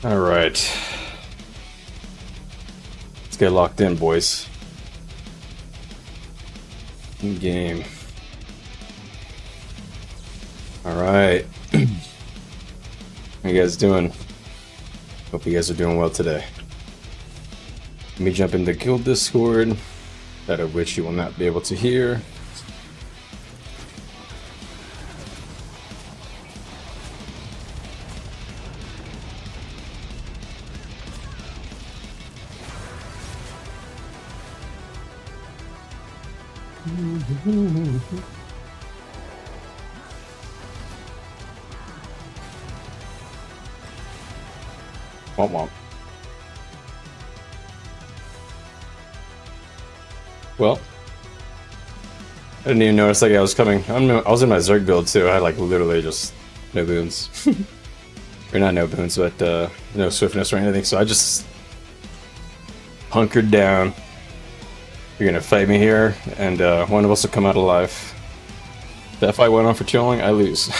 All right. Let's get locked in, boys. In game. All right. How you guys doing? Hope you guys are doing well today. Let me jump into Guild Discord, that of which you will not be able to hear. Womp womp. Well, I didn't even notice like I was coming. I was in my Zerg build too. I had like literally just no boons. Or not no boons, but no swiftness or anything. So I just hunkered down. You're gonna fight me here, and one of us will come out alive. If that fight went on for too long, I lose.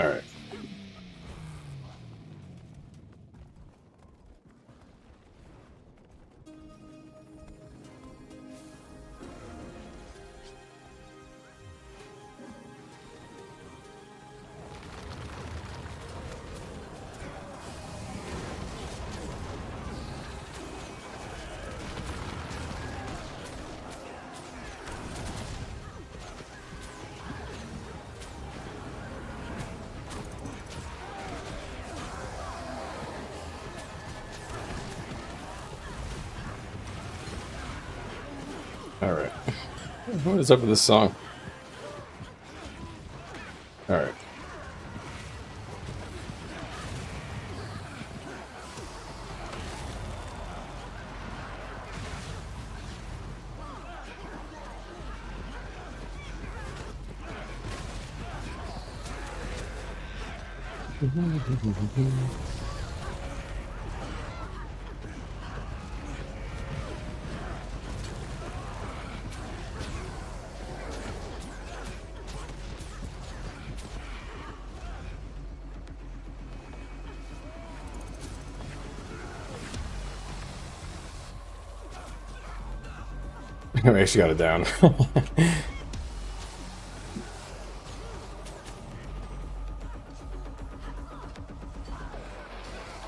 Alright. Alright. What is up with this song? Alright. I actually got it down.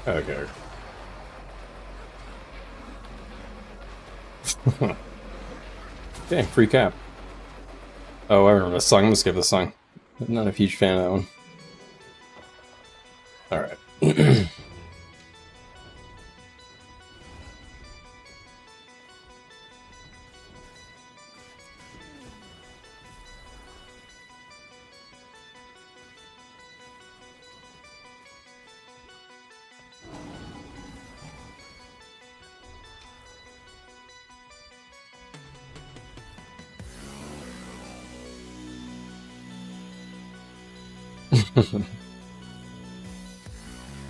Okay. Okay, free cap. Oh, I remember the song. Let's skip the song. I'm not a huge fan of that one. Alright.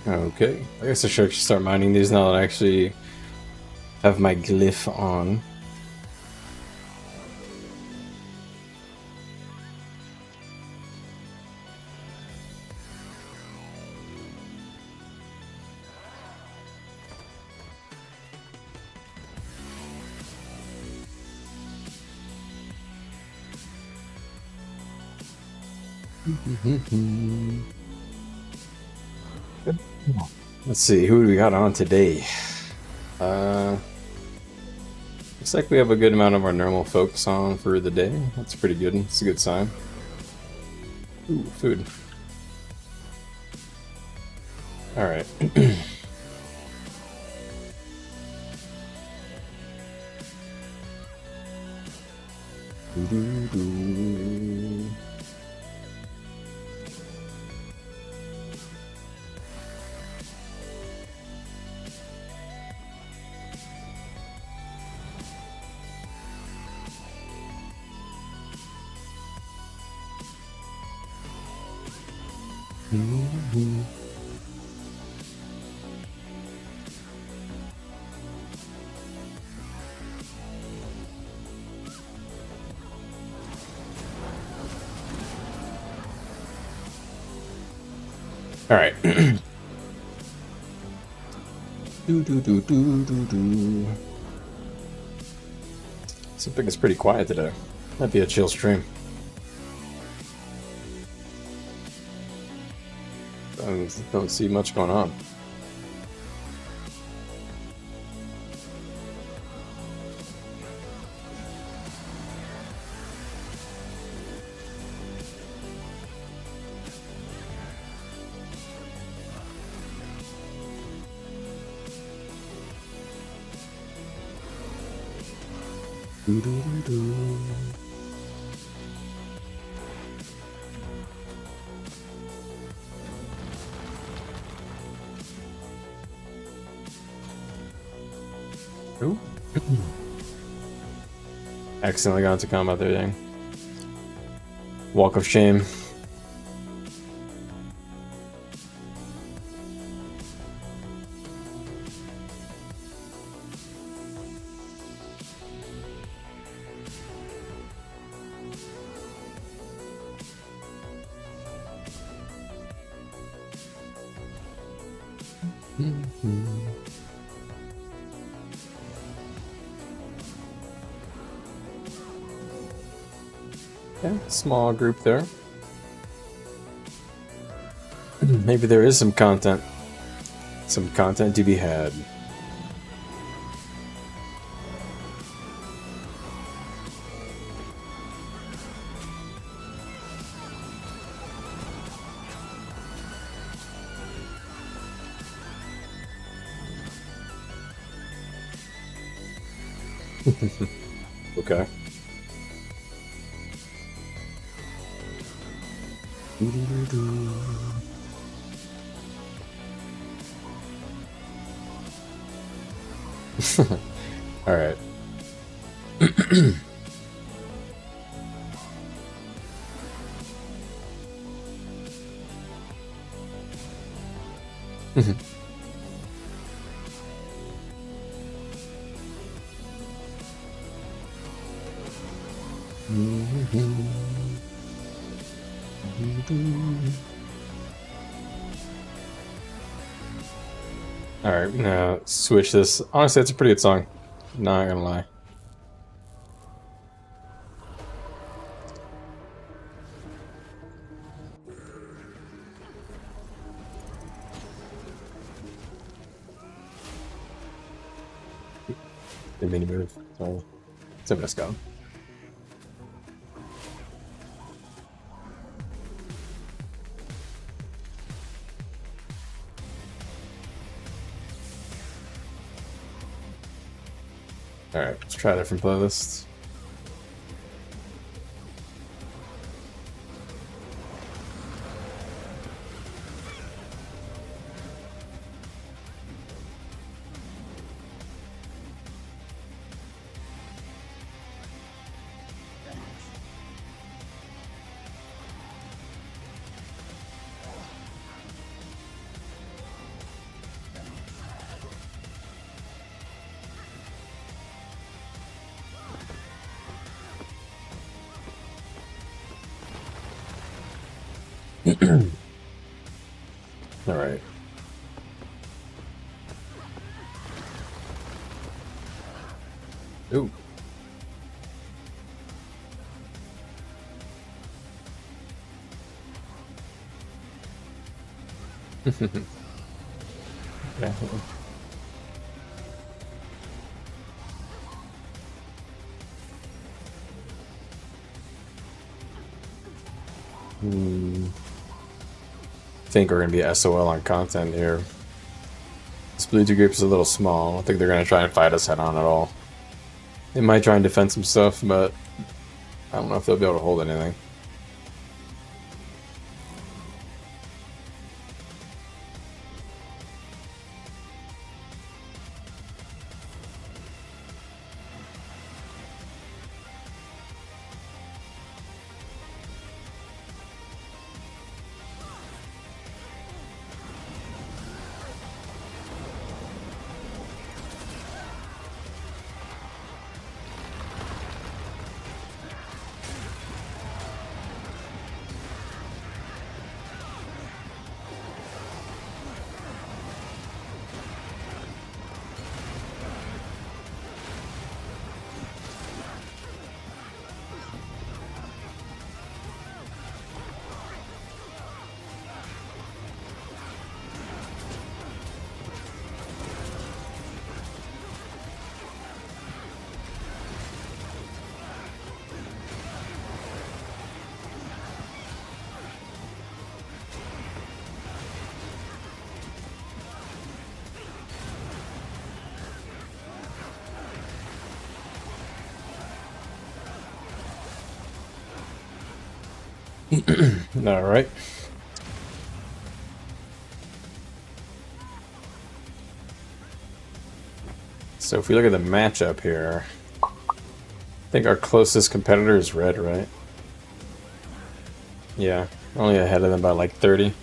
Okay, I guess I should actually start mining these now that I actually have my glyph on. Let's see, who do we got on today? Looks like we have a good amount of our normal folks on for the day. That's pretty good. It's a good sign. Ooh, food. All right. All right. Seems like it's pretty quiet today. Might be a chill stream. Don't see much going on. Ooh. Accidentally got into combat there, dang. Walk of shame. Yeah, small group there. Maybe there is some content to be had. Okay. All right. Alright, now switch this. Honestly, it's a pretty good song. Not gonna lie. Didn't mean to move. Sorry. It's a miscom. Alright, let's try different playlists. Alright. Ooh. Yeah. think we're going to be SOL on content here. This blue 2 group is a little small. I don't think they're going to try and fight us head on at all. They might try and defend some stuff, but I don't know if they'll be able to hold anything. All right. So if we look at the matchup here, I think our closest competitor is red, right? Yeah, only ahead of them by like 30.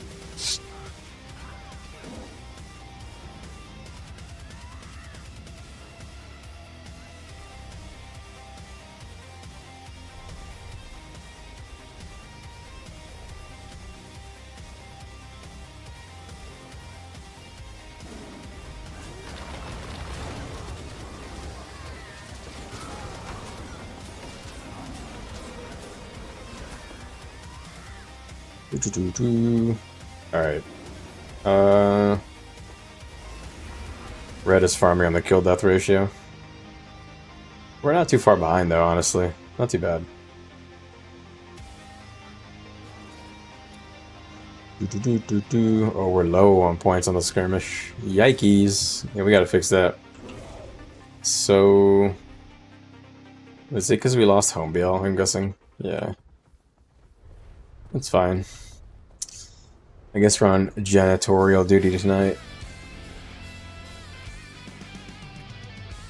Alright. Red is farming on the kill death ratio. We're not too far behind though, honestly. Not too bad. Oh, we're low on points on the skirmish. Yikes. Yeah, we gotta fix that. So... is it because we lost Homebale, I'm guessing? Yeah. That's fine. I guess we're on janitorial duty tonight.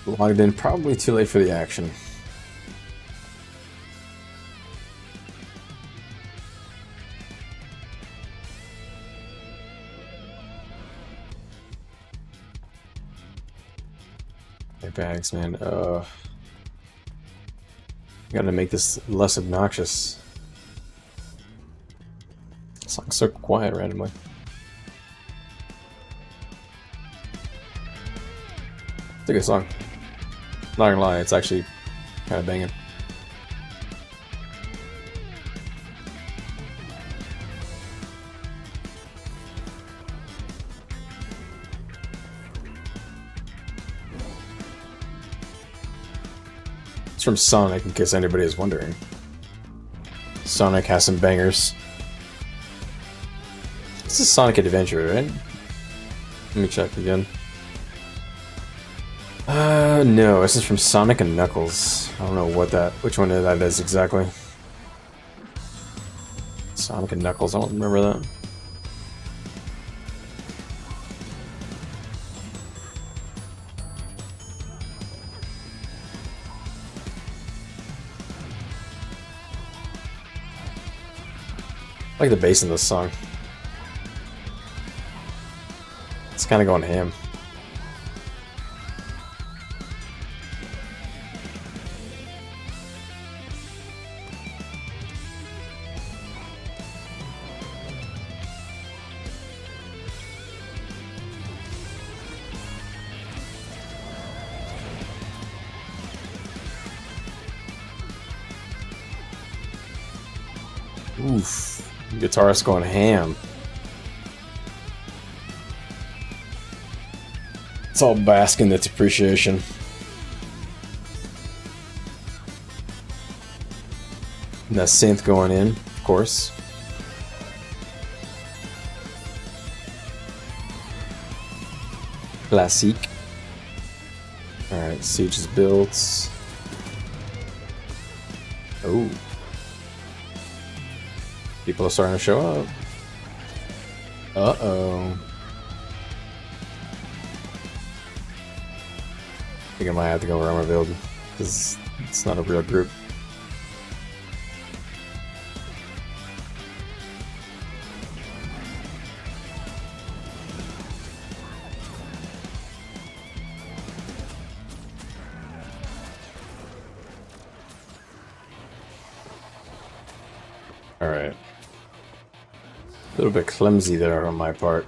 Logged in probably too late for the action. Hey, bags, man. Gotta make this less obnoxious. Song's so quiet randomly. It's a good song. Not gonna lie, it's actually kind of banging. It's from Sonic, in case anybody is wondering. Sonic has some bangers. This is Sonic Adventure, right? Let me check again. No, this is from Sonic and Knuckles. I don't know which one that is exactly. Sonic and Knuckles, I don't remember that. I like the bass in this song. It's kind of going ham. Oof. Guitarist going ham. It's all basking its appreciation. And that synth going in, of course. Classique. Alright, siege is built. Oh. People are starting to show up. Uh-oh. I think I might have to go armor build, because it's not a real group. Alright. A little bit clumsy there on my part.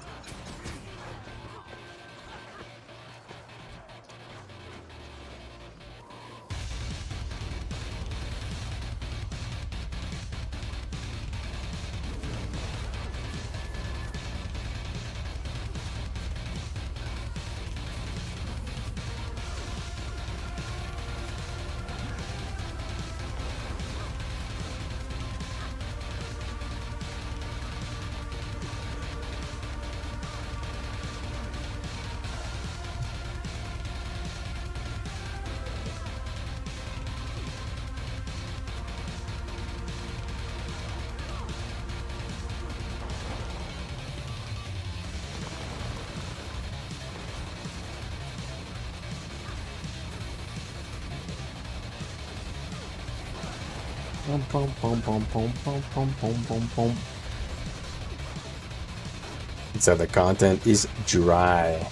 So the content is dry.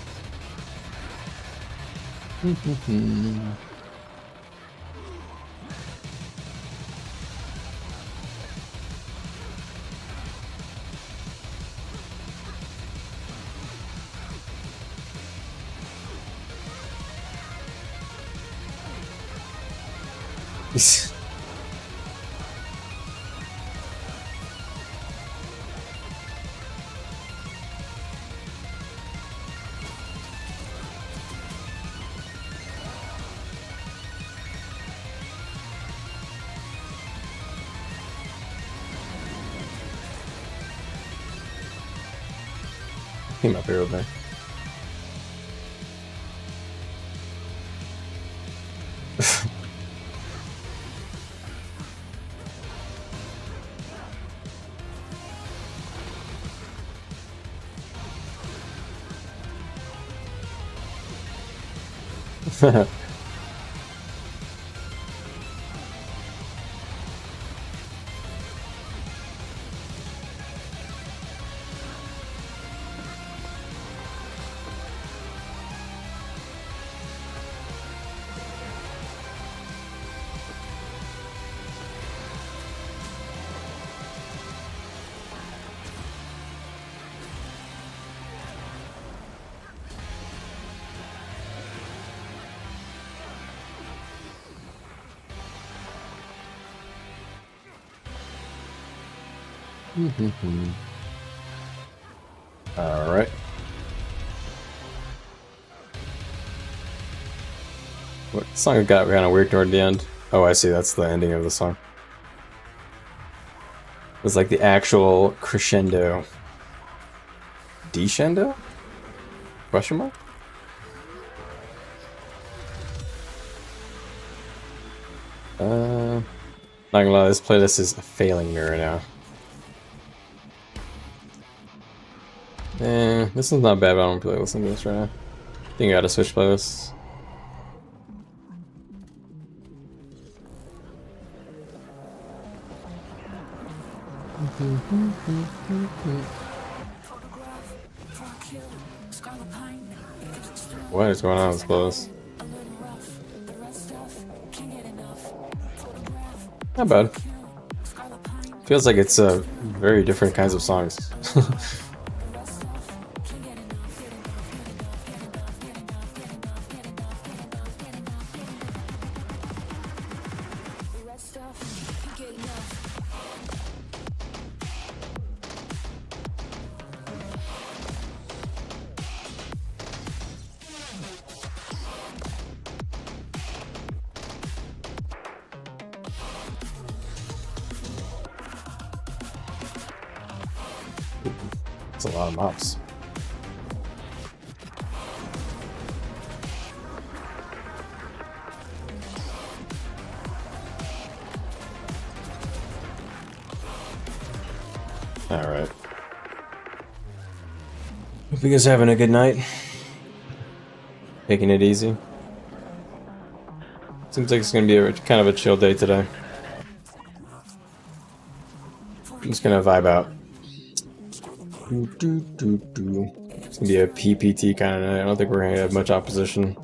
Came up here with me. All right. What song got kind of weird toward the end? Oh, I see. That's the ending of the song. It was like the actual crescendo. Descendo? Question mark? Not gonna lie, this playlist is failing me right now. This is not bad, but I don't really listen to this right now. I think I gotta switch playlists. What is going on with this playlist? Not bad. Feels like it's very different kinds of songs. That's a lot of mobs. Alright. Hope you guys are having a good night. Taking it easy. Seems like it's gonna be a kind of a chill day today. I'm just gonna vibe out. It's gonna be a PPT kind of night. I don't think we're gonna have much opposition.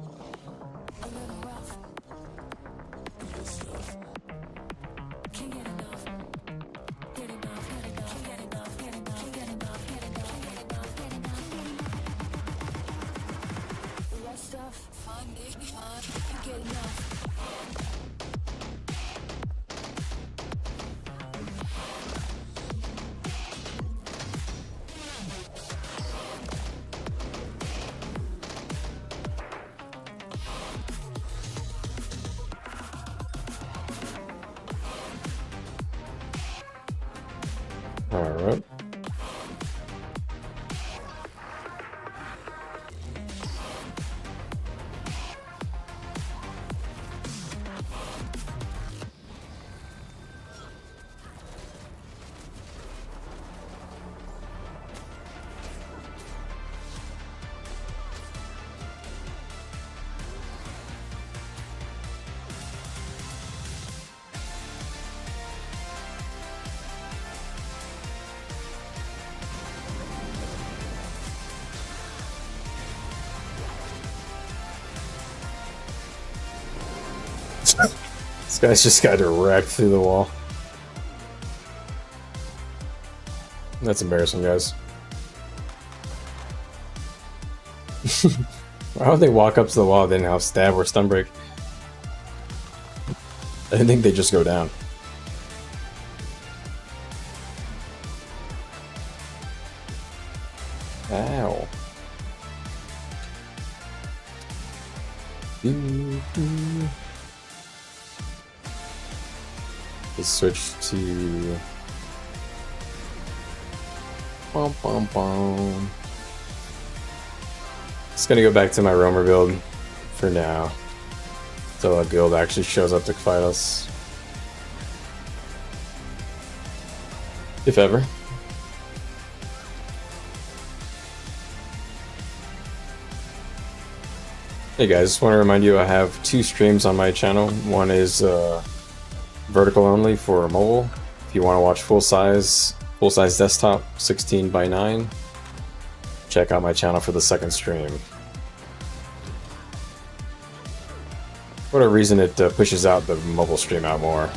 Alright. This guy's just got wrecked through the wall. That's embarrassing, guys. Why would they walk up to the wall and then have stab or stun break? I didn't think they just go down. Ow. Let's switch to bum bum bum. Just gonna go back to my roamer build for now, until a guild actually shows up to fight us, if ever. Hey guys, just want to remind you I have 2 streams on my channel. One is vertical only for mobile. If you want to watch full size desktop 16:9, check out my channel for the second stream. For whatever reason, it pushes out the mobile stream out more.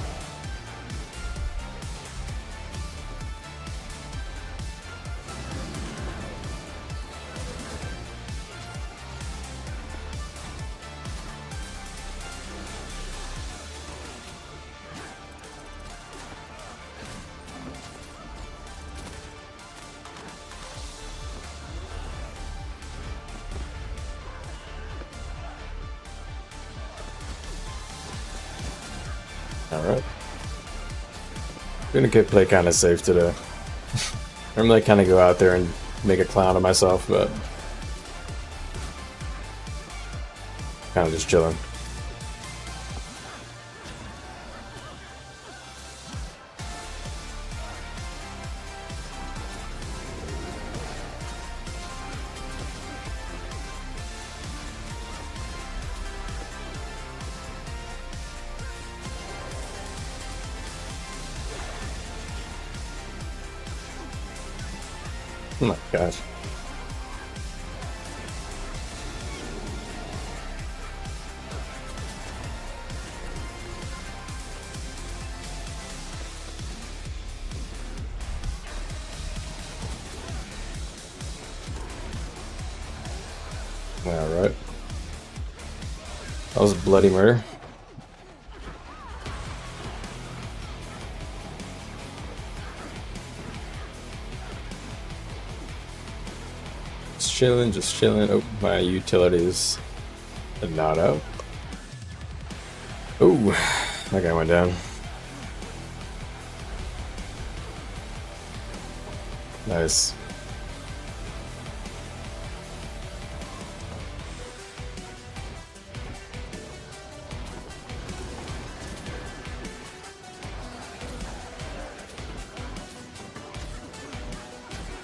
Alright. I'm gonna play kind of safe today. Normally I kind of go out there and make a clown of myself, but kind of just chilling. Oh my gosh. Alright. That was bloody murder. Just chilling. Oh, my utilities are not out. Oh, that guy went down. Nice.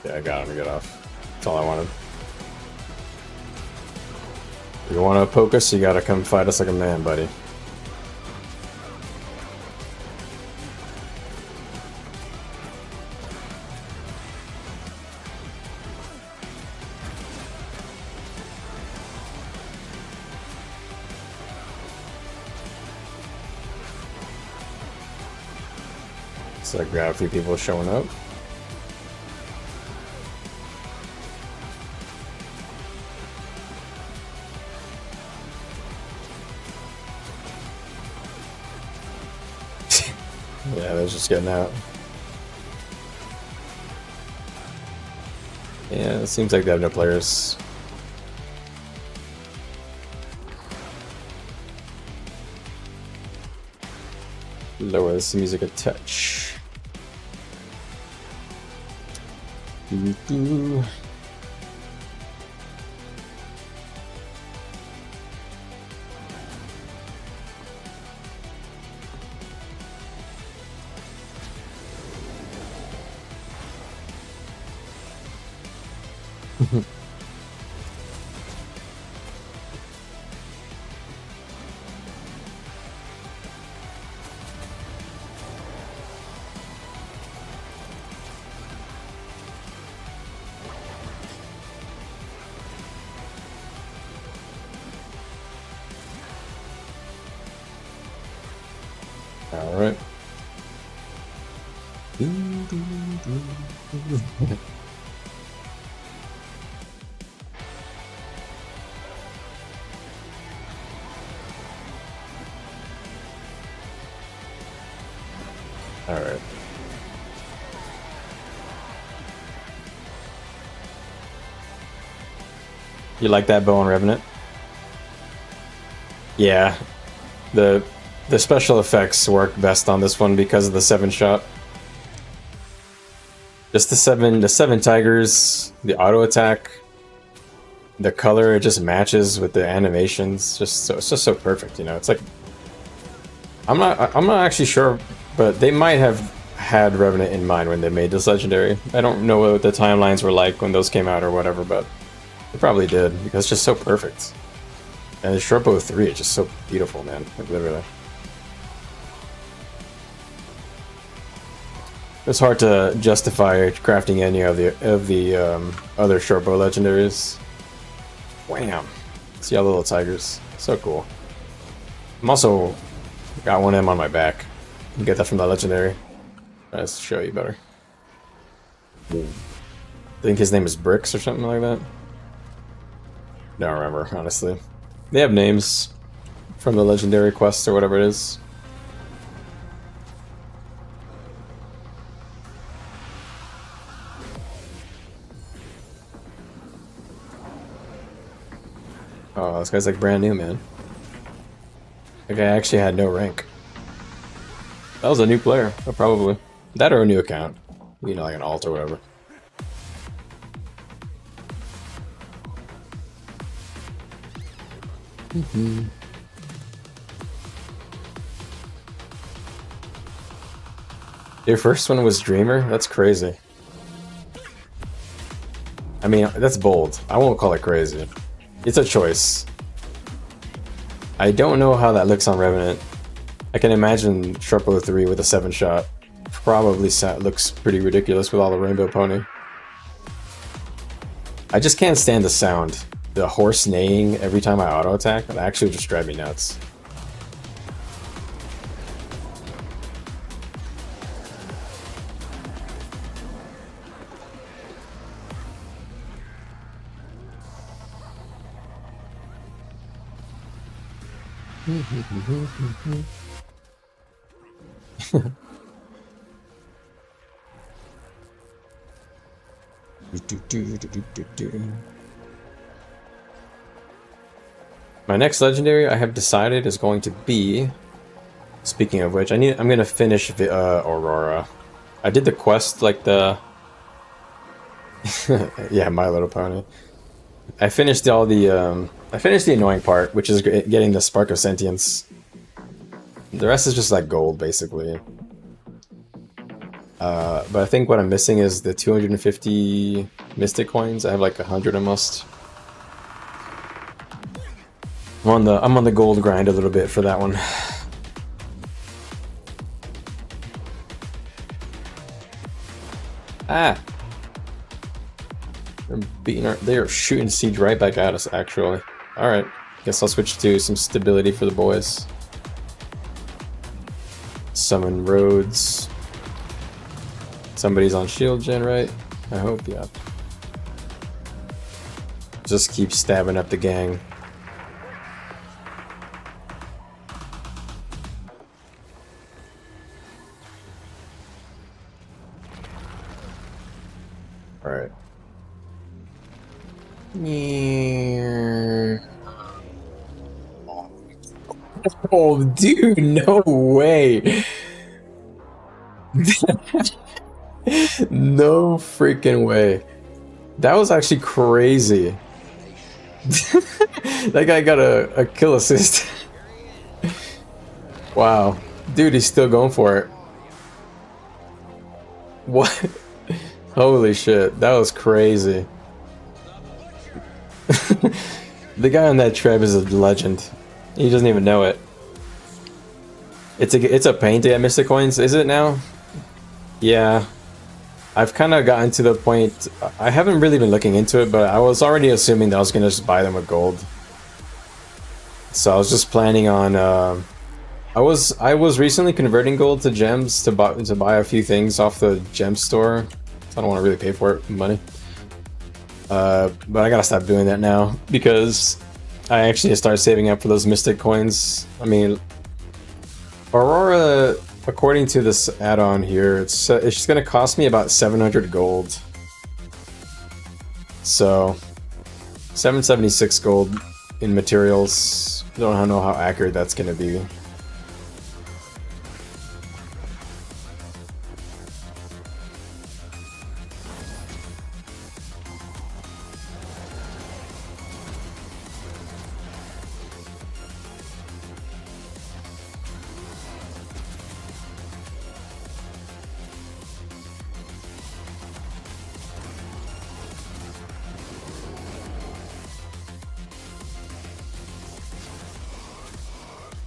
Yeah, I got him to get off. That's all I wanted. If you want to poke us, you gotta come fight us like a man, buddy. So I grab a few people showing up. Yeah, they're just getting out. Yeah, it seems like they have no players. Lower this music a touch. Doo-doo. All right. All right. You like that bow and Revenant? Yeah. The special effects work best on this one because of the 7-shot. Just the seven tigers, the auto attack, the color, it just matches with the animations. It's just so perfect, you know. It's like I'm not actually sure, but they might have had Revenant in mind when they made this legendary. I don't know what the timelines were like when those came out or whatever, but they probably did because it's just so perfect. And the short bow 3 is just so beautiful, man. Like, literally. It's hard to justify crafting any of the other short bow legendaries. Wham! See all the little tigers. So cool. I'm also got one of them on my back. You get that from the legendary. Let's show you better. I think his name is Bricks or something like that. Don't remember, honestly. They have names from the legendary quests or whatever it is. Oh, this guy's like brand new, man. That guy actually had no rank. That was a new player, probably. That or a new account. You know, like an alt or whatever. Your first one was Dreamer? That's crazy. I mean, that's bold. I won't call it crazy. It's a choice. I don't know how that looks on Revenant. I can imagine Sharpo 3 with a 7-shot. Probably looks pretty ridiculous with all the Rainbow Pony. I just can't stand the sound. The horse neighing every time I auto attack, that actually just drive me nuts. My next legendary I have decided is going to be, speaking of which, I'm gonna finish Aurora. I did the quest like the yeah, My Little Pony. I finished I finished the annoying part, which is getting the Spark of Sentience. The rest is just like gold, basically. But I think what I'm missing is the 250 Mystic coins. I have like 100 almost. I'm on the gold grind a little bit for that one. Ah! They are shooting siege right back at us, actually. Alright, guess I'll switch to some stability for the boys. Summon roads. Somebody's on shield gen, right? I hope, yeah. Just keep stabbing up the gang. Alright. Oh, dude, no way. No freaking way. That was actually crazy. That guy got a kill assist. Wow. Dude, he's still going for it. What? Holy shit, that was crazy. The guy on that treb is a legend. He doesn't even know it. It's a pain to get Mystic coins, is it now? Yeah. I've kind of gotten to the point, I haven't really been looking into it, but I was already assuming that I was going to just buy them with gold. So I was just planning on, I was recently converting gold to gems to buy a few things off the gem store. So I don't want to really pay for it, money. But I gotta stop doing that now, because I actually start saving up for those Mystic coins. I mean, Aurora, according to this add-on here, it's just gonna cost me about 700 gold. So 776 gold in materials. I don't know how accurate that's gonna be.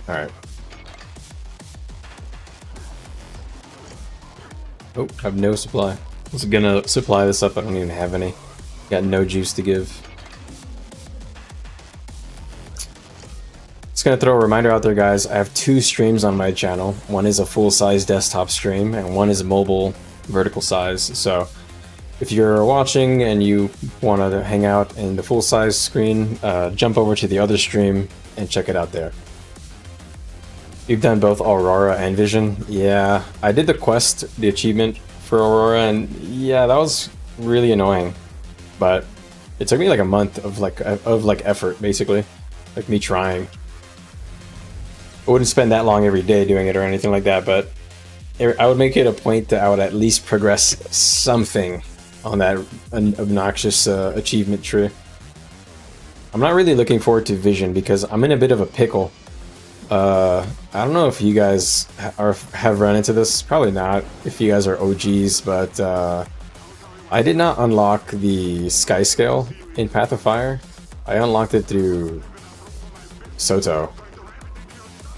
Alright. Oh, I have no supply. I was gonna supply this up, I don't even have any. Got no juice to give. Just gonna throw a reminder out there, guys. I have 2 streams on my channel. One is a full-size desktop stream, and one is a mobile vertical size. So if you're watching and you want to hang out in the full-size screen, jump over to the other stream and check it out there. You've done both Aurora and Vision. Yeah, I did the quest, the achievement for Aurora, and yeah, that was really annoying. But it took me like a month of effort, basically, like me trying. I wouldn't spend that long every day doing it or anything like that, but I would make it a point that I would at least progress something on that obnoxious achievement tree. I'm not really looking forward to Vision because I'm in a bit of a pickle. I don't know if you guys have run into this, probably not if you guys are OGs, but I did not unlock the Sky Scale in Path of Fire. I unlocked it through Soto.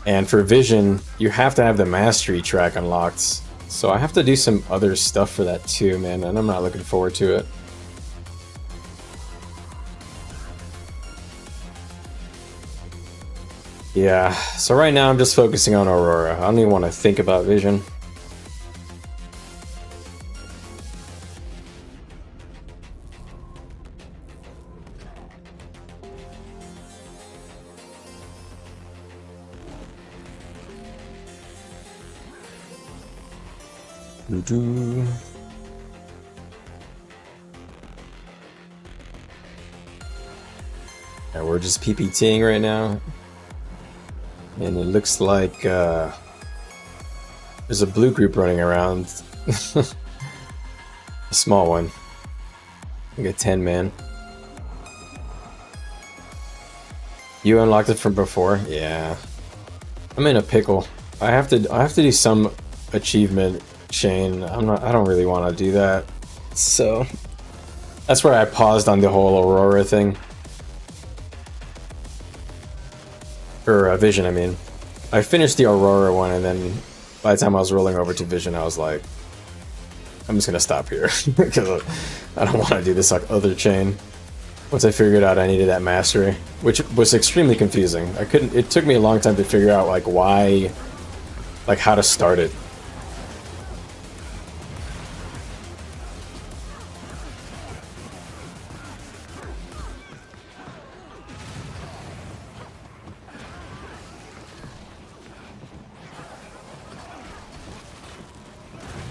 And for Vision, you have to have the Mastery track unlocked. So I have to do some other stuff for that too, man, and I'm not looking forward to it. Yeah, so right now I'm just focusing on Aurora. I don't even want to think about Vision. Yeah, we're just PPTing right now. And it looks like there's a blue group running around. A small one. Like a 10-man. You unlocked it from before? Yeah. I'm in a pickle. I have to do some achievement chain. I don't really want to do that. So that's where I paused on the whole Aurora thing. Or Vision, I mean. I finished the Aurora one, and then by the time I was rolling over to Vision, I was like, I'm just gonna stop here because I don't want to do this like other chain. Once I figured out I needed that mastery, which was extremely confusing. It took me a long time to figure out like why, like how to start it.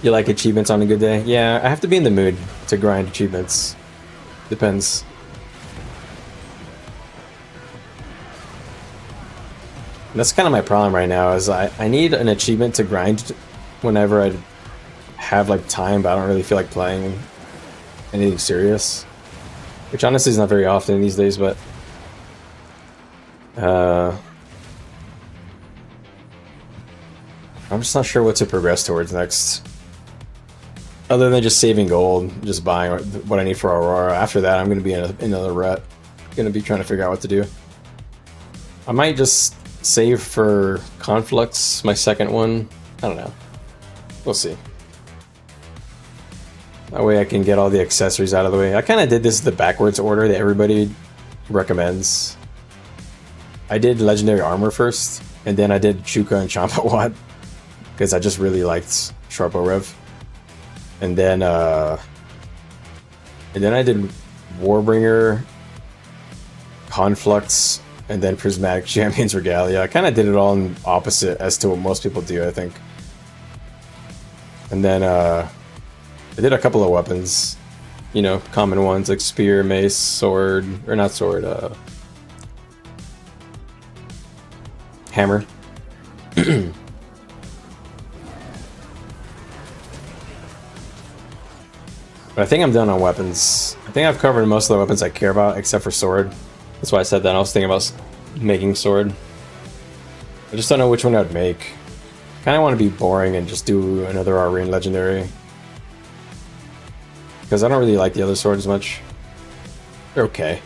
You like achievements on a good day? Yeah, I have to be in the mood to grind achievements. Depends. That's kind of my problem right now, is I need an achievement to grind whenever I have like time, but I don't really feel like playing anything serious. Which honestly is not very often these days, but I'm just not sure what to progress towards next. Other than just saving gold, just buying what I need for Aurora. After that, I'm going to be in another rut. Going to be trying to figure out what to do. I might just save for Conflux, my second one. I don't know. We'll see. That way I can get all the accessories out of the way. I kind of did this the backwards order that everybody recommends. I did Legendary Armor first, and then I did Chuka and Champawat, because I just really liked Sharpo Rev. And then I did Warbringer, Conflux, and then Prismatic Champions Regalia. I kind of did it all in opposite as to what most people do, I think. And then I did a couple of weapons, you know, common ones like Spear, Mace, Sword, or not Sword, Hammer. But I think I'm done on weapons. I think I've covered most of the weapons I care about, except for Sword. That's why I said that. I was thinking about making Sword. I just don't know which one I'd make. Kind of want to be boring and just do another Arene Legendary. Because I don't really like the other sword as much. They're okay.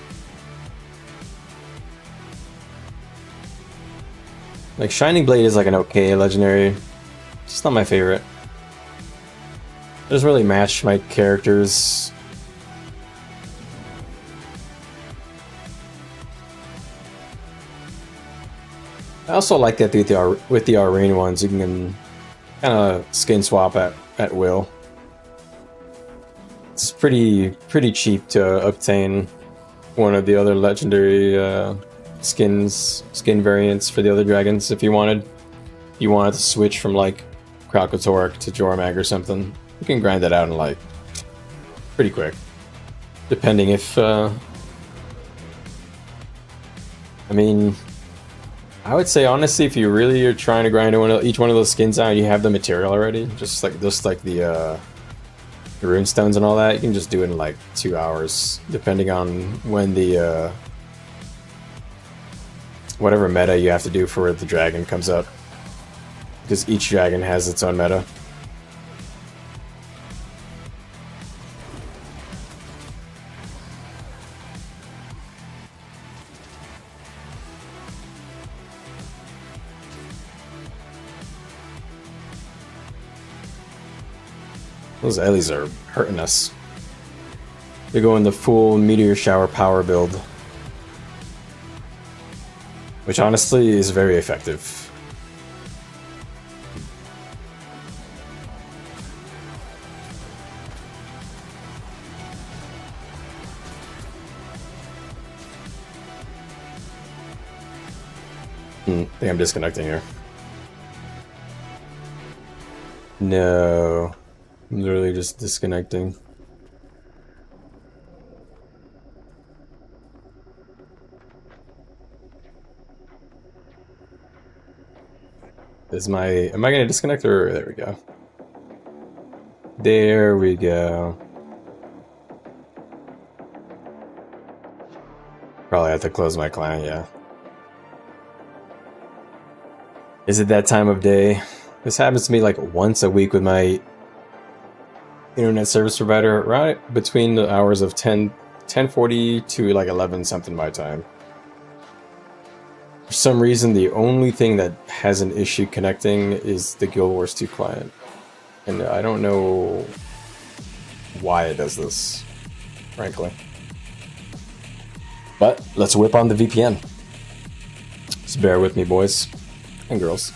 Like, Shining Blade is like an okay Legendary. It's just not my favorite. It doesn't really match my characters. I also like that with the Arena ones, you can kind of skin swap at will. It's pretty cheap to obtain one of the other legendary skin variants for the other dragons if you wanted. You wanted to switch from like Kralkatork to Jormag or something. You can grind that out in like pretty quick, depending if I mean, I would say honestly, if you really are trying to grind each one of those skins out, you have the material already. Just like the rune stones and all that, you can just do it in like 2 hours, depending on when the whatever meta you have to do for the dragon comes up, because each dragon has its own meta. Those Ellies are hurting us. They go in the full Meteor Shower power build, which honestly is very effective. I think I'm disconnecting here. No. I'm literally just disconnecting. Am I gonna disconnect, or there we go. There we go. Probably have to close my client, yeah. Is it that time of day? This happens to me like once a week with my internet service provider right between the hours of 10:40 to like 11 something my time. For some reason, the only thing that has an issue connecting is the Guild Wars 2 client. And I don't know why it does this, frankly. But let's whip on the VPN. Just bear with me, boys and girls.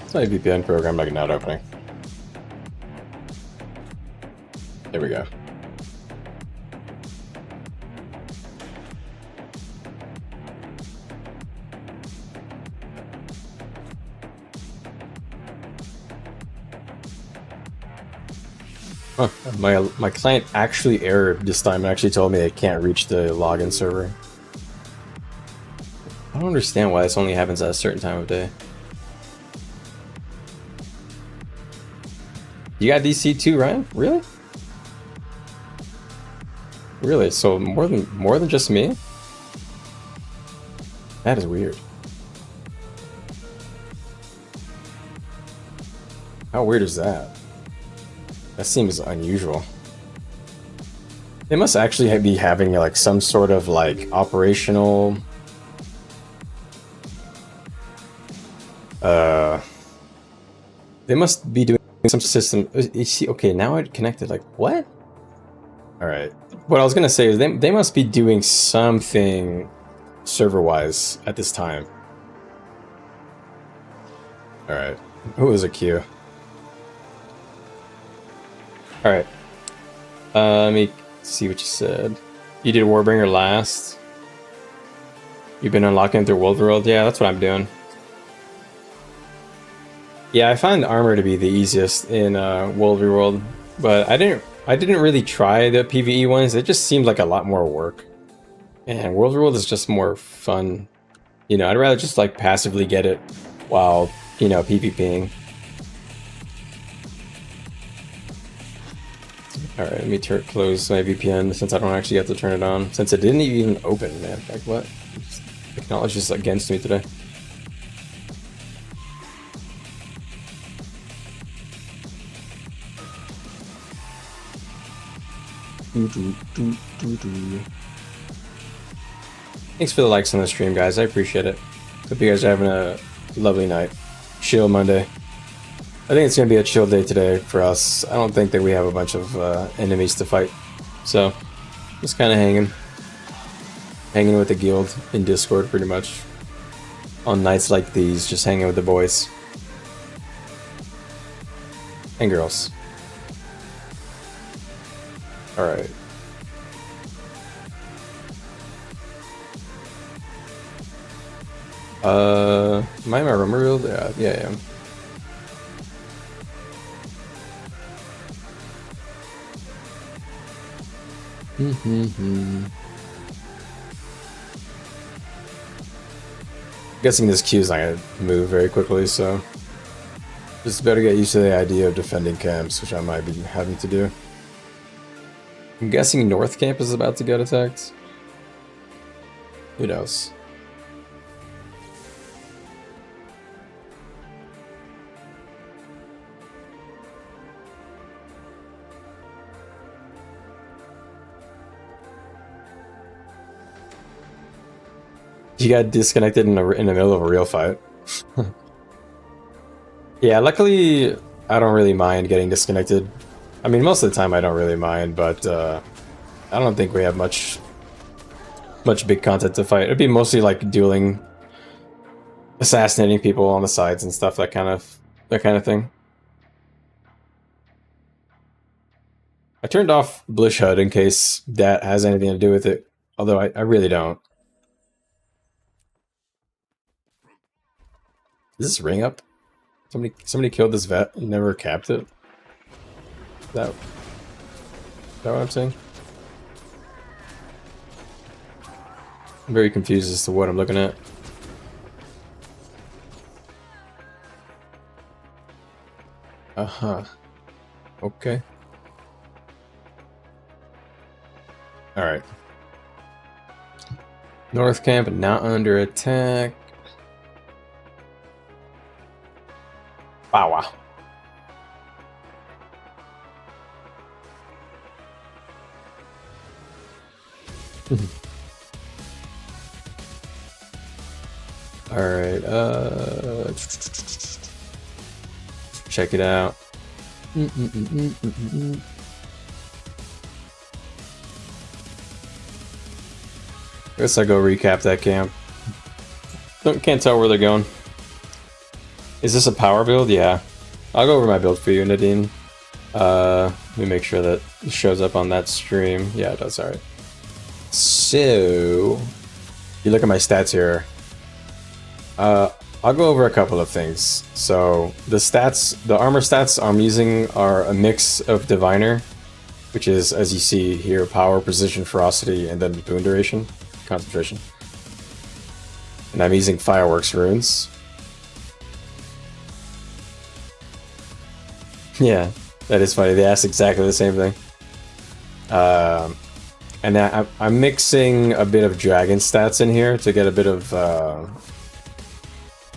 It's my VPN program like not opening. There we go. Huh. My client actually errored this time and actually told me it can't reach the login server. I don't understand why this only happens at a certain time of day. You got DC too, Ryan? Really? Really? So more than just me? That is weird. How weird is that? That seems unusual. They must actually be having like some sort of like operational they must be doing some system. You see, okay, now it connected. Like what? All right. What I was gonna say is they must be doing something server-wise at this time. All right. Who was a queue? All right. Let me see what you said. You did Warbringer last. You've been unlocking through World. Yeah, that's what I'm doing. Yeah, I find armor to be the easiest in World, but I didn't really try the PvE ones. It just seemed like a lot more work. And World is just more fun. You know, I'd rather just like passively get it while, you know, PvPing. Alright, let me close my VPN since I don't actually have to turn it on. Since it didn't even open, man. Like what? Technology is against me today. Thanks for the likes on the stream, guys. I appreciate it. Hope you guys are having a lovely night. Chill Monday. I think it's going to be a chill day today for us. I don't think that we have a bunch of enemies to fight. So, just kind of hanging with the guild in Discord pretty much. On nights like these, just hanging with the boys. And girls. Alright. Am I in my room real? Yeah, I am. Guessing this queue is not gonna move very quickly, so just better get used to the idea of defending camps, which I might be having to do. I'm guessing North Camp is about to get attacked. Who knows? You got disconnected in the middle of a real fight. Yeah, luckily I don't really mind getting disconnected. I mean, most of the time I don't really mind, but I don't think we have much big content to fight. It'd be mostly like dueling, assassinating people on the sides and stuff, that kind of thing. I turned off Blish HUD in case that has anything to do with it, although I really don't. Is this ring up? Somebody killed this vet and never capped it? That that what I'm saying? I'm very confused as to what I'm looking at. Uh-huh. Okay. Alright. North camp not under attack. Wow, wow. Alright, check it out. Guess I go recap that camp. Can't tell where they're going. Is this a power build? Yeah. I'll go over my build for you, Nadine. Let me make sure that it shows up on that stream. Yeah, it does, alright. So, you look at my stats here. I'll go over a couple of things. So, the armor stats I'm using are a mix of Diviner, which is, as you see here, power, precision, ferocity, and then boon duration, concentration. And I'm using fireworks runes. Yeah, that is funny. They asked exactly the same thing. And I'm mixing a bit of dragon stats in here to get a bit of...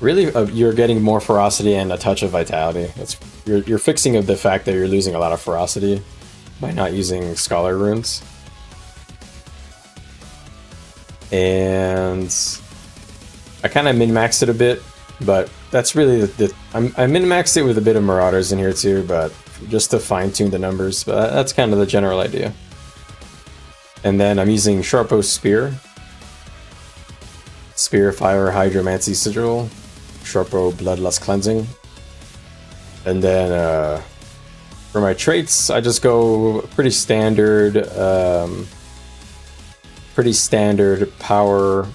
you're getting more ferocity and a touch of vitality. You're fixing the fact that you're losing a lot of ferocity by not using scholar runes. And I kind of min-maxed it a bit, but that's really I min-maxed it with a bit of marauders in here too, but just to fine-tune the numbers. But that's kind of the general idea. And then I'm using Sharpo's Spear, Fire, Hydromancy Sigil, Sharpo Bloodlust Cleansing. And then for my traits, I just go pretty standard power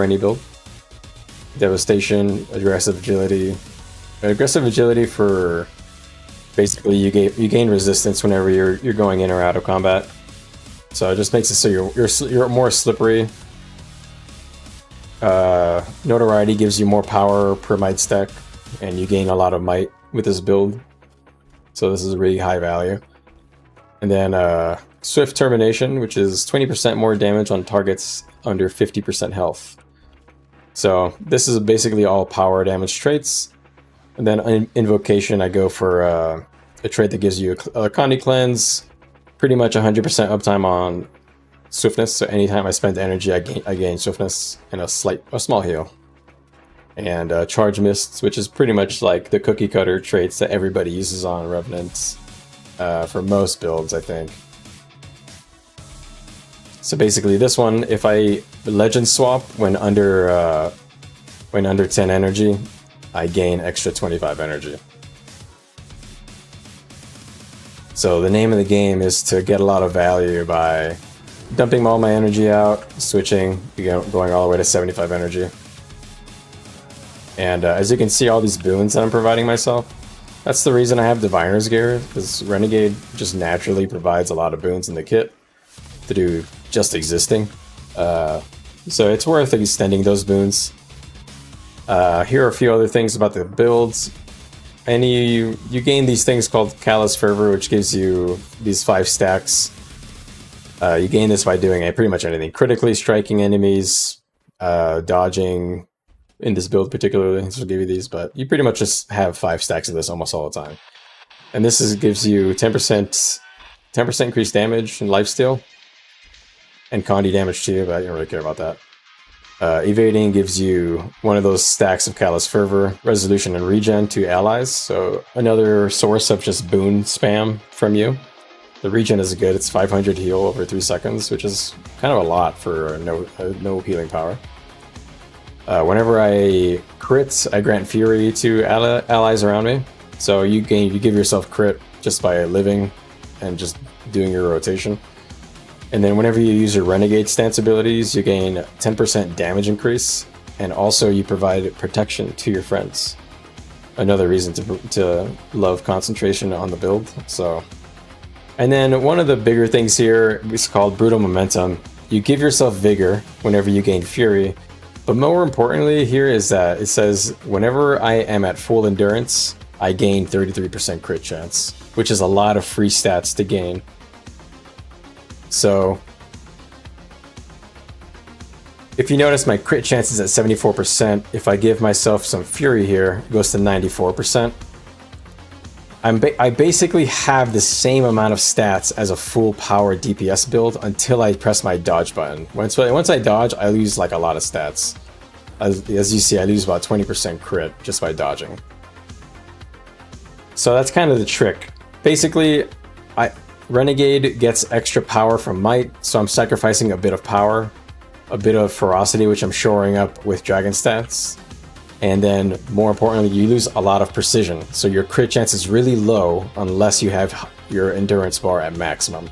any build. Devastation, aggressive agility. Aggressive agility for basically you gain resistance whenever you're going in or out of combat. So it just makes it so you're more slippery. Notoriety gives you more power per might stack, and you gain a lot of might with this build. So this is a really high value. And then Swift Termination, which is 20% more damage on targets under 50% health. So this is basically all power damage traits. And then Invocation, I go for a trait that gives you a Condy Cleanse, pretty much 100% uptime on Swiftness. So anytime I spend energy, I gain Swiftness and a small heal. And Charge Mists, which is pretty much like the cookie cutter traits that everybody uses on Revenants for most builds, I think. So basically this one, if I legend swap when under 10 energy, I gain extra 25 energy. So the name of the game is to get a lot of value by dumping all my energy out, switching, going all the way to 75 energy. And as you can see, all these boons that I'm providing myself, that's the reason I have Diviner's Gear, because Renegade just naturally provides a lot of boons in the kit to do just existing. So it's worth extending those boons. Here are a few other things about the builds. And you gain these things called Callous Fervor, which gives you these 5 stacks. You gain this by doing pretty much anything. Critically striking enemies, dodging, in this build particularly, this will give you these, but you pretty much just have 5 stacks of this almost all the time. And this gives you 10% increased damage and lifesteal, and Condy damage too, but I don't really care about that. Evading gives you one of those stacks of Callous Fervor, Resolution, and Regen to allies, so another source of just boon spam from you. The Regen is good, it's 500 heal over 3 seconds, which is kind of a lot for no healing power. Whenever I crit, I grant Fury to allies around me, so you give yourself crit just by living and just doing your rotation. And then whenever you use your Renegade stance abilities, you gain 10% damage increase, and also you provide protection to your friends. Another reason to love concentration on the build. So And then one of the bigger things here is called brutal momentum. You give yourself vigor whenever you gain fury, but more importantly here is that it says whenever I am at full endurance, I gain 33% crit chance, which is a lot of free stats to gain. So if you notice, my crit chance is at 74%. If I give myself some fury here, it goes to 94%. I basically have the same amount of stats as a full power DPS build until I press my dodge button. Once I dodge, I lose like a lot of stats. As you see, I lose about 20% crit just by dodging. So that's kind of the trick. Basically, Renegade gets extra power from might, so I'm sacrificing a bit of power, a bit of ferocity, which I'm shoring up with dragon stats. And then, more importantly, you lose a lot of precision. So your crit chance is really low unless you have your endurance bar at maximum.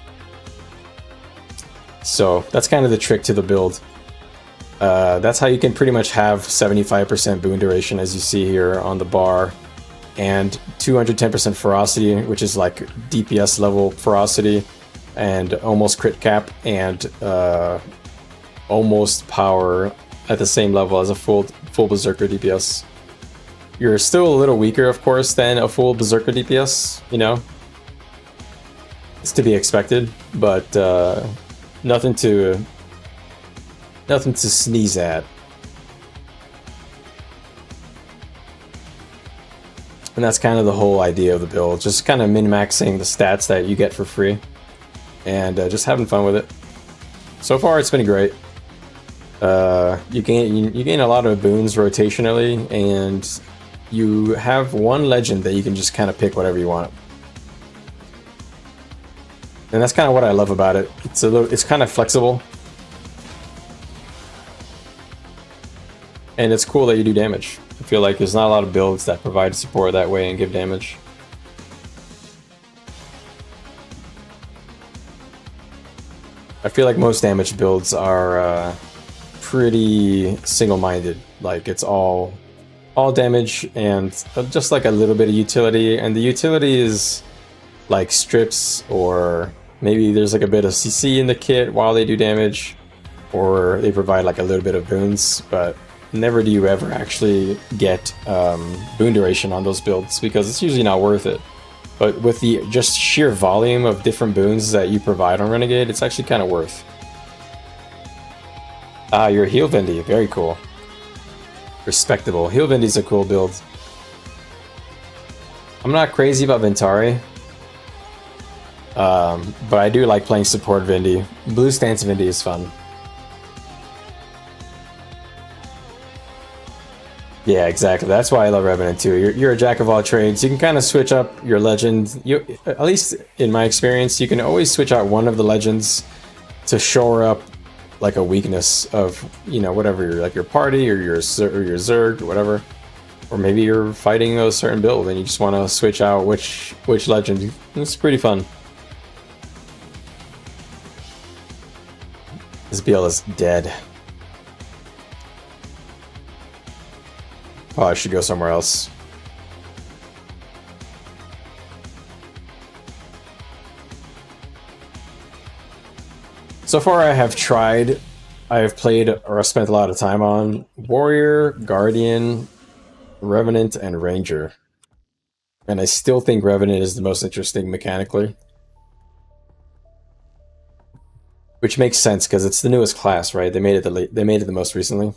So that's kind of the trick to the build. That's how you can pretty much have 75% boon duration, as you see here on the bar, and 210% ferocity, which is like DPS level ferocity, and almost crit cap, and almost power at the same level as a full Berserker DPS. You're still a little weaker, of course, than a full Berserker DPS, you know? It's to be expected, but nothing to sneeze at. And that's kind of the whole idea of the build, just kind of min-maxing the stats that you get for free, and just having fun with it. So far, it's been great. You gain a lot of boons rotationally, and you have one legend that you can just kind of pick whatever you want. And that's kind of what I love about it. It's kind of flexible, and it's cool that you do damage. I feel like there's not a lot of builds that provide support that way and give damage. I feel like most damage builds are pretty single-minded. Like it's all damage and just like a little bit of utility, and the utility is like strips, or maybe there's like a bit of CC in the kit while they do damage, or they provide like a little bit of boons, but never do you ever actually get boon duration on those builds because it's usually not worth it. But with the just sheer volume of different boons that you provide on Renegade, it's actually kind of worth. Ah, you're a Heal Vindy. Very cool. Respectable. Heal Vindy's a cool build. I'm not crazy about Ventari, but I do like playing support Vindy. Blue Stance Vindy is fun. Yeah, exactly. That's why I love Revenant too. You're a jack of all trades. You can kind of switch up your legend. At least in my experience, you can always switch out one of the legends to shore up like a weakness of, you know, whatever, like your party or your Zerg or whatever. Or maybe you're fighting a certain build and you just want to switch out which legend. It's pretty fun. This BL is dead. Oh, I should go somewhere else. So far I have played or spent a lot of time on Warrior, Guardian, Revenant, and Ranger. And I still think Revenant is the most interesting mechanically. Which makes sense because it's the newest class, right? They made it the most recently.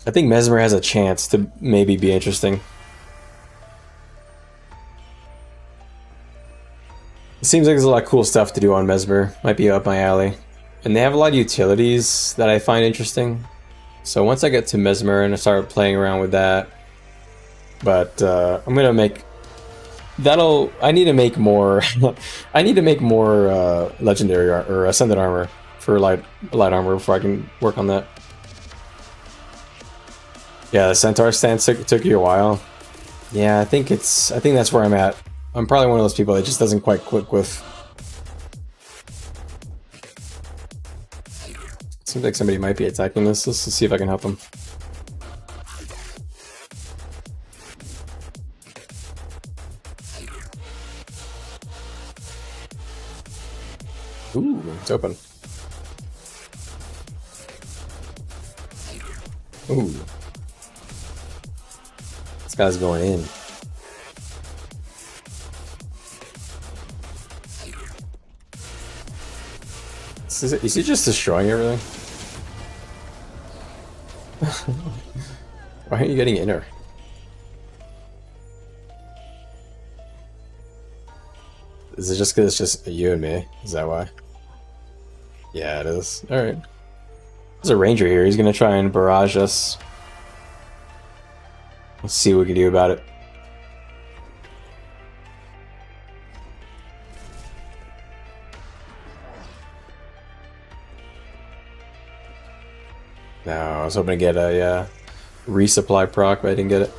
I think Mesmer has a chance to maybe be interesting. It seems like there's a lot of cool stuff to do on Mesmer. Might be up my alley. And they have a lot of utilities that I find interesting. So once I get to Mesmer and I start playing around with that, but I'm gonna make I need to make more I need to make more legendary or ascended armor for light armor before I can work on that. Yeah, the centaur stance took you a while. Yeah, I think that's where I'm at. I'm probably one of those people that just doesn't quite click with. Seems like somebody might be attacking this. Let's see if I can help them. Ooh, it's open. Ooh. This guy's going in. Is he just destroying everything? Why aren't you getting inner? Is it just because it's just you and me? Is that why? Yeah, it is. Alright. There's a ranger here. He's gonna try and barrage us. Let's see what we can do about it. No, I was hoping to get a resupply proc, but I didn't get it.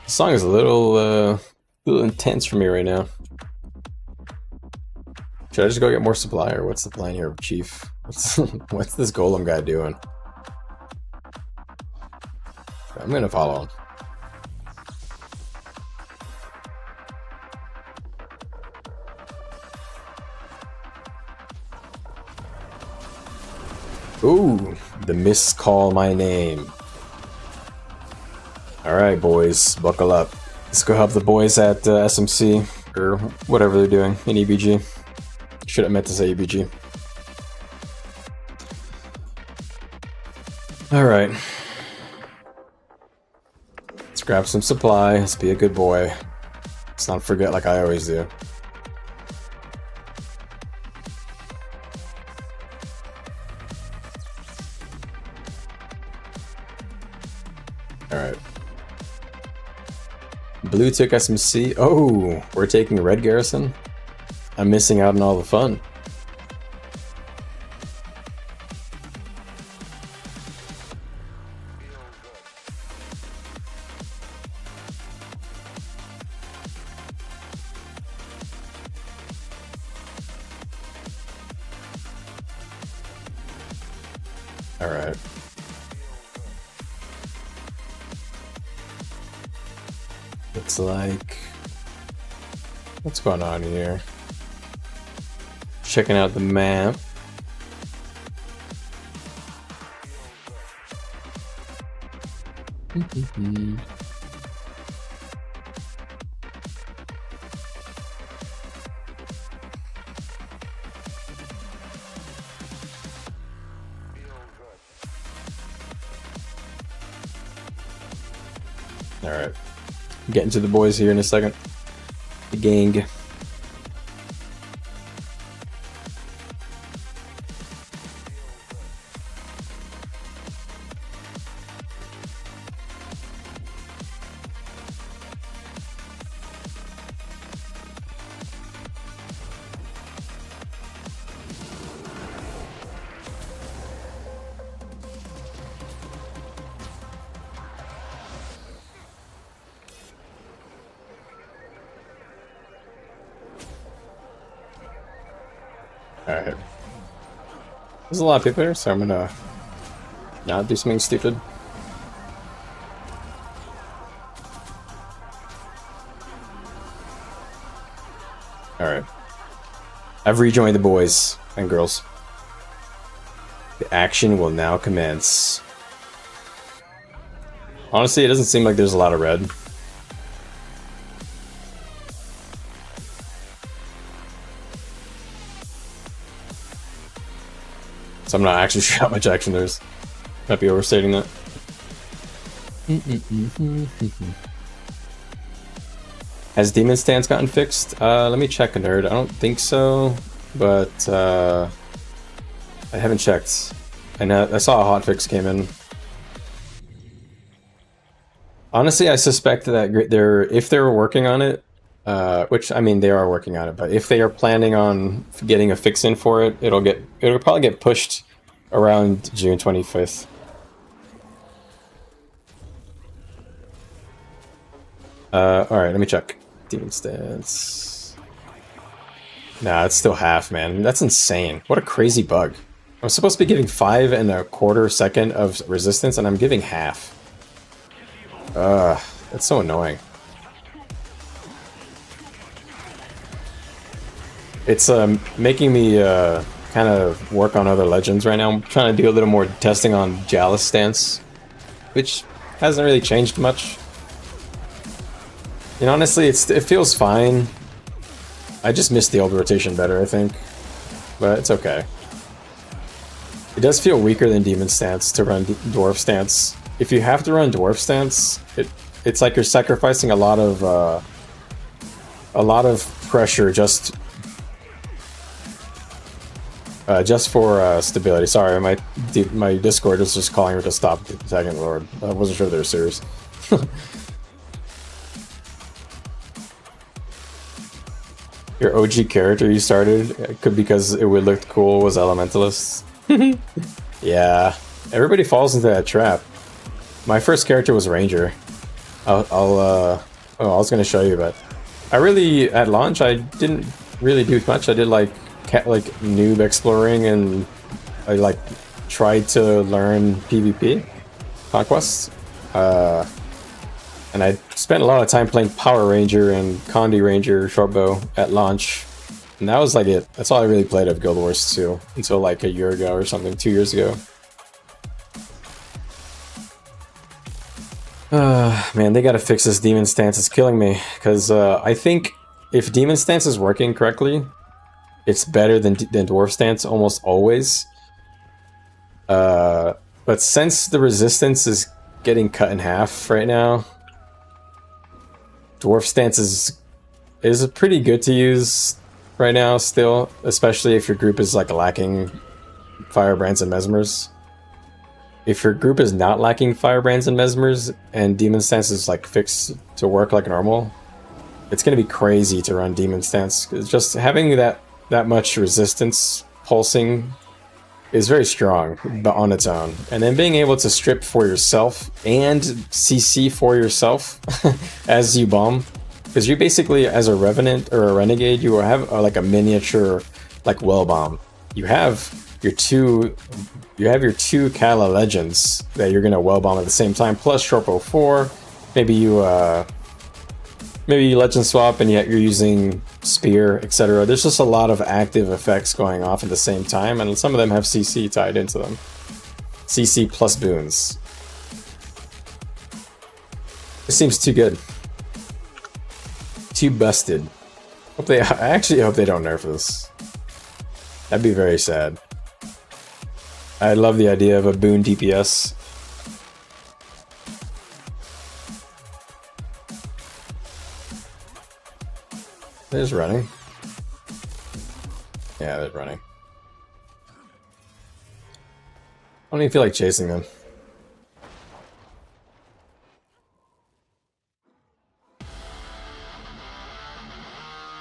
The song is a little intense for me right now. Should I just go get more supply, or what's the plan here, Chief? What's this golem guy doing? I'm gonna follow him. Ooh, the miscall my name. Alright, boys, buckle up. Let's go help the boys at SMC, or whatever they're doing in EBG. Should have meant to say EBG. Alright. Let's grab some supply. Let's be a good boy. Let's not forget like I always do. Alright. Blue took SMC. Oh, we're taking red garrison. I'm missing out on all the fun. All right. Looks like... What's going on here? Checking out the map. All right, getting to the boys here in a second. The gang. Alright. There's a lot of people here, so I'm gonna not do something stupid. Alright. I've rejoined the boys and girls. The action will now commence. Honestly, it doesn't seem like there's a lot of red. So I'm not actually sure how much action there is. Might be overstating that. Has Demon Stance gotten fixed? Let me check, nerd. I don't think so, but I haven't checked. And I saw a hotfix came in. Honestly, I suspect that if they're working on it, which I mean they are working on it, but if they are planning on getting a fix in for it, it'll probably get pushed around June 25th. All right, let me check. Demon Stance. Nah, it's still half, man. That's insane. What a crazy bug. I'm supposed to be giving 5 1/4 seconds of resistance, and I'm giving half. That's so annoying. It's making me kind of work on other legends right now. I'm trying to do a little more testing on Jalis stance, which hasn't really changed much. And honestly, it feels fine. I just missed the old rotation better, I think, but it's okay. It does feel weaker than Demon Stance to run Dwarf Stance. If you have to run Dwarf Stance, it's like you're sacrificing a lot of pressure just for stability. Sorry, my Discord was just calling her to stop attacking Lord. I wasn't sure they were serious. Your OG character you started could because it would look cool was Elementalist. Yeah, everybody falls into that trap. My first character was Ranger. Oh, I was gonna show you, but I really at launch I didn't really do much. I did like noob exploring, and I like tried to learn PvP conquests. And I spent a lot of time playing Power Ranger and Condi Ranger Shortbow at launch. And that was like it. That's all I really played of Guild Wars 2 until like a year ago or something, 2 years ago. Man, they gotta fix this Demon Stance. It's killing me. Because I think if Demon Stance is working correctly, it's better than Dwarf Stance almost always. But since the resistance is getting cut in half right now, Dwarf Stance is pretty good to use right now still, especially if your group is like lacking Firebrands and Mesmers. If your group is not lacking Firebrands and Mesmers and Demon Stance is like fixed to work like normal, it's gonna be crazy to run Demon Stance. Just having that much resistance pulsing is very strong but on its own, and then being able to strip for yourself and CC for yourself as you bomb, because you basically, as a Revenant or a Renegade, you will have like a miniature like well bomb. You have your two Kala legends that you're gonna well bomb at the same time, plus Shortbow 4. Maybe you legend swap and yet you're using spear, etc. There's just a lot of active effects going off at the same time, and some of them have CC tied into them. CC plus boons. It seems too good. Too busted. I actually hope they don't nerf this. That'd be very sad. I love the idea of a boon DPS. They're just running. Yeah, they're running. I don't even feel like chasing them.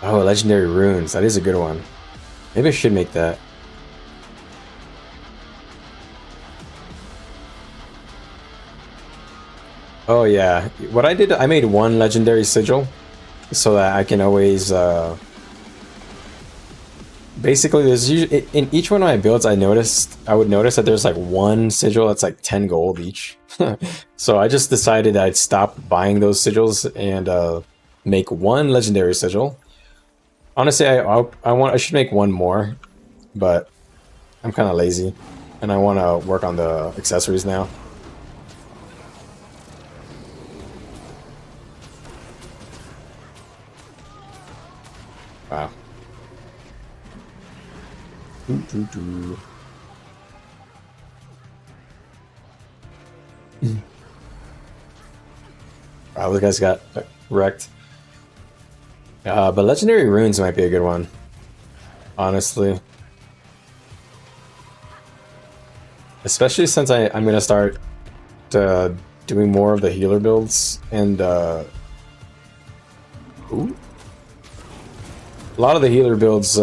Oh, legendary runes. That is a good one. Maybe I should make that. Oh yeah. What I did, I made one legendary sigil so that I can always basically there's usually in each one of my builds I would notice that there's like one sigil that's like 10 gold each. So I just decided I'd stop buying those sigils and make one legendary sigil. Honestly, I should make one more, but I'm kind of lazy and I want to work on the accessories now. Wow. Wow, the guys got wrecked. But legendary runes might be a good one, honestly. Especially since I'm gonna start doing more of the healer builds, and ooh. A lot of the healer builds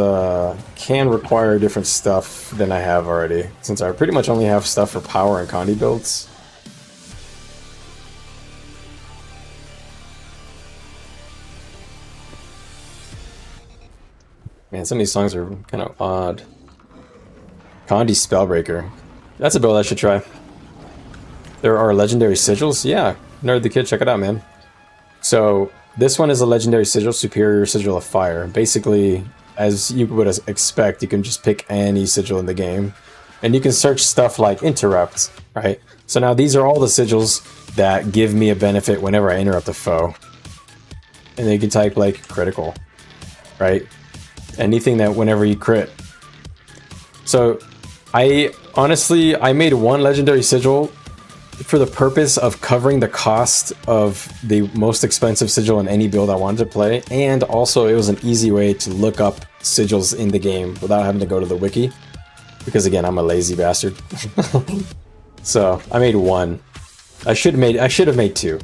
can require different stuff than I have already, since I pretty much only have stuff for power and Condi builds. Man, some of these songs are kind of odd. Condi Spellbreaker. That's a build I should try. There are legendary sigils? Yeah, Nerd the Kid, check it out, man. So, this one is a legendary sigil, Superior Sigil of Fire. Basically, as you would expect, you can just pick any sigil in the game. And you can search stuff like interrupt, right? So now these are all the sigils that give me a benefit whenever I interrupt a foe. And then you can type like critical, right? Anything that whenever you crit. So I made one legendary sigil for the purpose of covering the cost of the most expensive sigil in any build I wanted to play, and also it was an easy way to look up sigils in the game without having to go to the wiki, because again, I'm a lazy bastard. So I made one. I should have made two.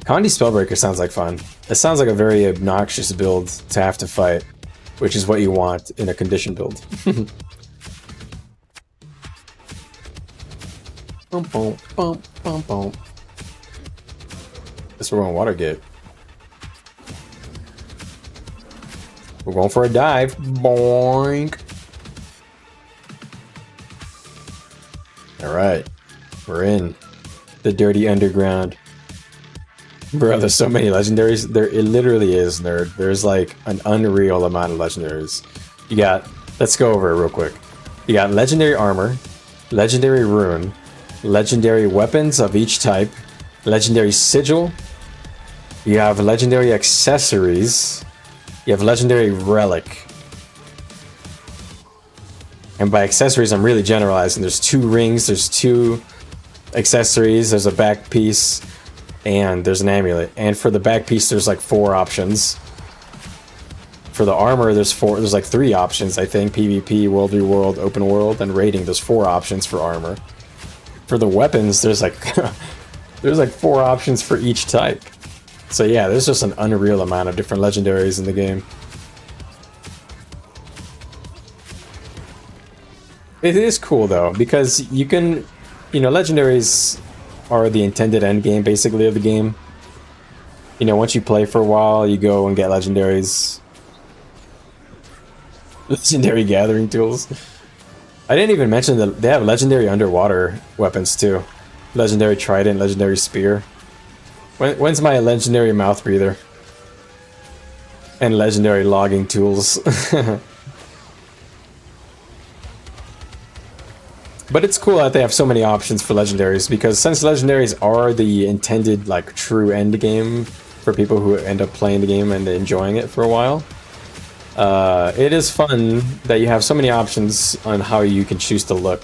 Condi Spellbreaker sounds like fun. It sounds like a very obnoxious build to have to fight, which is what you want in a condition build. Bum, bum, bum, bum, bum. Guess we're going Watergate. We're going for a dive. Boink. Alright. We're in the dirty underground. Bro, there's so many legendaries. It literally is, nerd. There's like an unreal amount of legendaries. You got, let's go over it real quick. You got legendary armor, legendary rune, legendary weapons of each type, legendary sigil, you have legendary accessories, you have legendary relic. And by accessories, I'm really generalizing. There's 2 rings, there's 2 accessories, there's a back piece, and there's an amulet. And for the back piece, there's like 4 options. For the armor, there's like 3 options, I think. PvP, World v World, Open World, and Raiding. There's 4 options for armor. For the weapons, there's like there's like 4 options for each type. So yeah, there's just an unreal amount of different legendaries in the game. It is cool though, because you can, you know, legendaries are the intended end game basically of the game. You know, once you play for a while, you go and get legendaries. Legendary gathering tools. I didn't even mention that they have legendary underwater weapons too. Legendary trident, legendary spear. When's my legendary mouth breather? And legendary logging tools. But it's cool that they have so many options for legendaries, because since legendaries are the intended like true end game for people who end up playing the game and enjoying it for a while, it is fun that you have so many options on how you can choose to look.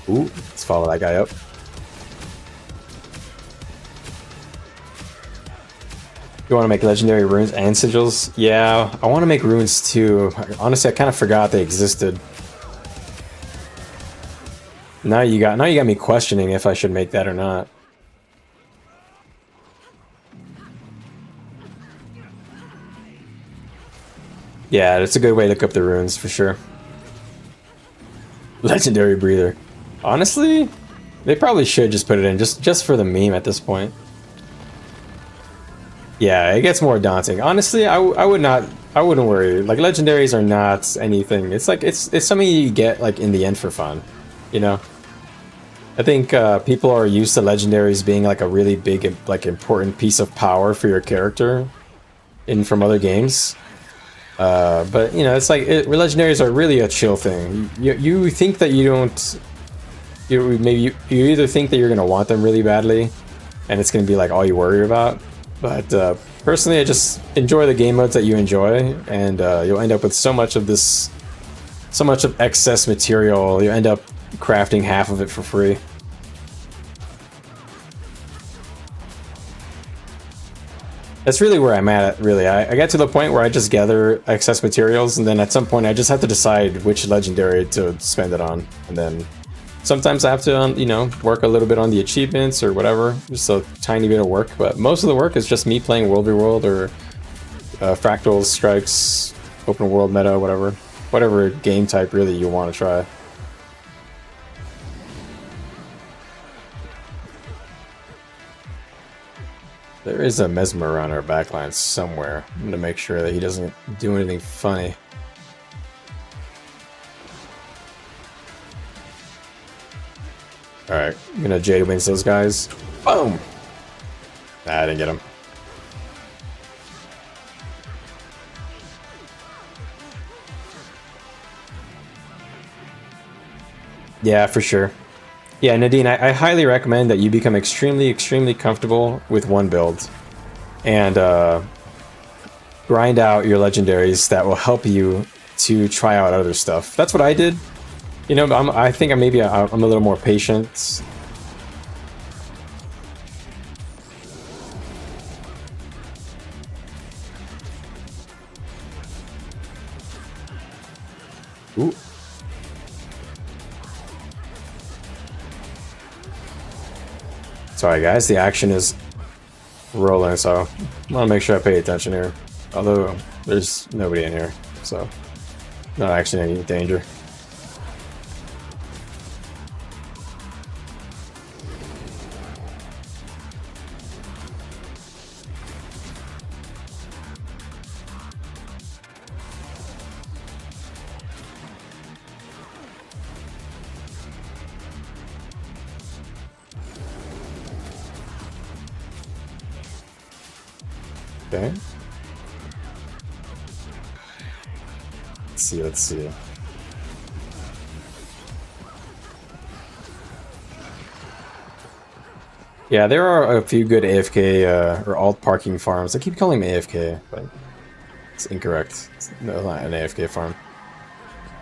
Ooh, let's follow that guy up. You want to make legendary runes and sigils? Yeah, I want to make runes too. Honestly, I kind of forgot they existed. Now you got me questioning if I should make that or not. Yeah, that's a good way to look up the runes for sure. Legendary breather. Honestly, they probably should just put it in just for the meme at this point. Yeah, it gets more daunting. Honestly, I wouldn't worry. Like, legendaries are not anything. It's like it's something you get like in the end for fun, you know. I think people are used to legendaries being like a really big, like, important piece of power for your character from other games. But you know, it's like legendaries are really a chill thing. You think that you don't. You either think that you're gonna want them really badly, and it's gonna be like all you worry about. But personally, I just enjoy the game modes that you enjoy, and you'll end up with so much of excess material. You end up crafting half of it for free. That's really where I'm at, really. I get to the point where I just gather excess materials, and then at some point I just have to decide which legendary to spend it on. And then sometimes I have to, you know, work a little bit on the achievements or whatever. Just a tiny bit of work. But most of the work is just me playing World v World or Fractals, Strikes, Open World meta, whatever. Whatever game type really you want to try. There is a Mesmer on our backline somewhere. I'm gonna make sure that he doesn't do anything funny. Alright, I'm gonna Jade wins those guys. Boom! Nah, I didn't get him. Yeah, for sure. Yeah, Nadine, I highly recommend that you become extremely comfortable with one build. And grind out your legendaries that will help you to try out other stuff. That's what I did. You know, I think I'm a little more patient. Ooh. Sorry guys, the action is rolling, so I want to make sure I pay attention here. Although there's nobody in here, so not actually any danger. Okay. Let's see. Yeah, there are a few good AFK or alt parking farms. I keep calling them AFK, but it's incorrect. No, not an AFK farm.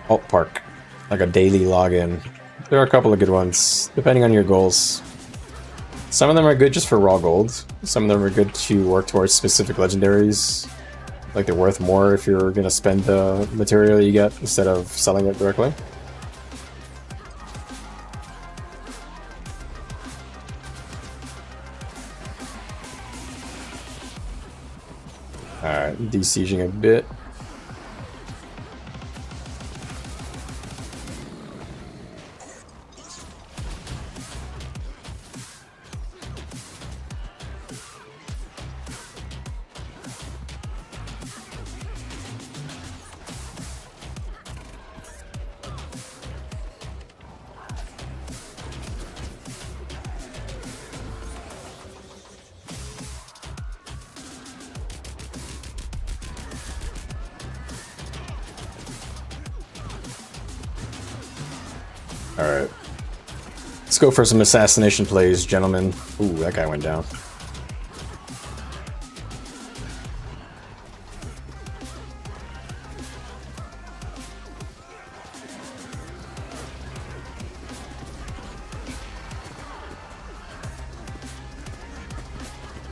Alt park, like a daily login. There are a couple of good ones, depending on your goals. Some of them are good just for raw gold. Some of them are good to work towards specific legendaries. Like they're worth more if you're gonna spend the material you get instead of selling it directly. Alright, de-sieging a bit. Alright. Let's go for some assassination plays, gentlemen. Ooh, that guy went down.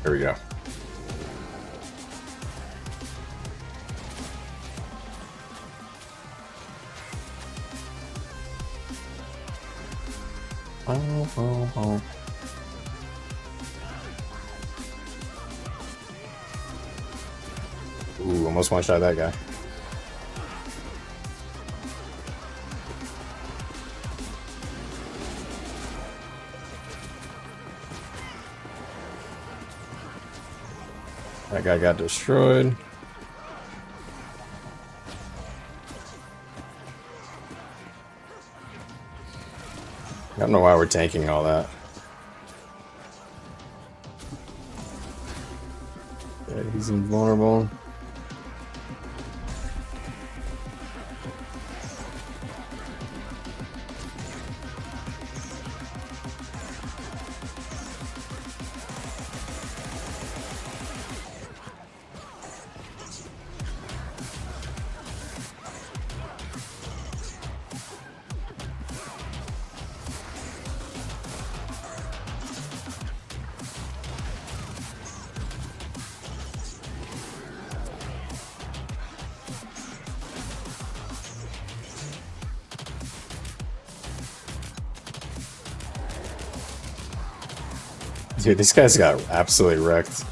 There we go. Oh. Ooh, almost one-shot that guy. That guy got destroyed. I don't know why we're tanking all that. Yeah, he's invulnerable. Dude, this guy's got absolutely wrecked.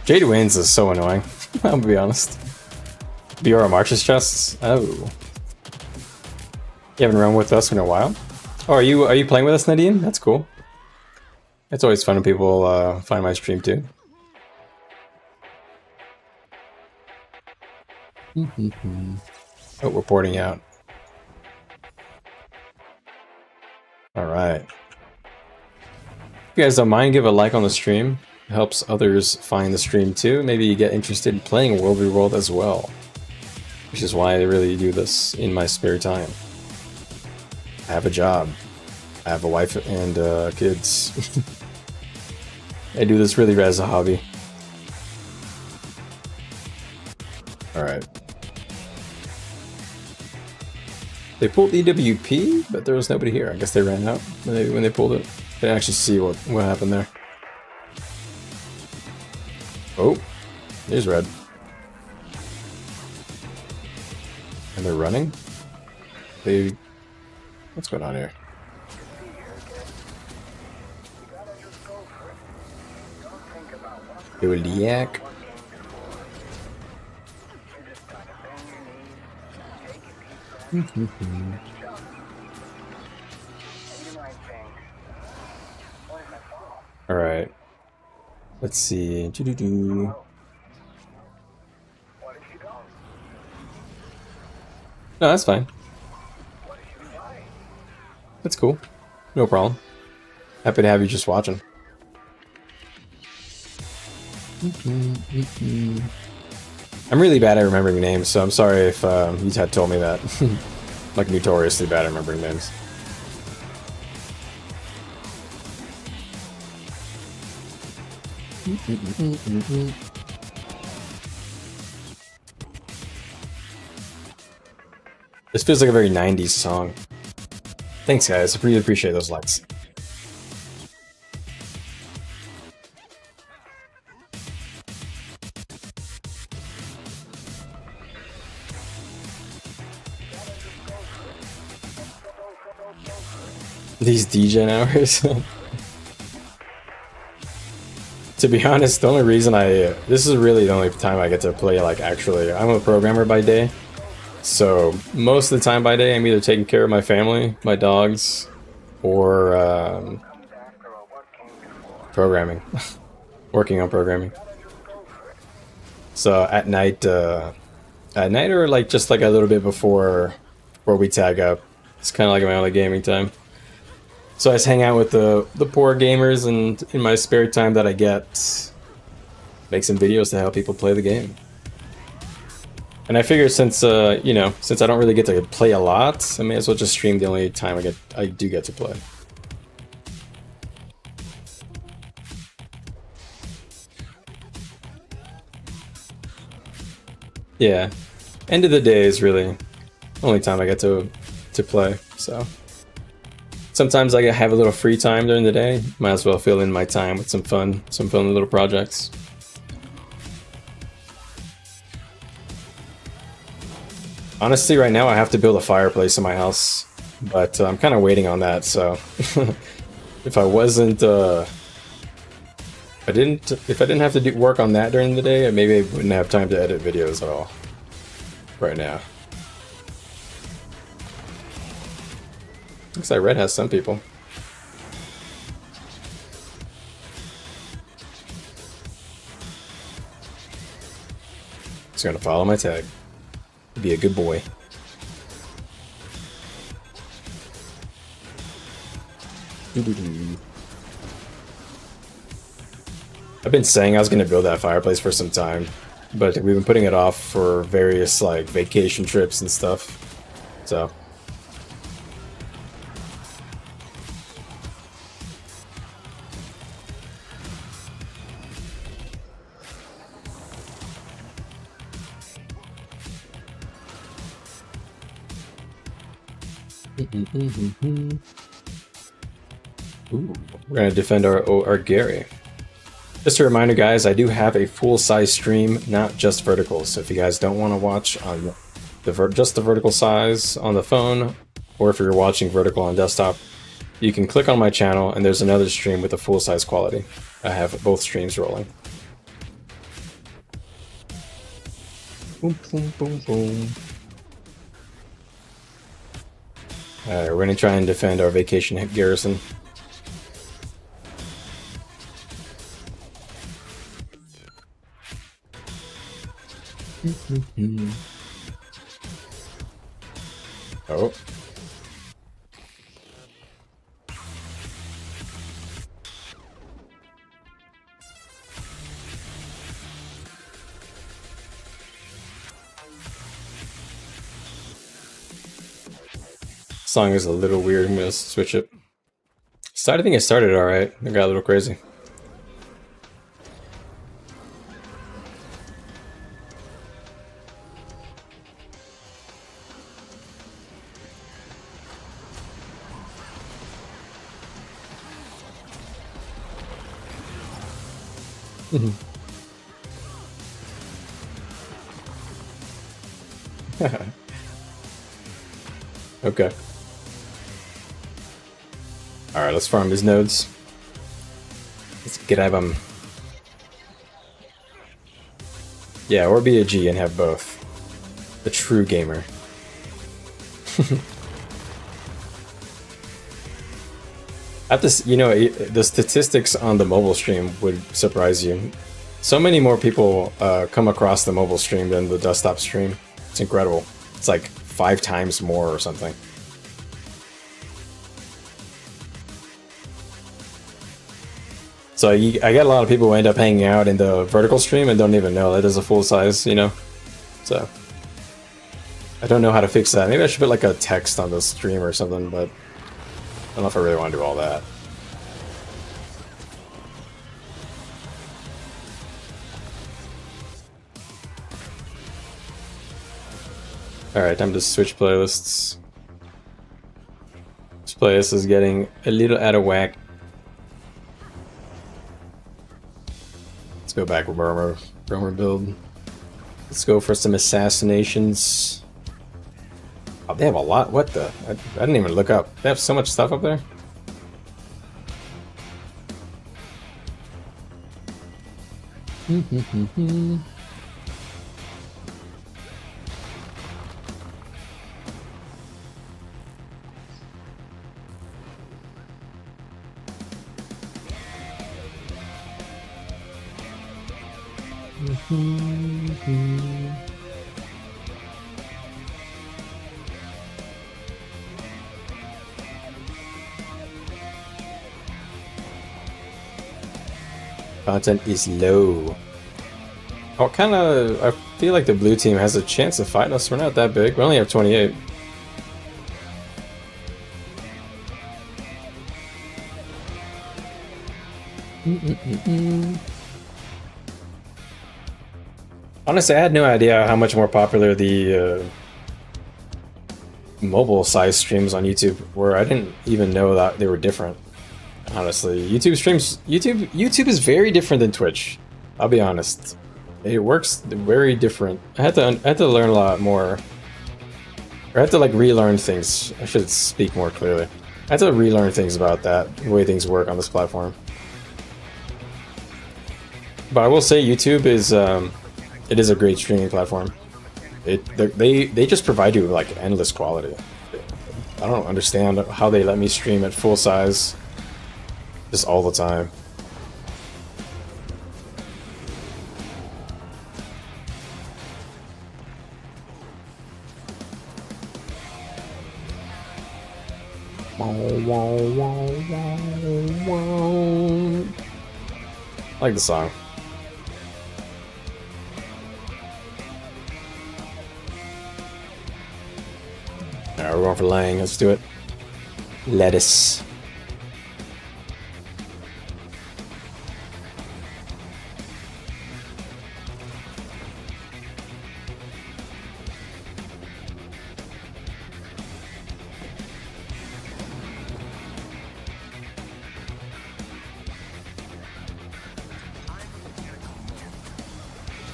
Jade wins is so annoying. I'm gonna be honest. BR Marches chests? Oh. You haven't run with us in a while? Oh, are you playing with us, Nadine? That's cool. It's always fun when people find my stream too. Oh, reporting out. Alright. If you guys don't mind, give a like on the stream. It helps others find the stream too. Maybe you get interested in playing World v World as well. Which is why I really do this in my spare time. I have a job. I have a wife and kids. I do this really as a hobby. Alright. They pulled EWP, but there was nobody here. I guess they ran out when they pulled it. I didn't actually see what happened there. Oh, there's red. And they're running? What's going on here? Yak. All right. Let's see. No, that's fine. That's cool. No problem. Happy to have you just watching. I'm really bad at remembering names, so I'm sorry if you had told me that. Like notoriously bad at remembering names. This feels like a very 90s song. Thanks guys, I really appreciate those likes. These DJ hours. To be honest, the only reason this is really the only time I get to play, like, actually. I'm a programmer by day, so most of the time by day I'm either taking care of my family, my dogs, or programming. Working on programming. So at night or like just like a little bit before we tag up, it's kind of like my only gaming time. So I just hang out with the poor gamers, and in my spare time that I get, make some videos to help people play the game. And I figure since you know, since I don't really get to play a lot, I may as well just stream the only time I do get to play. Yeah, end of the day is really the only time I get to play. So. Sometimes I have a little free time during the day. Might as well fill in my time with some fun little projects. Honestly, right now I have to build a fireplace in my house, but I'm kind of waiting on that. So, if I wasn't, if I didn't have to work on that during the day, maybe I wouldn't have time to edit videos at all. Right now. Looks like red has some people. Just gonna follow my tag. Be a good boy. I've been saying I was gonna build that fireplace for some time, but we've been putting it off for various like vacation trips and stuff. So. Ooh, we're gonna defend our Gary. Just a reminder, guys, I do have a full-size stream, not just vertical. So if you guys don't want to watch on just the vertical size on the phone, or if you're watching vertical on desktop, you can click on my channel, and there's another stream with a full-size quality. I have both streams rolling. Boom, boom, boom, boom. Alright, we're gonna try and defend our vacation garrison. Oh. Song is a little weird. I'm gonna switch it. I think it started alright. It got a little crazy. Okay. Alright, let's farm these nodes. Let's grab them. Yeah, or be a G and have both. The true gamer. At this, you know, the statistics on the mobile stream would surprise you. So many more people come across the mobile stream than the desktop stream. It's incredible. It's like 5 times more or something. So I get a lot of people who end up hanging out in the vertical stream and don't even know that is a full size, you know? So I don't know how to fix that. Maybe I should put like a text on the stream or something, but I don't know if I really want to do all that. Alright, time to switch playlists. This playlist is getting a little out of whack. Let's go back with Roamer build. Let's go for some assassinations. Oh, they have a lot. What the? I didn't even look up. They have so much stuff up there. Content is low. Oh, I feel like the blue team has a chance of fighting us. We're not that big. We only have 28. Honestly, I had no idea how much more popular the mobile size streams on YouTube were. I didn't even know that they were different. Honestly, YouTube is very different than Twitch. I'll be honest. It works very different. I had to learn a lot more. Or I had to like relearn things. I should speak more clearly. I had to relearn things about that, the way things work on this platform. But I will say YouTube is it is a great streaming platform. They just provide you with like endless quality. I don't understand how they let me stream at full size just all the time. I like the song. Alright, we're going for Lang. Let's do it. Lettuce.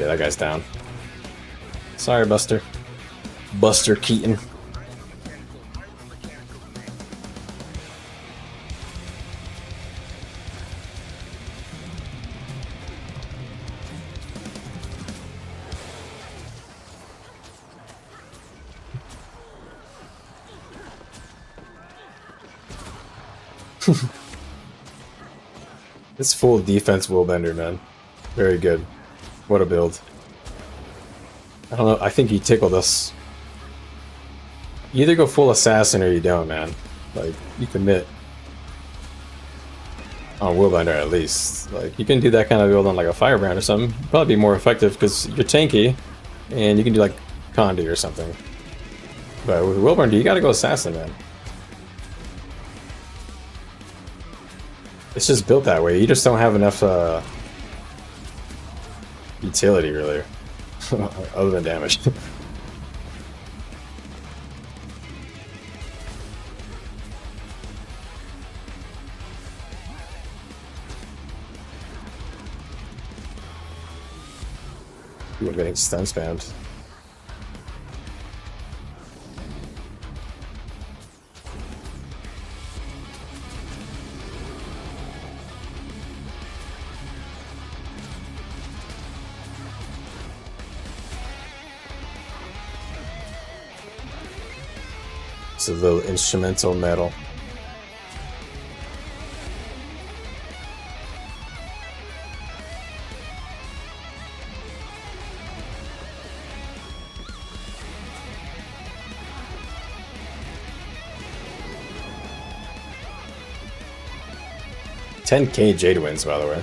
Yeah, that guy's down. Sorry, Buster. Buster Keaton. This full defense Willbender, man. Very good. What a build. I don't know, I think he tickled us. You either go full assassin or you don't, man. Like, you commit. On Willbender at least. Like, you can do that kind of build on like a Firebrand or something. Probably be more effective because you're tanky and you can do like Condi or something. But with Willbender, you gotta go assassin, man. It's just built that way. You just don't have enough utility, really, other than damage. Ooh, I'm getting stun spammed. It's a little instrumental metal. $10K Jade wins, by the way.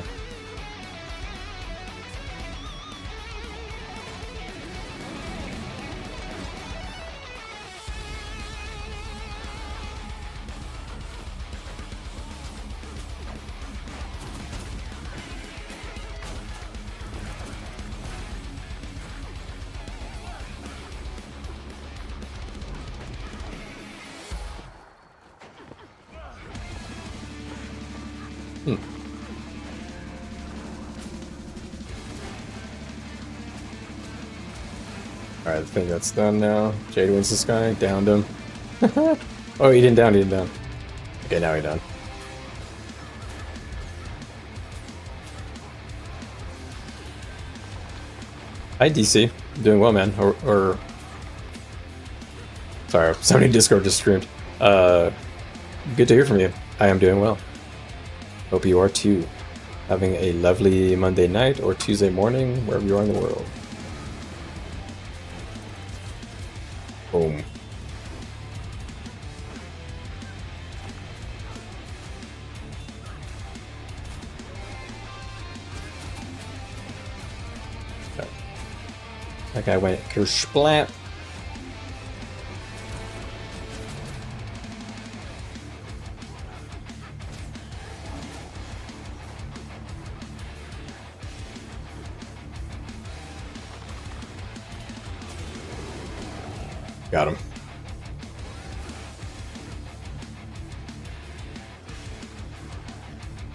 Alright, I think that's done now. Jade wins this guy. Downed him. Oh, he didn't down, he didn't down. Okay, now he done. Hi, DC. Doing well, man. Or... Sorry, somebody in Discord just screamed. Good to hear from you. I am doing well. Hope you are too. Having a lovely Monday night or Tuesday morning, wherever you are in the world. Boom. That guy went kersplat. Got him.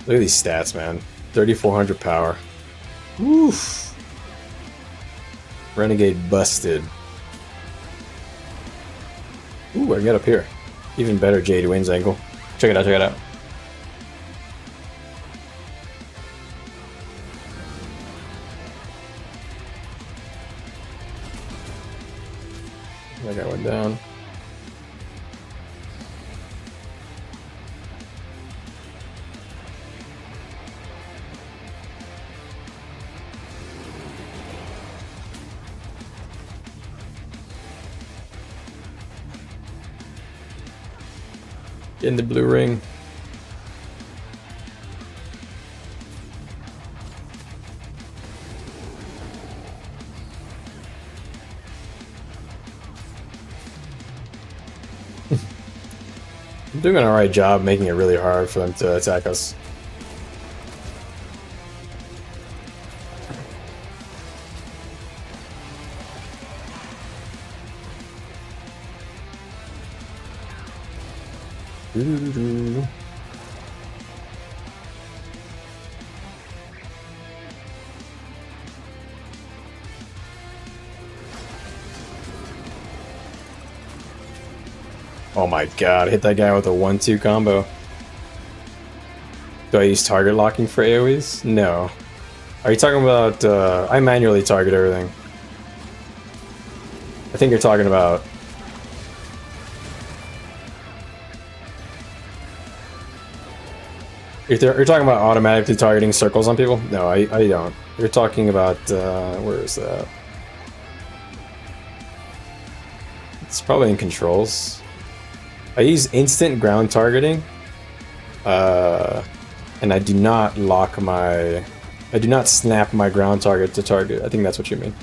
Look at these stats, man. 3,400 power. Oof. Renegade busted. Ooh, I can get up here. Even better Jade wins angle. Check it out, check it out. That guy went down. In the blue ring. I'm doing an alright job making it really hard for them to attack us. Oh my god, hit that guy with a 1-2 combo. Do I use target locking for AoEs? No. Are you talking about, I manually target everything. I think you're talking about... You're talking about automatically targeting circles on people? No, I don't. You're talking about, where is that? It's probably in controls. I use instant ground targeting, and I do not lock my... I do not snap my ground target to target. I think that's what you mean.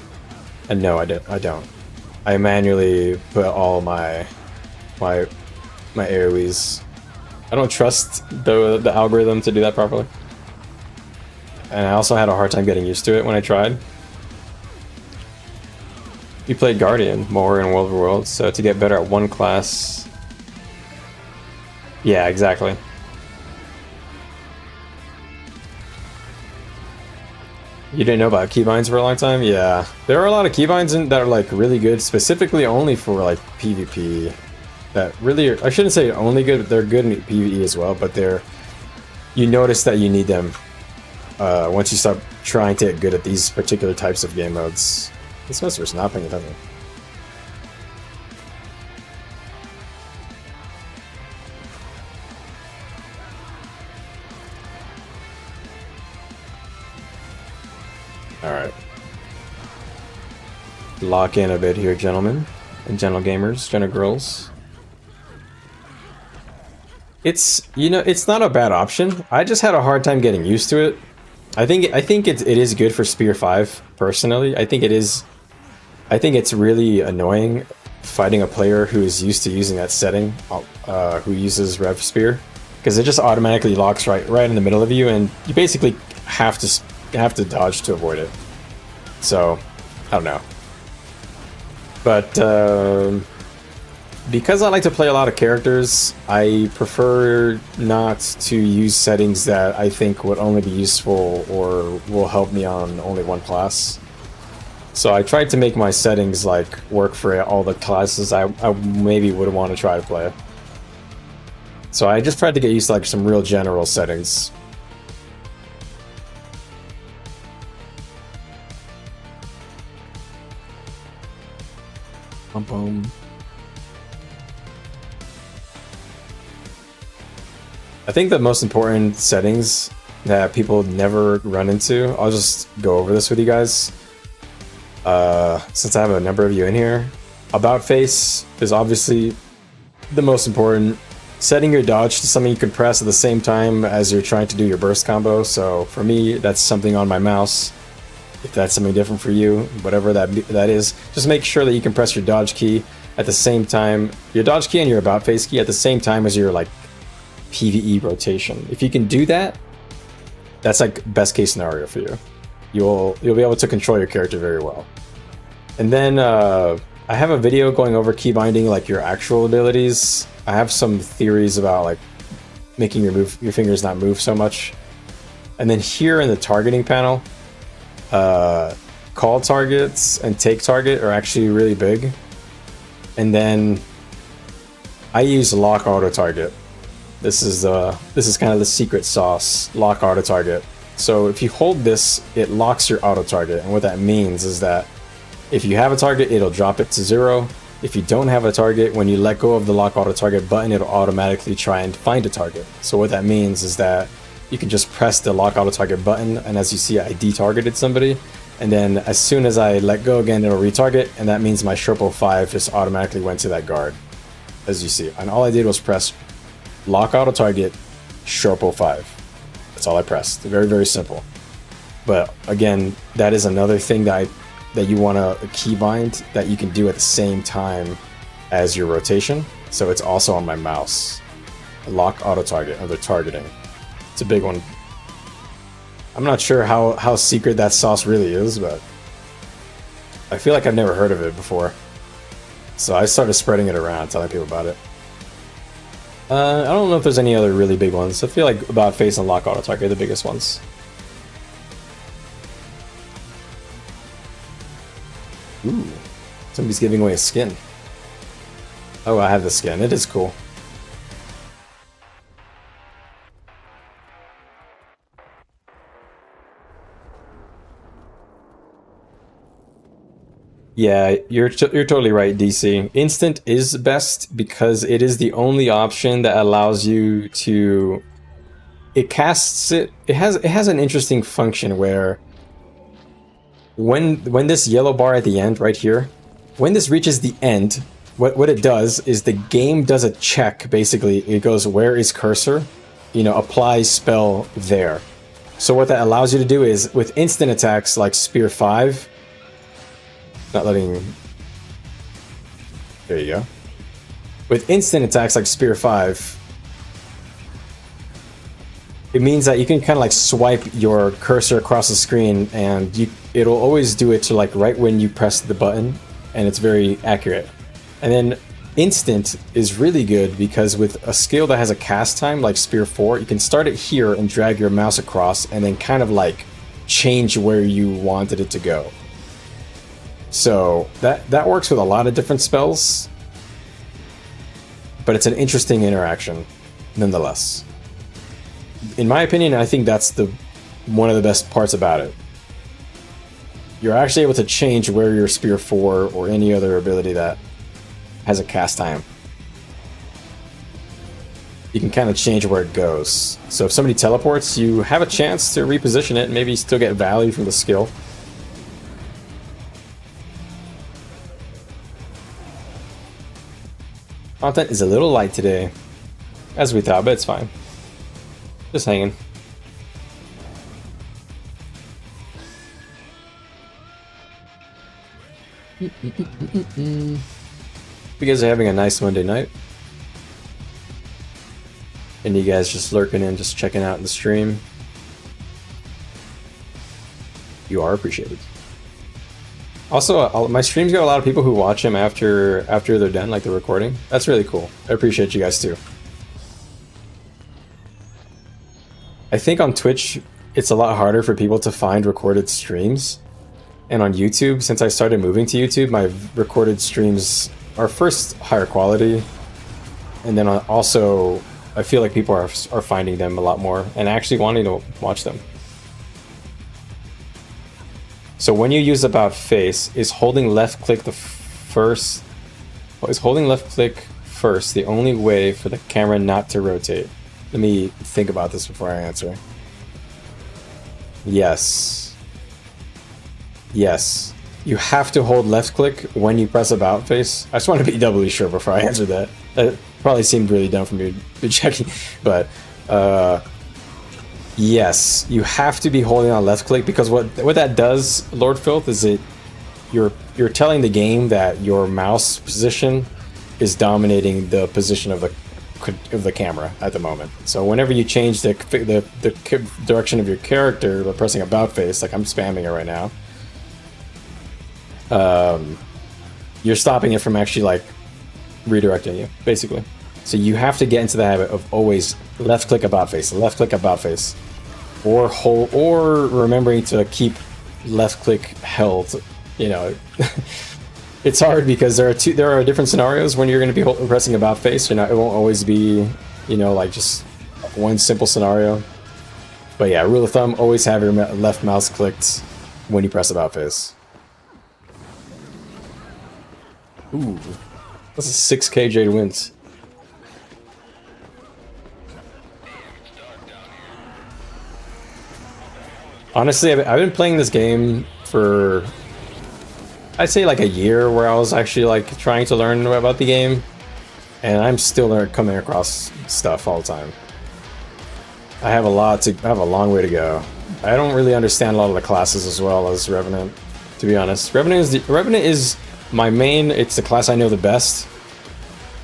And no, I don't. I manually put all my AoEs I don't trust the algorithm to do that properly. And I also had a hard time getting used to it when I tried. You played Guardian more in World of Worlds, so to get better at one class... Yeah, exactly. You didn't know about keybinds for a long time? Yeah. There are a lot of keybinds that are like really good, specifically only for like PvP. That really are, I shouldn't say only good, but they're good in PvE as well, but they're... You notice that you need them once you start trying to get good at these particular types of game modes. This monster's not paying attention. Alright. Lock in a bit here, gentlemen. And gentle gamers, gentle girls. It's, you know, it's not a bad option. I just had a hard time getting used to it. I think it is good for Spear 5, personally. I think it's really annoying fighting a player who is used to using that setting, who uses Rev Spear, because it just automatically locks right in the middle of you, and you basically have to dodge to avoid it. So, I don't know. But because I like to play a lot of characters, I prefer not to use settings that I think would only be useful or will help me on only one class. So I tried to make my settings like work for all the classes I maybe would want to try to play. So I just tried to get used to like some real general settings. Boom. I think the most important settings that people never run into, I'll just go over this with you guys. Since I have a number of you in here, about face is obviously the most important. Setting your dodge to something you can press at the same time as you're trying to do your burst combo. So for me, that's something on my mouse. If that's something different for you, whatever that is, just make sure that you can press your dodge key at the same time, your dodge key and your about face key at the same time as your like PvE rotation. If you can do that, that's like best case scenario for you. You'll be able to control your character very well. And then I have a video going over key binding, like your actual abilities. I have some theories about like making your fingers not move so much. And then here in the targeting panel, call targets and take target are actually really big. And then I use lock auto target. This is kind of the secret sauce, lock auto target. So if you hold this, it locks your auto target, and what that means is that if you have a target, it'll drop it to 0. If you don't have a target, when you let go of the lock auto target button, it'll automatically try and find a target. So what that means is that you can just press the lock auto target button, and as you see, I detargeted somebody, and then as soon as I let go again, it'll retarget, and that means my Sherpo 5 just automatically went to that guard, as you see. And all I did was press lock auto target, Sherpo 5. That's all I pressed. Very, very simple. But again, that is another thing that you want to keybind that you can do at the same time as your rotation. So it's also on my mouse. Lock auto target, under targeting. It's a big one. I'm not sure how secret that sauce really is, but I feel like I've never heard of it before. So I started spreading it around, telling people about it. I don't know if there's any other really big ones. I feel like about face and lock auto target are the biggest ones. Ooh, somebody's giving away a skin. Oh, I have the skin. It is cool. Yeah, you're totally right, DC. Instant is best because it is the only option that allows you to... It casts it... It has an interesting function where when this yellow bar at the end, right here, when this reaches the end, what it does is the game does a check, basically. It goes, where is cursor? You know, apply spell there. So what that allows you to do is, with instant attacks like Spear 5, not letting... There you go. With instant attacks like Spear 5, it means that you can kind of like swipe your cursor across the screen, and it'll always do it to like right when you press the button, and it's very accurate. And then instant is really good because with a skill that has a cast time like Spear 4, you can start it here and drag your mouse across and then kind of like change where you wanted it to go. So that works with a lot of different spells, but it's an interesting interaction nonetheless. In my opinion, I think that's one of the best parts about it. You're actually able to change where your Spear 4 or any other ability that has a cast time. You can kind of change where it goes. So if somebody teleports, you have a chance to reposition it and maybe still get value from the skill. Content is a little light today, as we thought, but it's fine. Just hanging. You guys are having a nice Monday night. And you guys just lurking in, just checking out the stream. You are appreciated. Also, my streams got a lot of people who watch them after they're done, like the recording. That's really cool. I appreciate you guys too. I think on Twitch, it's a lot harder for people to find recorded streams. And on YouTube, since I started moving to YouTube, my recorded streams are first higher quality. And then also, I feel like people are finding them a lot more and actually wanting to watch them. So when you use about face, is holding left click first the only way for the camera not to rotate? Let me think about this before I answer. Yes. Yes. You have to hold left click when you press about face. I just want to be doubly sure before I answer that. That probably seemed really dumb for me to be checking, but yes, you have to be holding on left click because what that does, Lord Filth, is you're telling the game that your mouse position is dominating the position of the camera at the moment. So whenever you change the direction of your character by pressing about face, like I'm spamming it right now, you're stopping it from actually like redirecting you, basically. So you have to get into the habit of always left click about face, or hold, or remembering to keep left click held. You know, it's hard because there are different scenarios when you're going to be pressing about face. You know, it won't always be, you know, like just one simple scenario. But yeah, rule of thumb: always have your left mouse clicked when you press about face. Ooh, that's a 6K Jade wins. Honestly, I've been playing this game for, I'd say like a year, where I was actually like trying to learn about the game, and I'm still coming across stuff all the time. I have a long way to go. I don't really understand a lot of the classes as well as Revenant, to be honest. Revenant is my main. It's the class I know the best.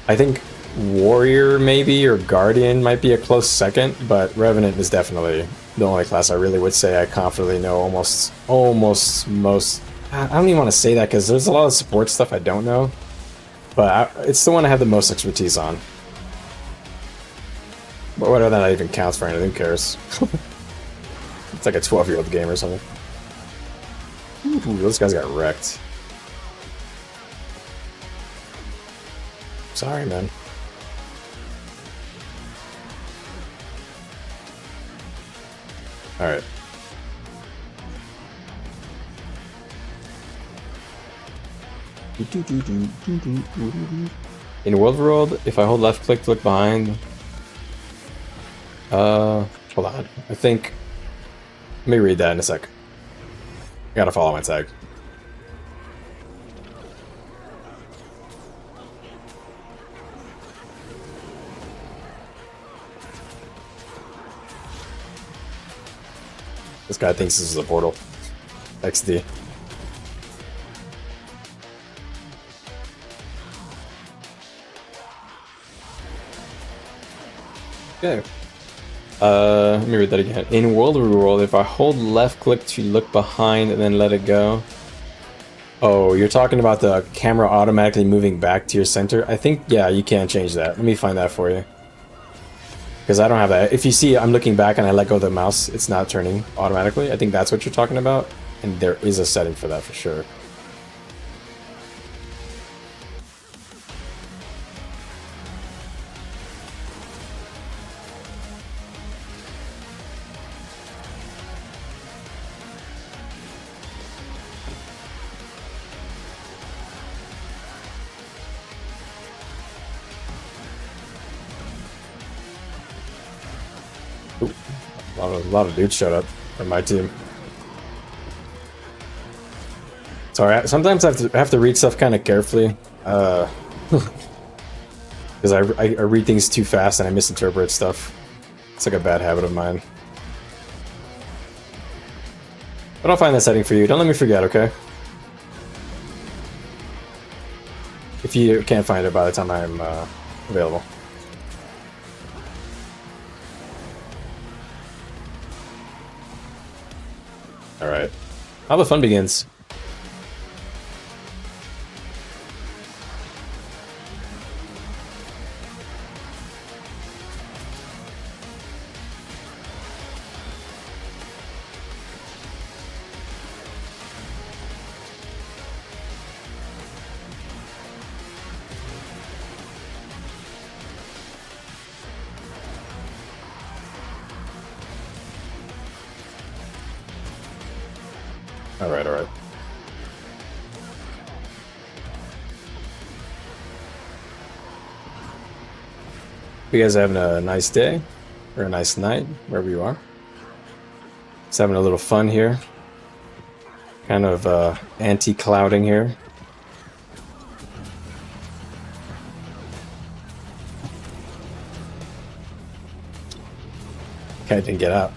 I think Warrior maybe or Guardian might be a close second, but Revenant is definitely the only class I really would say I confidently know almost most. I don't even want to say that because there's a lot of support stuff I don't know, but it's the one I have the most expertise on. But whether that even counts for anything, who cares? It's like a 12-year-old game or something. Ooh, those guys got wrecked. Sorry, man. Alright. In World, if I hold left click to look behind... hold on. I think... Let me read that in a sec. I gotta follow my tag. This guy thinks this is a portal. XD. Okay. Let me read that again. In World Reworld, if I hold left click to look behind and then let it go. Oh, you're talking about the camera automatically moving back to your center? I think, yeah, you can change that. Let me find that for you. Because I don't have that. If you see I'm looking back and I let go of the mouse, it's not turning automatically. I think that's what you're talking about. And there is a setting for that for sure. Ooh, a lot of dudes showed up from my team. Sorry, sometimes I have to read stuff kind of carefully. Because I read things too fast and I misinterpret stuff. It's like a bad habit of mine. But I'll find that setting for you. Don't let me forget, okay? If you can't find it by the time I'm available. Alright. How the fun begins. Alright, alright. You guys having a nice day? Or a nice night, wherever you are? Just having a little fun here. Kind of anti-clouding here. Guy didn't get out.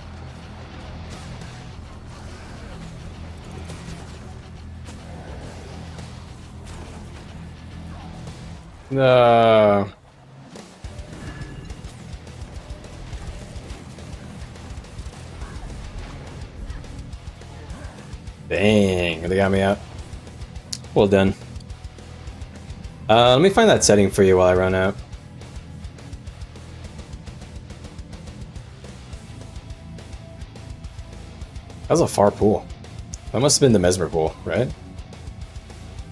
No. Dang, they got me out. Well done. Let me find that setting for you while I run out. That was a far pool. That must have been the Mesmer pool, right?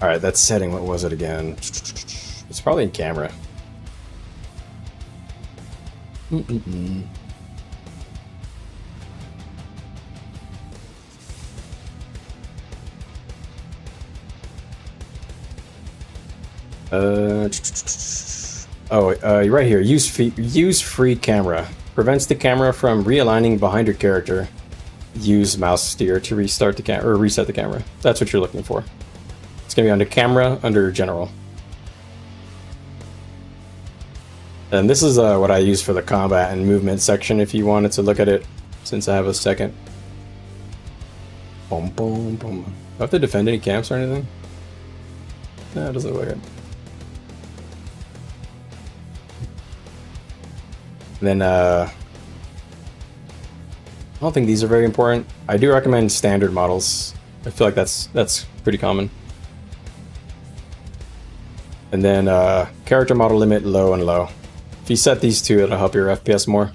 Alright, that setting, what was it again? It's probably in camera. You're right here. Use free camera. Prevents the camera from realigning behind your character. Use mouse steer to restart the camera or reset the camera. That's what you're looking for. It's gonna be under camera, under general. And this is what I use for the combat and movement section if you wanted to look at it, since I have a second. Boom, boom, boom. Do I have to defend any camps or anything? No, it doesn't look like it. And then, I don't think these are very important. I do recommend standard models. I feel like that's pretty common. And then, character model limit low and low. If you set these two, it'll help your FPS more.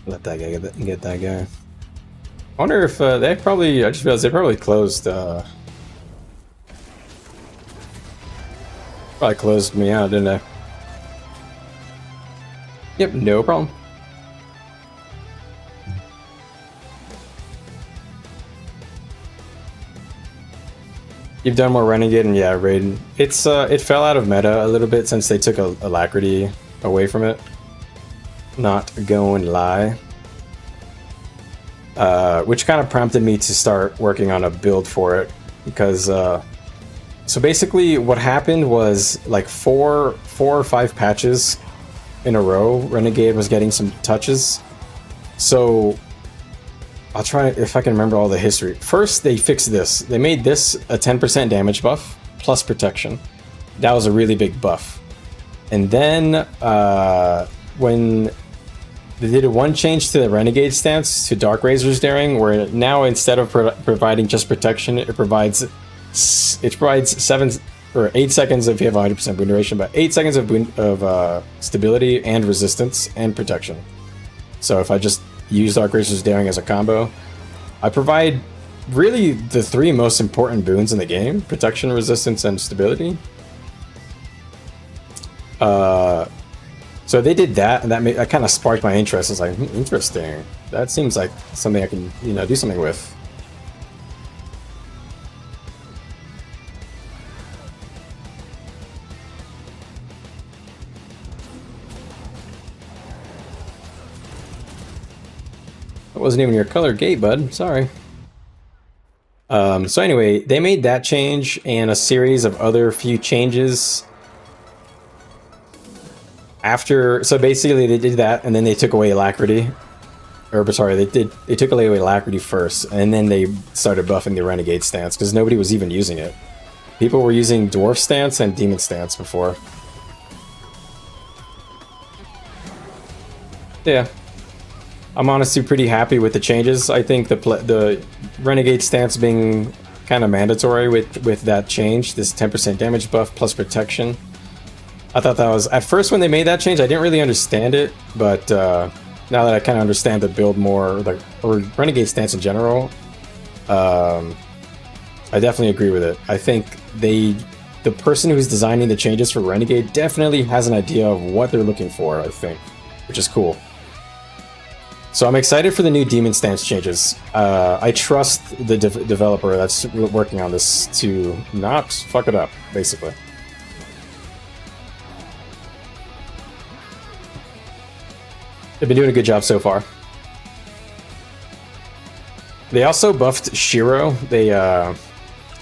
Let that guy get that guy. I wonder if they probably, I just realized they probably closed me out, didn't they? Yep, no problem. You've done more Renegade, and yeah, Raiden. It's it fell out of meta a little bit since they took Alacrity away from it. Not going to lie. Which kind of prompted me to start working on a build for it, because so basically what happened was like four or five patches in a row, Renegade was getting some touches. So I'll try if I can remember all the history. First, they fixed this. They made this a 10% damage buff plus protection. That was a really big buff. And then when they did one change to the Renegade stance to Dark Razor's Daring, where now instead of providing just protection, it provides 7 or 8 seconds if you have 100% boon duration, but 8 seconds of stability and resistance and protection. So if I just use Dark Razor's Daring as a combo, I provide really the 3 most important boons in the game: protection, resistance, and stability. So they did that, and that kind of sparked my interest. It's like, interesting. That seems like something I can, do something with. That wasn't even your color gate, bud. Sorry. So anyway, they made that change and a series of other few changes after. So basically they did that, and then they took away Alacrity. Or sorry, they took away Alacrity first, and then they started buffing the Renegade stance because nobody was even using it. People were using Dwarf stance and Demon stance before. Yeah. I'm honestly pretty happy with the changes. I think the Renegade stance being kind of mandatory with that change, this 10% damage buff plus protection. I thought that was, at first when they made that change, I didn't really understand it, but now that I kind of understand the build more, or Renegade stance in general, I definitely agree with it. I think the person who's designing the changes for Renegade definitely has an idea of what they're looking for, I think, which is cool. So I'm excited for the new Demon stance changes. I trust the developer that's working on this to not fuck it up, basically. They've been doing a good job so far. They also buffed Shiro. I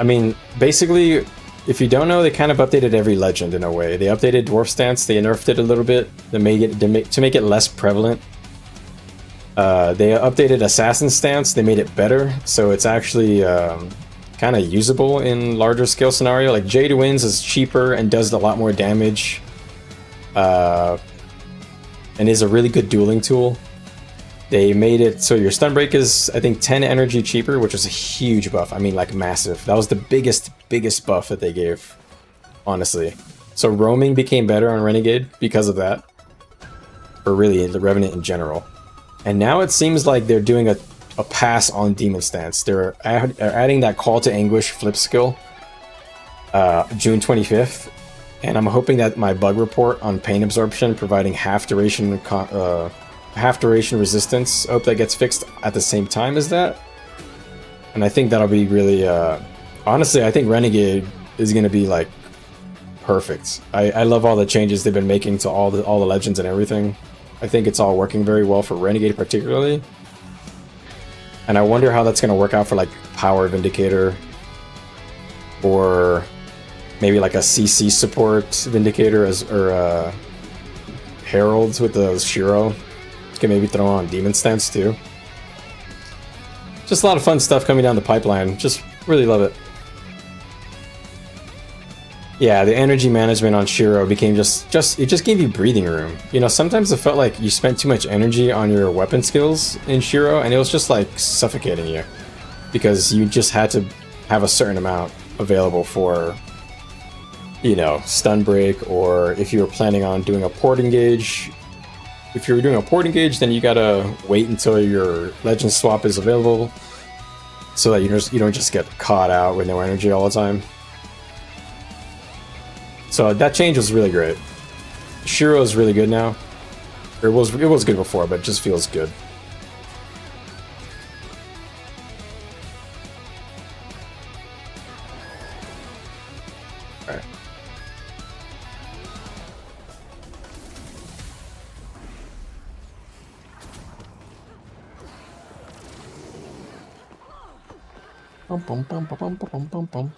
mean, basically, if you don't know, they kind of updated every legend in a way. They updated Dwarf stance, they nerfed it a little bit to make it less prevalent. They updated Assassin stance, they made it better, so it's actually kind of usable in larger scale scenario. Like Jade Winds is cheaper and does a lot more damage, and is a really good dueling tool. They made it so your stun break is, I think, 10 energy cheaper, which is a huge buff. I mean, like, massive. That was the biggest buff that they gave, honestly. So roaming became better on Renegade because of that, or really the Revenant in general. And now it seems like they're doing a pass on Demon stance. They're adding that Call to Anguish flip skill June 25th. And I'm hoping that my bug report on Pain Absorption, providing half duration resistance, I hope that gets fixed at the same time as that. And I think that'll be really... honestly, I think Renegade is going to be, like, perfect. I love all the changes they've been making to all the legends and everything. I think it's all working very well for Renegade particularly. And I wonder how that's going to work out for, like, Power Vindicator, or maybe like a CC support Vindicator, or Heralds with the Shiro. You can maybe throw on Demon stance too. Just a lot of fun stuff coming down the pipeline. Just really love it. Yeah, the energy management on Shiro became it just gave you breathing room. You know, sometimes it felt like you spent too much energy on your weapon skills in Shiro, and it was just like suffocating you, because you just had to have a certain amount available for, you know, stun break, or if you were planning on doing a port engage. If you were doing a port engage, then you gotta wait until your legend swap is available, so that you don't just get caught out with no energy all the time. So that change was really great. Shiro is really good now. It was good before, but it just feels good. All right. Bum bum bum bum bum bum bum.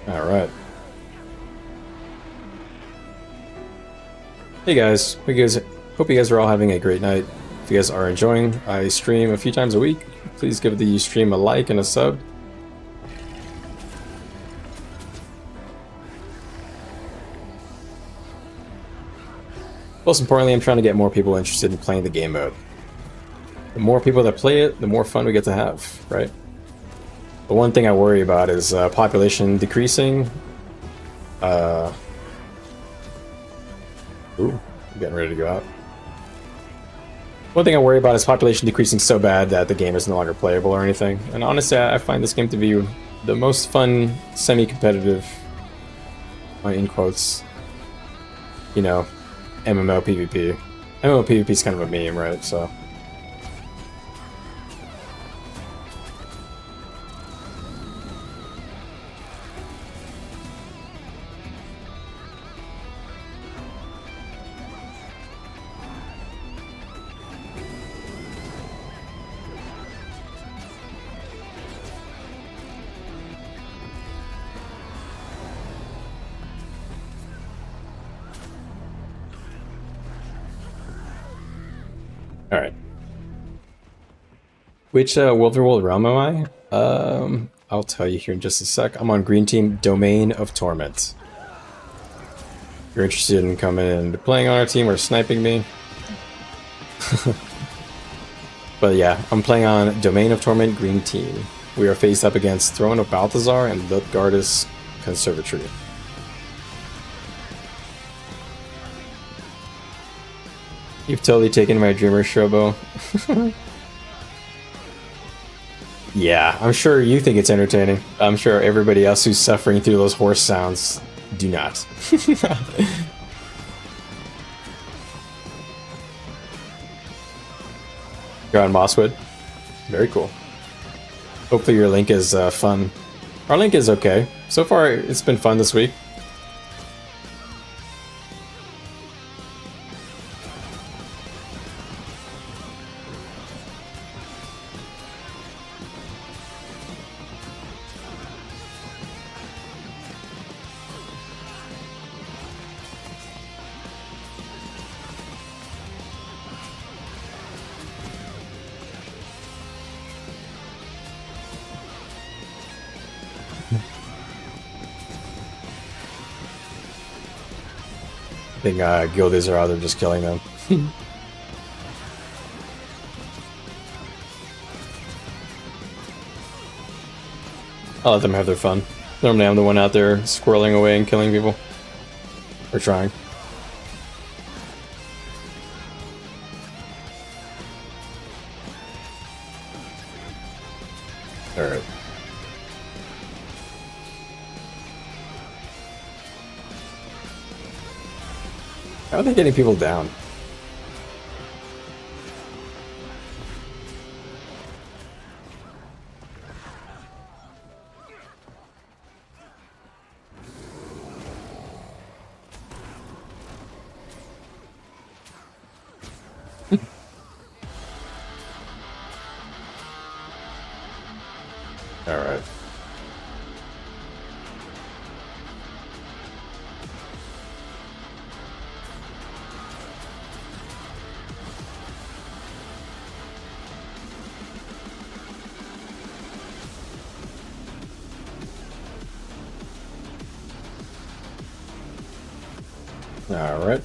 All right. Hey guys, hope you guys are all having a great night. If you guys are enjoying, I stream a few times a week. Please give the stream a like and a sub. Most importantly, I'm trying to get more people interested in playing the game mode. The more people that play it, the more fun we get to have, right? The one thing I worry about is population decreasing. Ooh, I'm getting ready to go out. One thing I worry about is population decreasing so bad that the game is no longer playable or anything. And honestly, I find this game to be the most fun, semi-competitive, in quotes, you know, MMO PvP. MMO PvP is kind of a meme, right? So. Alright. Which World realm am I? I'll tell you here in just a sec. I'm on green team, Domain of Torment. If you're interested in coming and playing on our team or sniping me. But yeah, I'm playing on Domain of Torment, green team. We are faced up against Throne of Balthazar and Lutgardus Conservatory. You've totally taken my dreamer, Shobo. Yeah, I'm sure you think it's entertaining. I'm sure everybody else who's suffering through those horse sounds do not. You're on Mosswood? Very cool. Hopefully your link is fun. Our link is okay. So far, it's been fun this week. I think guildies are out there just killing them. I'll let them have their fun. Normally I'm the one out there squirreling away and killing people. Or trying. Alright. How are they getting people down? All right. All right.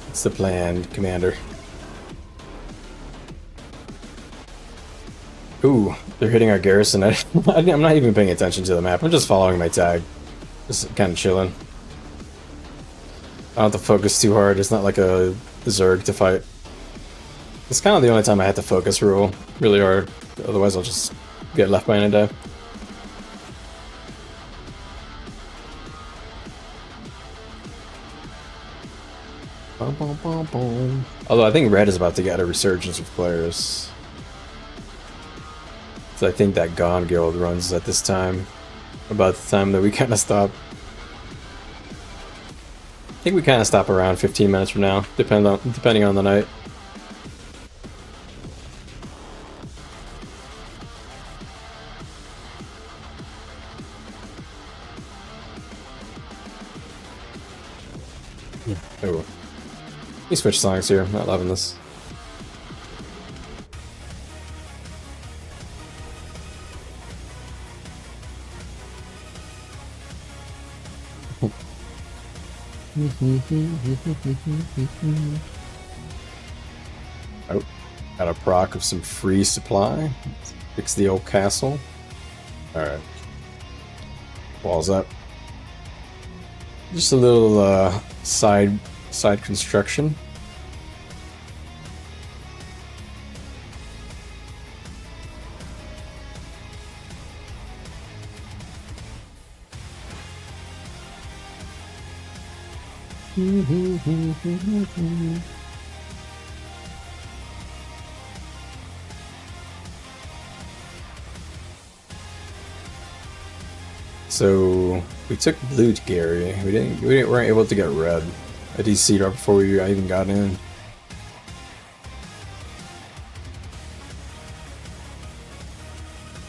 What's the plan, Commander? Ooh, they're hitting our garrison. I'm not even paying attention to the map. I'm just following my tag. Just kind of chilling. I don't have to focus too hard. It's not like a Zerg to fight. It's kind of the only time I have to focus rule really hard. Otherwise, I'll just get left behind and die. Although I think Red is about to get a resurgence of players. So I think that Gone Guild runs at this time. About the time that we kind of stop. I think we kind of stop around 15 minutes from now, depending on the night. Oh. Let me switch songs here. I'm not loving this. Oh, got a proc of some free supply. Fix the old castle. Alright. Walls up. Just a little side construction. So we took blue to Gary. We weren't able to get red. I DC'd right before we even got in.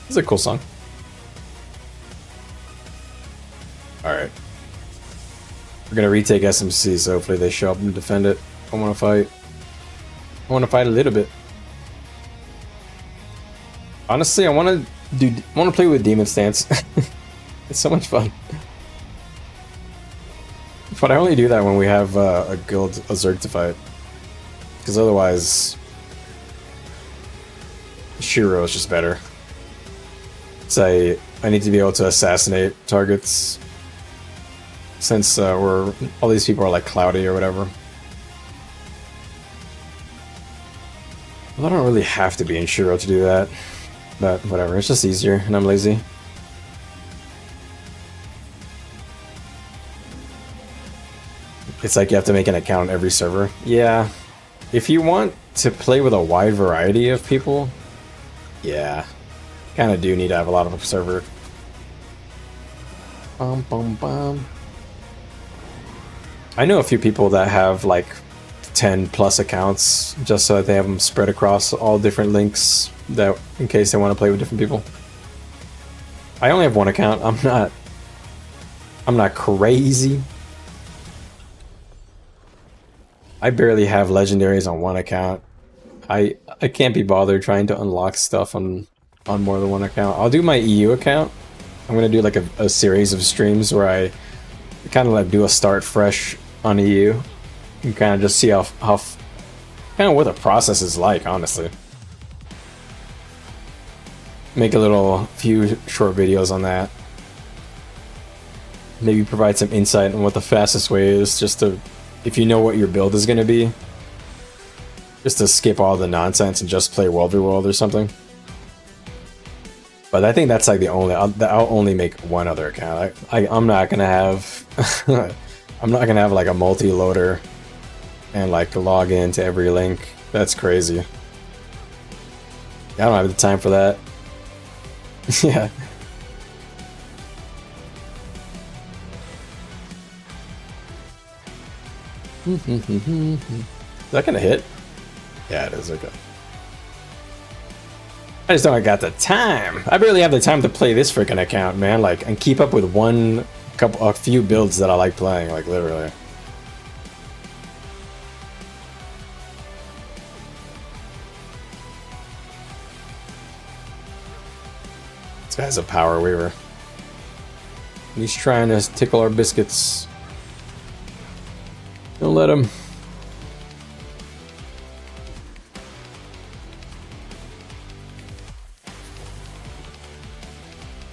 It's a cool song. Alright. We're gonna retake SMC, so hopefully they show up and defend it. I wanna fight. I wanna fight a little bit. Honestly, I wanna play with Demon Stance. It's so much fun. But I only do that when we have a Zerg to fight. Because otherwise, Shiro is just better. So I need to be able to assassinate targets. Since all these people are like cloudy or whatever. Well, I don't really have to be in Shiro to do that. But whatever, it's just easier and I'm lazy. It's like you have to make an account on every server. Yeah. If you want to play with a wide variety of people, yeah. Kind of do need to have a lot of a server. Bum, bum, bum. I know a few people that have like 10 plus accounts just so that they have them spread across all different links that in case they want to play with different people. I only have one account. I'm not crazy. I barely have legendaries on one account. I can't be bothered trying to unlock stuff on more than one account. I'll do my EU account. I'm gonna do like a series of streams where I kind of like do a start fresh on EU and kind of just see how kind of what the process is like, honestly. Make a few short videos on that. Maybe provide some insight on what the fastest way is, just to, if you know what your build is going to be, just to skip all the nonsense and just play World v World or something. But I think that's like the only, I'll only make one other account. I'm not going to have, I'm not going to have like a multi-loader and like log in to every link. That's crazy. I don't have the time for that. Yeah. Is that gonna hit? Yeah, it is. Okay. I just don't got the time. I barely have the time to play this freaking account, man. Like, and keep up with a few builds that I like playing. Like, literally. This guy's a power weaver. He's trying to tickle our biscuits. Don't let him.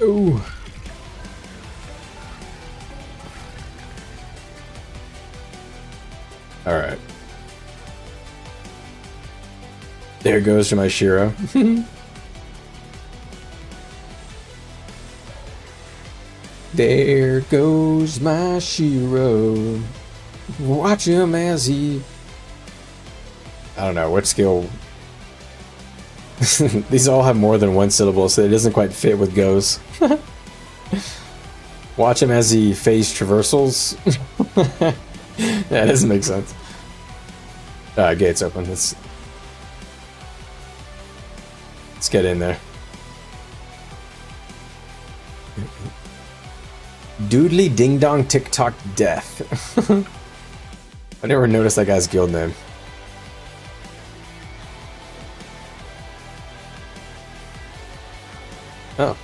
Ooh. All right. There goes to my Shiro. There goes my Shiro. Watch him as he... I don't know, what skill... These all have more than one syllable, so it doesn't quite fit with goes. Watch him as he phase traversals. Yeah, it doesn't make sense. Gate's open. Let's get in there. Doodly ding dong tick tock death. I never noticed that guy's guild name. Oh.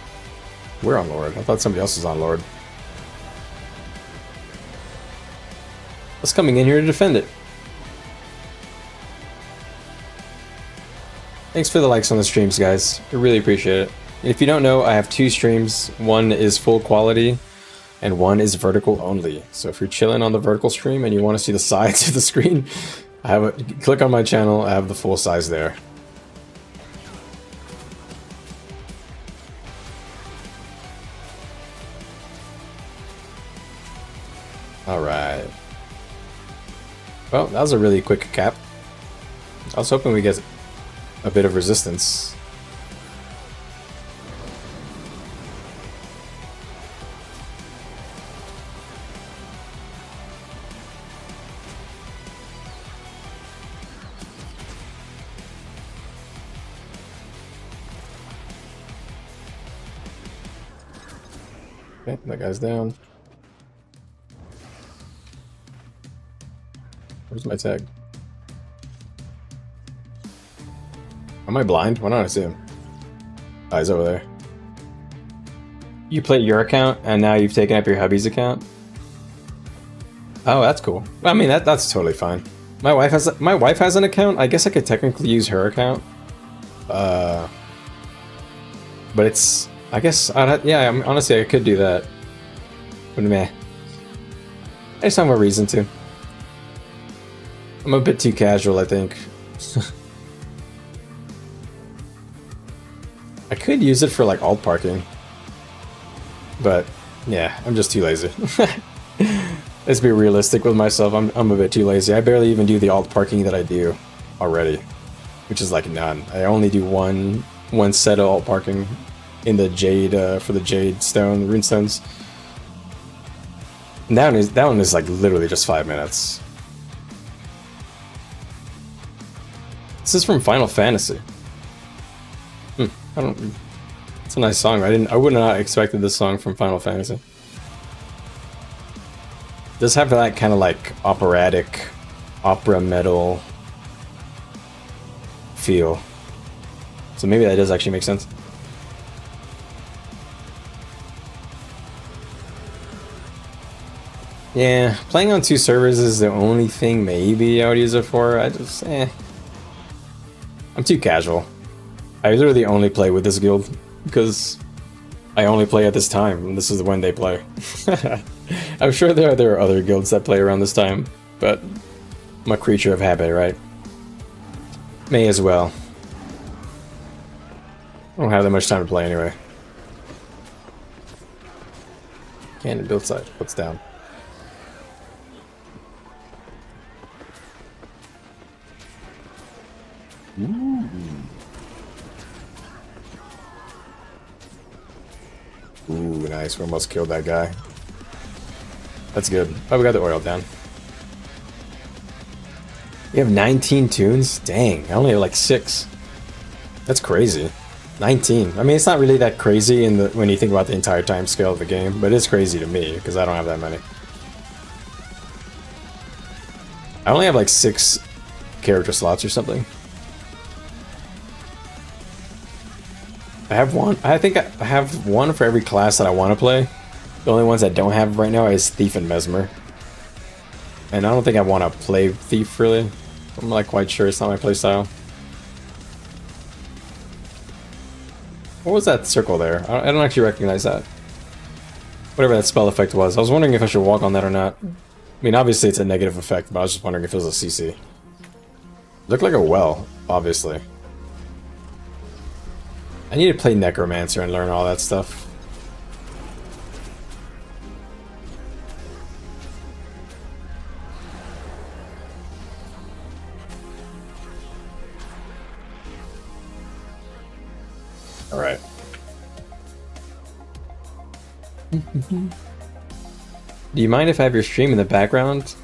We're on Lord. I thought somebody else was on Lord. What's coming in here to defend it? Thanks for the likes on the streams, guys. I really appreciate it. If you don't know, I have 2 streams. One is full quality, and one is vertical only. So if you're chilling on the vertical stream and you want to see the sides of the screen, click on my channel. I have the full size there. All right. Well, that was a really quick cap. I was hoping we get a bit of resistance. Okay, that guy's down. Where's my tag? Am I blind? Why don't I see him? Oh, he's over there. You play your account, and now you've taken up your hubby's account? Oh, that's cool. I mean, that's totally fine. My wife has an account. I guess I could technically use her account. But it's... I guess honestly, I could do that. But meh. I just don't have a reason to. I'm a bit too casual, I think. I could use it for like alt parking. But yeah, I'm just too lazy. Let's be realistic with myself. I'm a bit too lazy. I barely even do the alt parking that I do already, which is like none. I only do one set of alt parking in the jade for the jade stone, rune stones. And that one is like literally just 5 minutes. This is from Final Fantasy. It's a nice song. I would not have expected this song from Final Fantasy. It does have that kind of like operatic, opera metal feel. So maybe that does actually make sense. Yeah, playing on 2 servers is the only thing maybe I would use it for. I'm too casual. I literally only play with this guild because I only play at this time, and this is when they play. I'm sure there are other guilds that play around this time, but I'm a creature of habit, right? May as well. I don't have that much time to play anyway. Cannon build side. What's down? Ooh, nice. We almost killed that guy. That's good. Oh, we got the oil down. You have 19 tunes? Dang, I only have like 6. That's crazy. 19. I mean, it's not really that crazy when you think about the entire time scale of the game, but it's crazy to me because I don't have that many. I only have like 6 character slots or something. I think I have one for every class that I want to play. The only ones I don't have right now is Thief and Mesmer. And I don't think I want to play Thief, really. I'm not quite sure, it's not my playstyle. What was that circle there? I don't actually recognize that. Whatever that spell effect was. I was wondering if I should walk on that or not. I mean, obviously it's a negative effect, but I was just wondering if it was a CC. Looked like a well, obviously. I need to play Necromancer and learn all that stuff. Alright. Do you mind if I have your stream in the background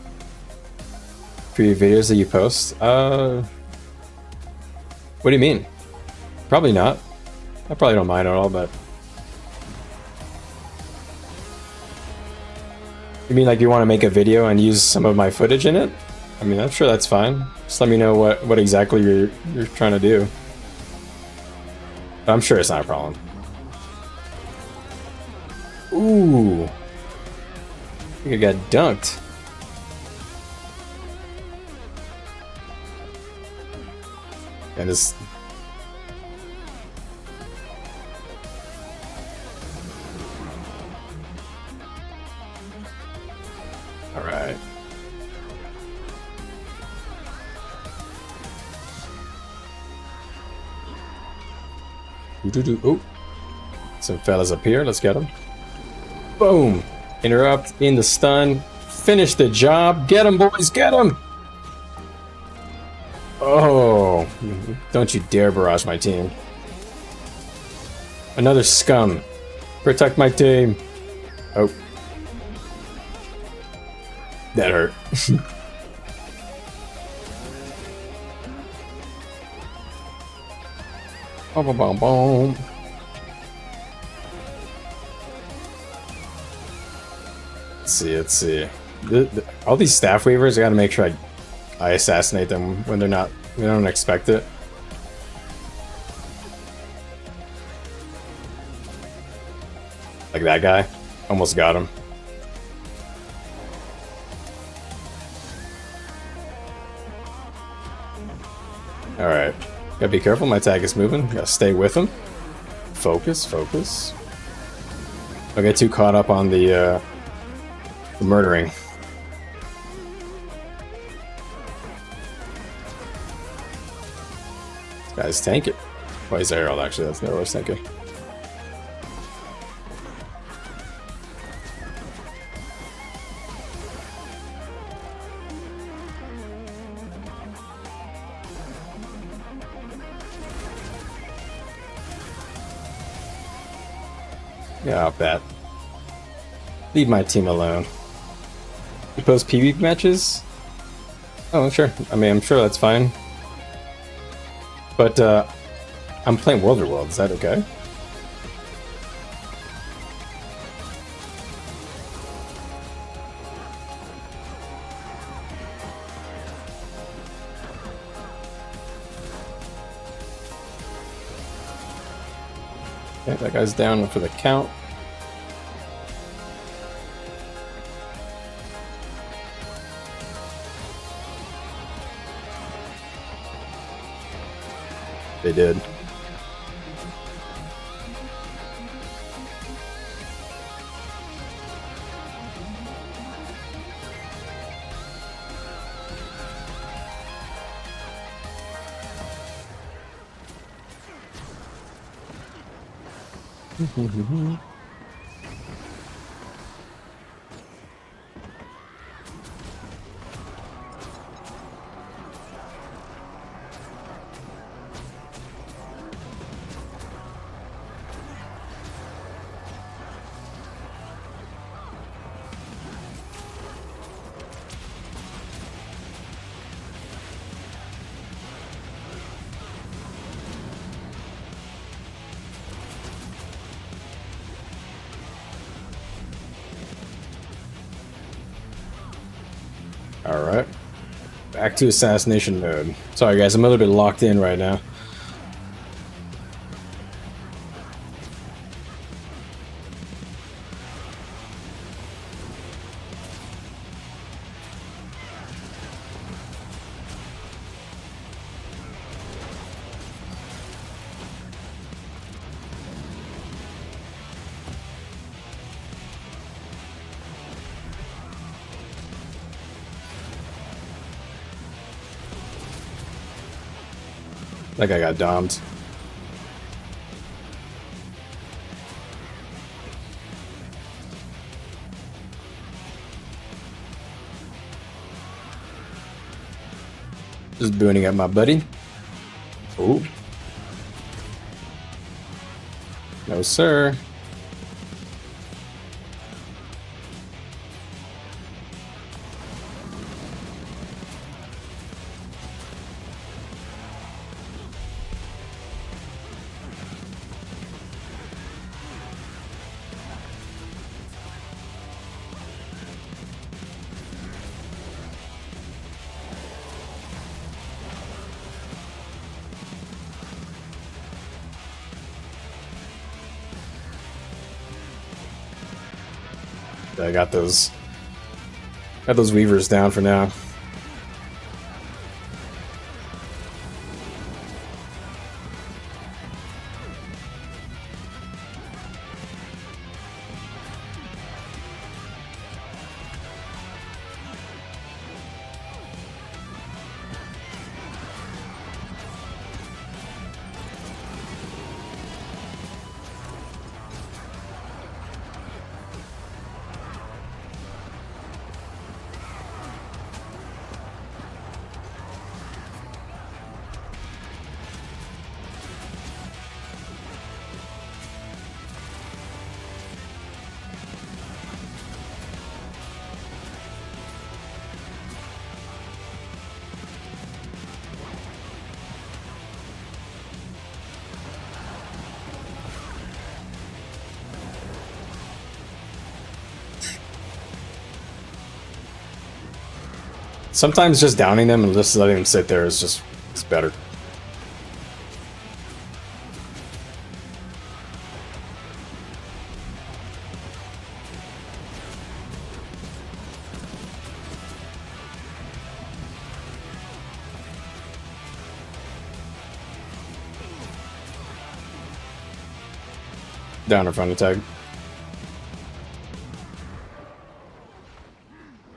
for your videos that you post? What do you mean? Probably not. I probably don't mind at all, but... You mean like you want to make a video and use some of my footage in it? I mean, I'm sure that's fine. Just let me know what exactly you're trying to do. I'm sure it's not a problem. Ooh. I think I got dunked. And this... Alright. Oh. Some fellas up here. Let's get them. Boom. Interrupt in the stun. Finish the job. Get them, boys. Get them. Oh. Don't you dare barrage my team. Another scum. Protect my team. Oh. That hurt. Boom, boom, boom, boom. Let's see. All these staff weavers, I gotta make sure I assassinate them when they don't expect it. Like that guy. Almost got him. Alright. Gotta be careful, my tag is moving. Gotta stay with him. Focus, focus. Don't get too caught up on the murdering. This guy's tanking. Oh, he's Herald, actually. That's what I was thinking. Yeah, I'll bet. Leave my team alone. You post PvP matches? Oh, sure. I mean, I'm sure that's fine. But, I'm playing World of World. Is that okay? Okay, that guy's down for the count. They did. Alright. Back to assassination mode. Sorry guys, I'm a little bit locked in right now. That guy got domed. Just booning up my buddy. Ooh. No, sir. I got those weavers down for now. Sometimes just downing them and just letting them sit there is just, it's better. Down in front of tag.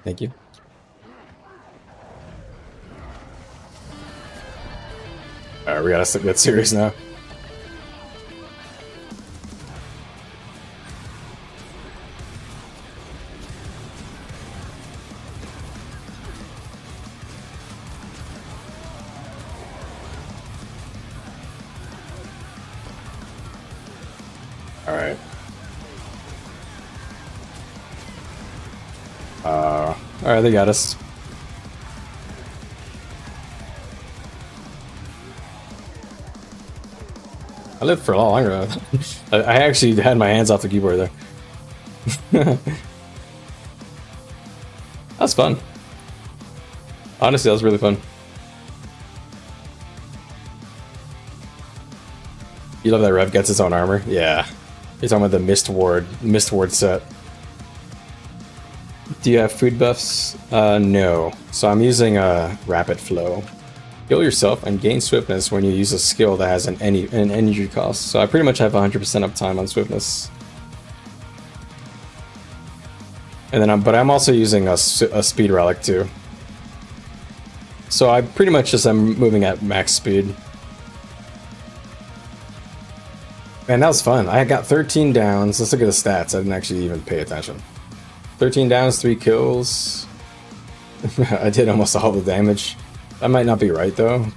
Thank you. Alright, we gotta get serious now. Alright. Alright, they got us. I lived for a lot longer. I actually had my hands off the keyboard there. That's fun. Honestly, that was really fun. You love that Rev gets its own armor? Yeah. You're talking about the Mist Ward set. Do you have food buffs? No. So I'm using Rapid Flow. Heal yourself and gain swiftness when you use a skill that has an energy cost. So I pretty much have 100% uptime on swiftness. And then but I'm also using a speed relic too. So I pretty much just am moving at max speed. Man, that was fun. I got 13 downs. Let's look at the stats. I didn't actually even pay attention. 13 downs, 3 kills. I did almost all the damage. That might not be right, though.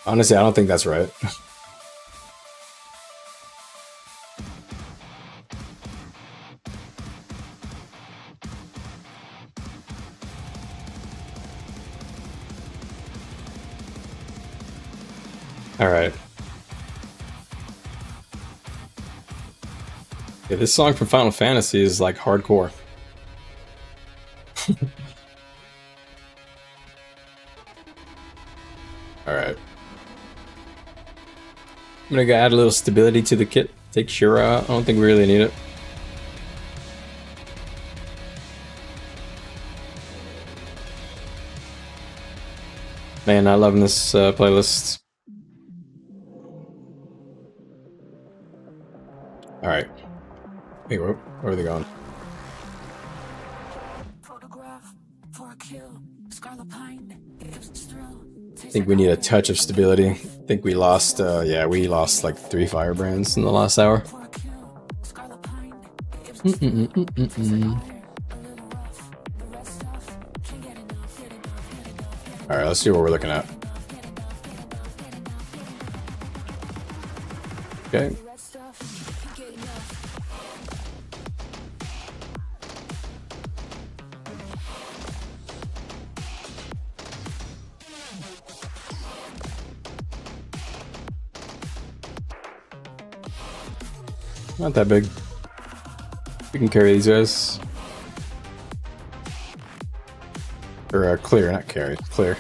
Honestly, I don't think that's right. Alright. Yeah, this song from Final Fantasy is like hardcore. Alright. I'm gonna add a little stability to the kit. Take Shira out. I don't think we really need it. Man, not loving this playlist. Alright. Wait, where are they going? I think we need a touch of stability. I think we lost, yeah, we lost like 3 firebrands in the last hour. Alright, let's see what we're looking at. Okay. Not that big. We can carry these guys. Or clear, not carry, clear.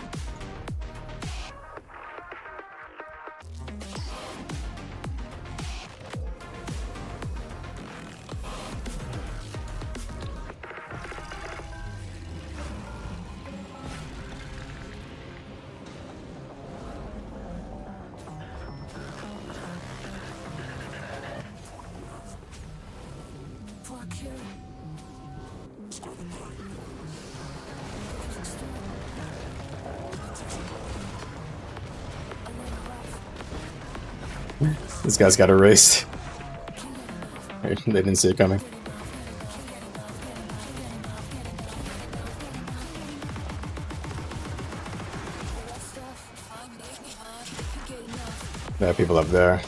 This guy's got erased. They didn't see it coming. There are people up there.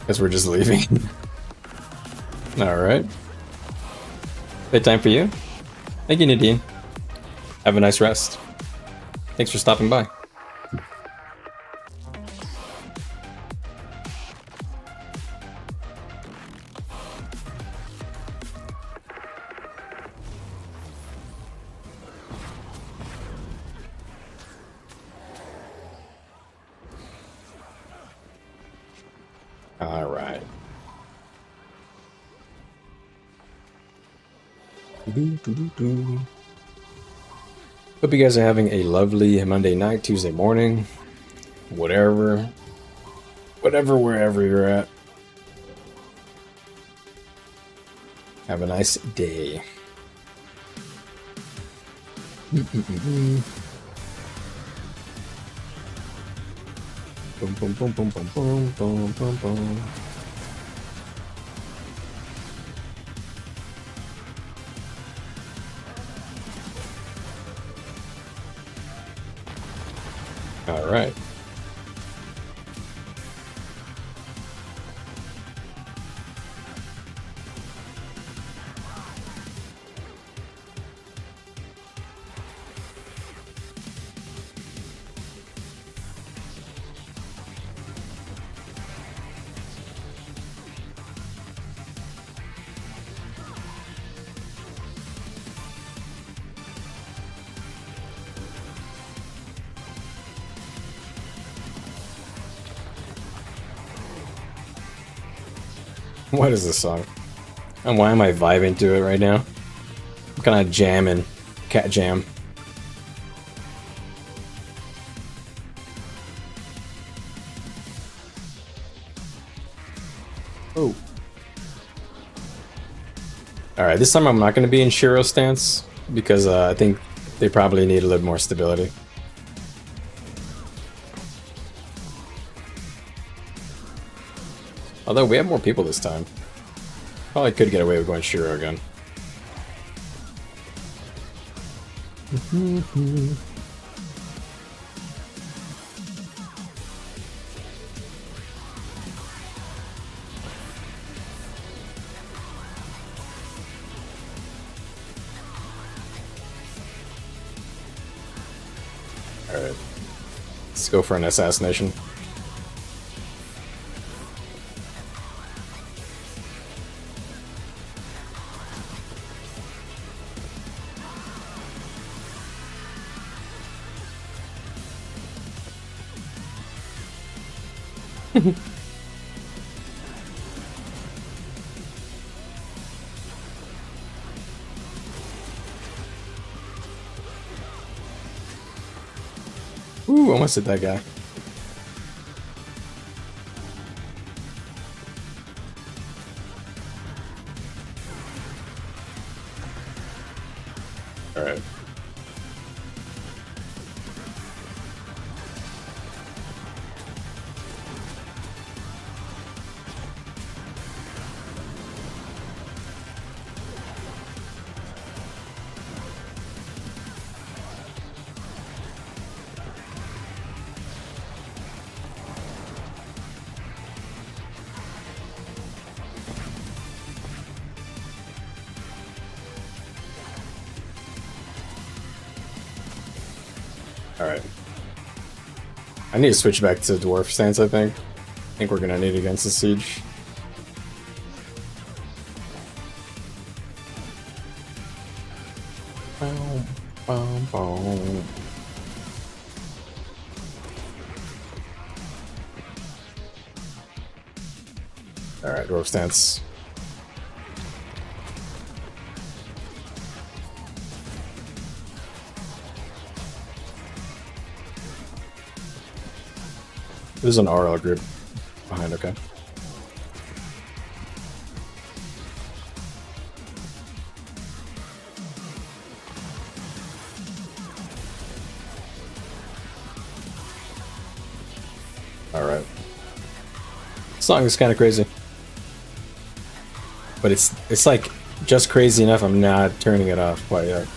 Guess we're just leaving. Alright. Bedtime for you? Thank you, Nadine. Have a nice rest. Thanks for stopping by. Alright. Hope you guys are having a lovely Monday night, Tuesday morning, whatever, wherever you're at. Have a nice day. Boom, boom, boom, boom, boom, boom, boom, boom, boom. All right. What is this song? And why am I vibing to it right now? I'm kind of jamming. Cat jam. Oh. Alright, this time I'm not going to be in Shiro stance because I think they probably need a little more stability. Although we have more people this time. Probably could get away with going Shiro again. Alright. Let's go for an assassination. Ooh, almost hit that guy. Alright. Alright. I need to switch back to Dwarf stance, I think. I think we're gonna need it against the siege. Boom, boom, boom. Alright, dwarf stance. There's an RL group behind, okay. Alright. Song is kind of crazy. But it's like just crazy enough I'm not turning it off quite yet.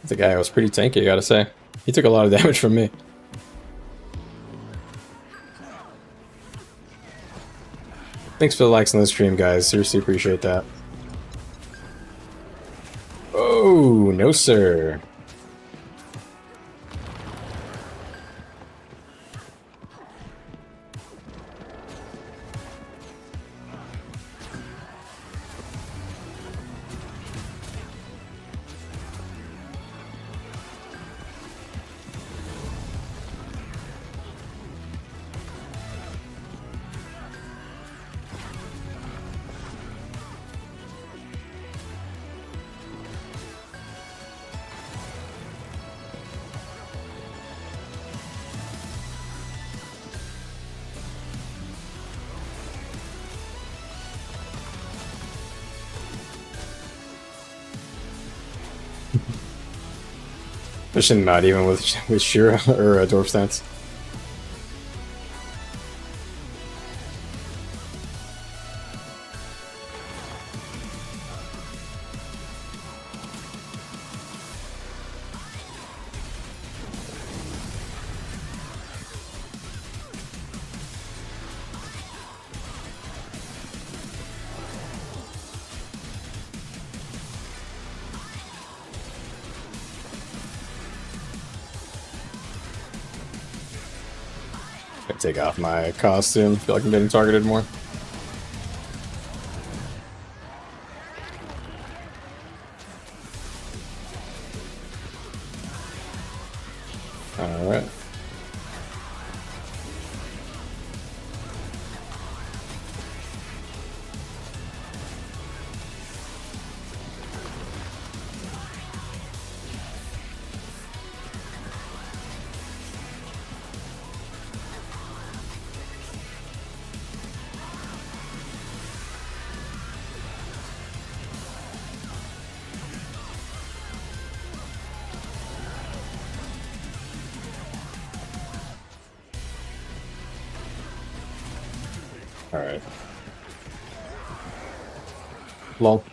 The guy was pretty tanky, I gotta say. He took a lot of damage from me. Thanks for the likes on the stream, guys. Seriously appreciate that. Oh, no sir. Especially not even with Shira or a dwarf stance. Take off my costume. Feel like I'm getting targeted more. All right. Alright. Lol.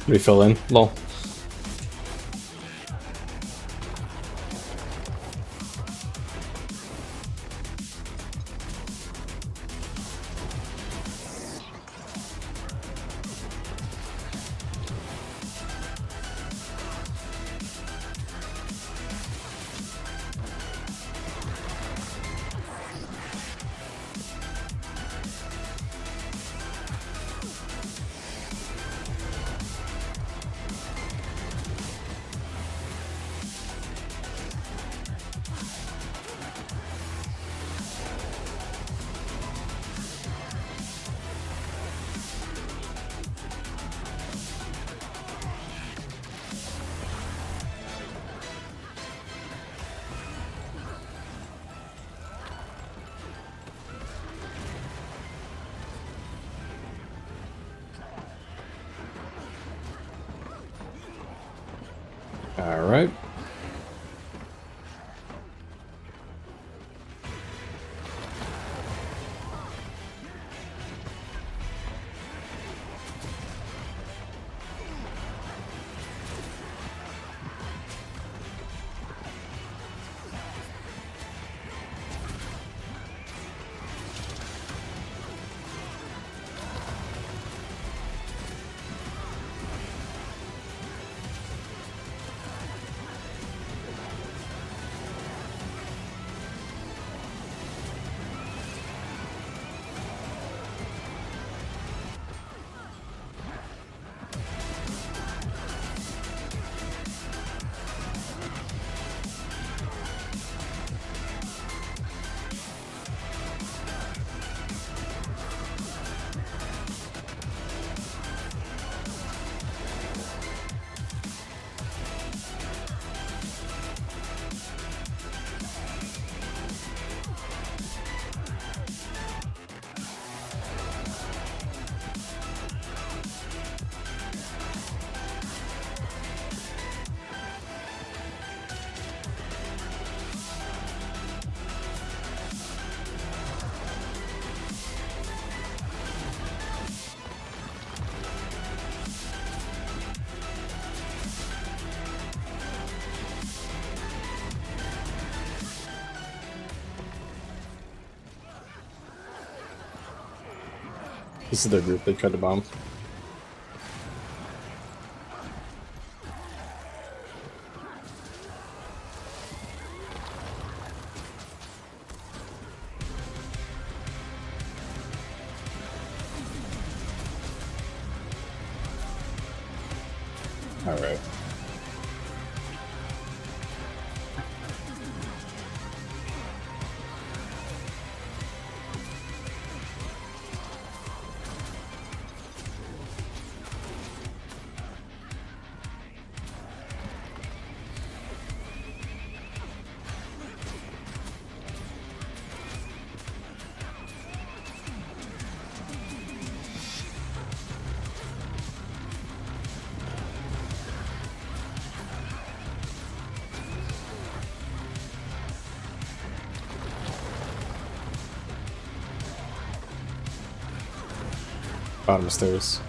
Refill in. Lol. All right. This is the group they tried to bomb. All right. Bottom stairs.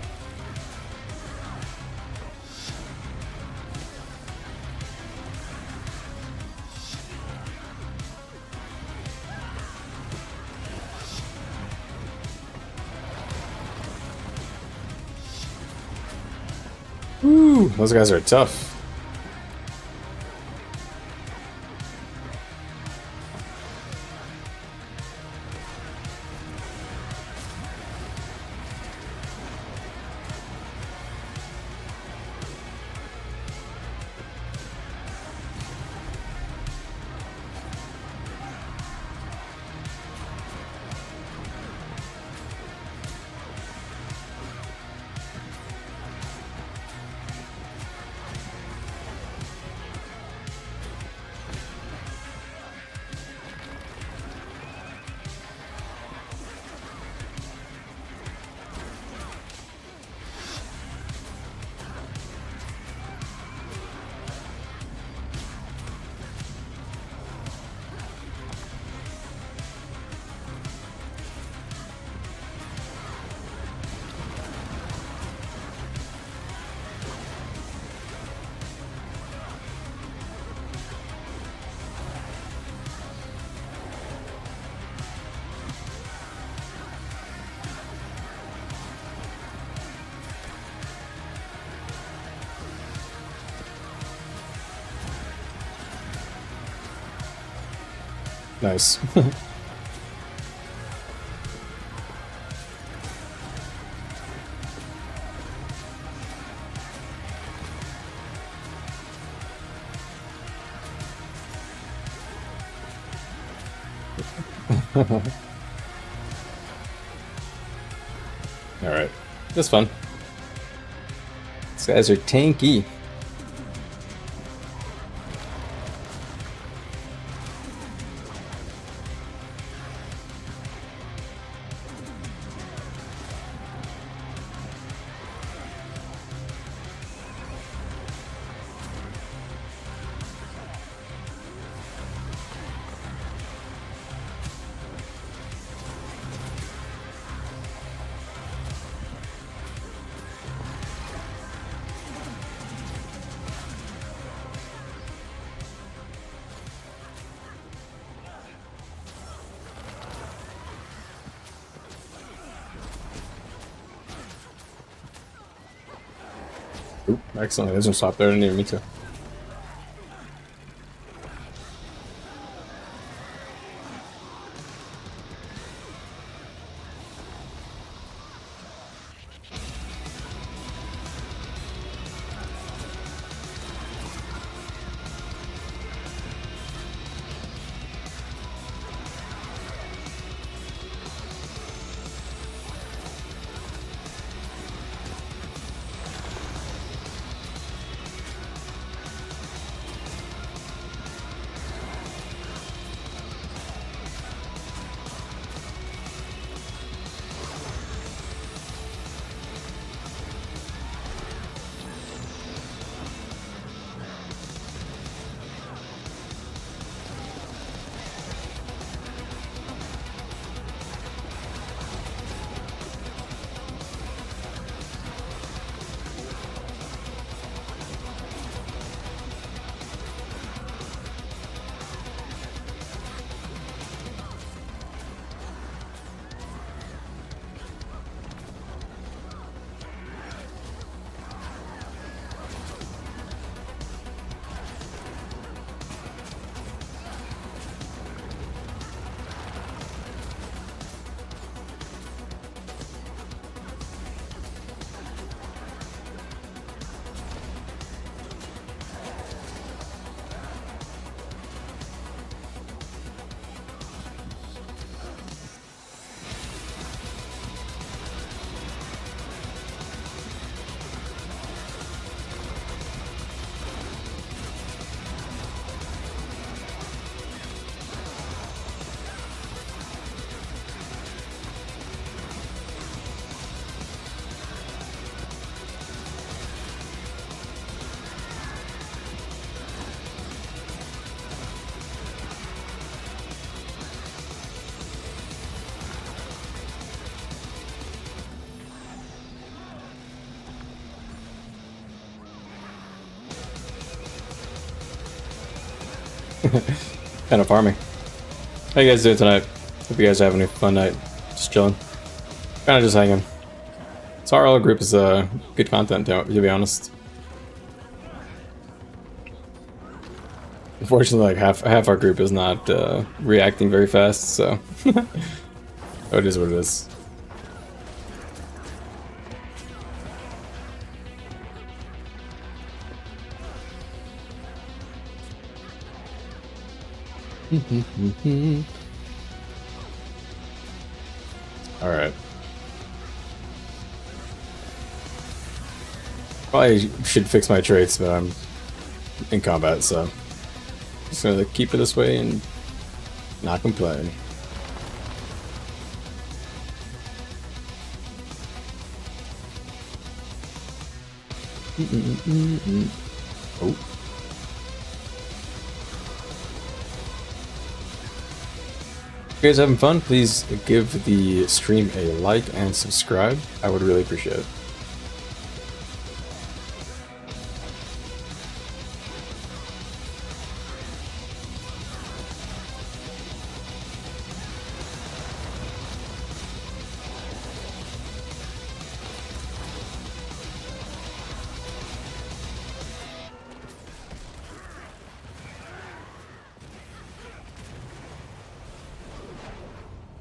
Woo, those guys are tough. Nice. Alright. That's fun. These guys are tanky. Oop, excellent. It doesn't stop there. I didn't even mean to. Kind of farming. How you guys doing tonight? Hope you guys are having a fun night. Just chilling. Kind of just hanging. So our group is good content, to be honest. Unfortunately, like half our group is not reacting very fast, so oh, it is what it is. All right. Probably should fix my traits, but I'm in combat, so just gonna keep it this way and not complain. Oh. If you guys having fun, please give the stream a like and subscribe. I would really appreciate it.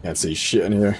Can't see shit in here.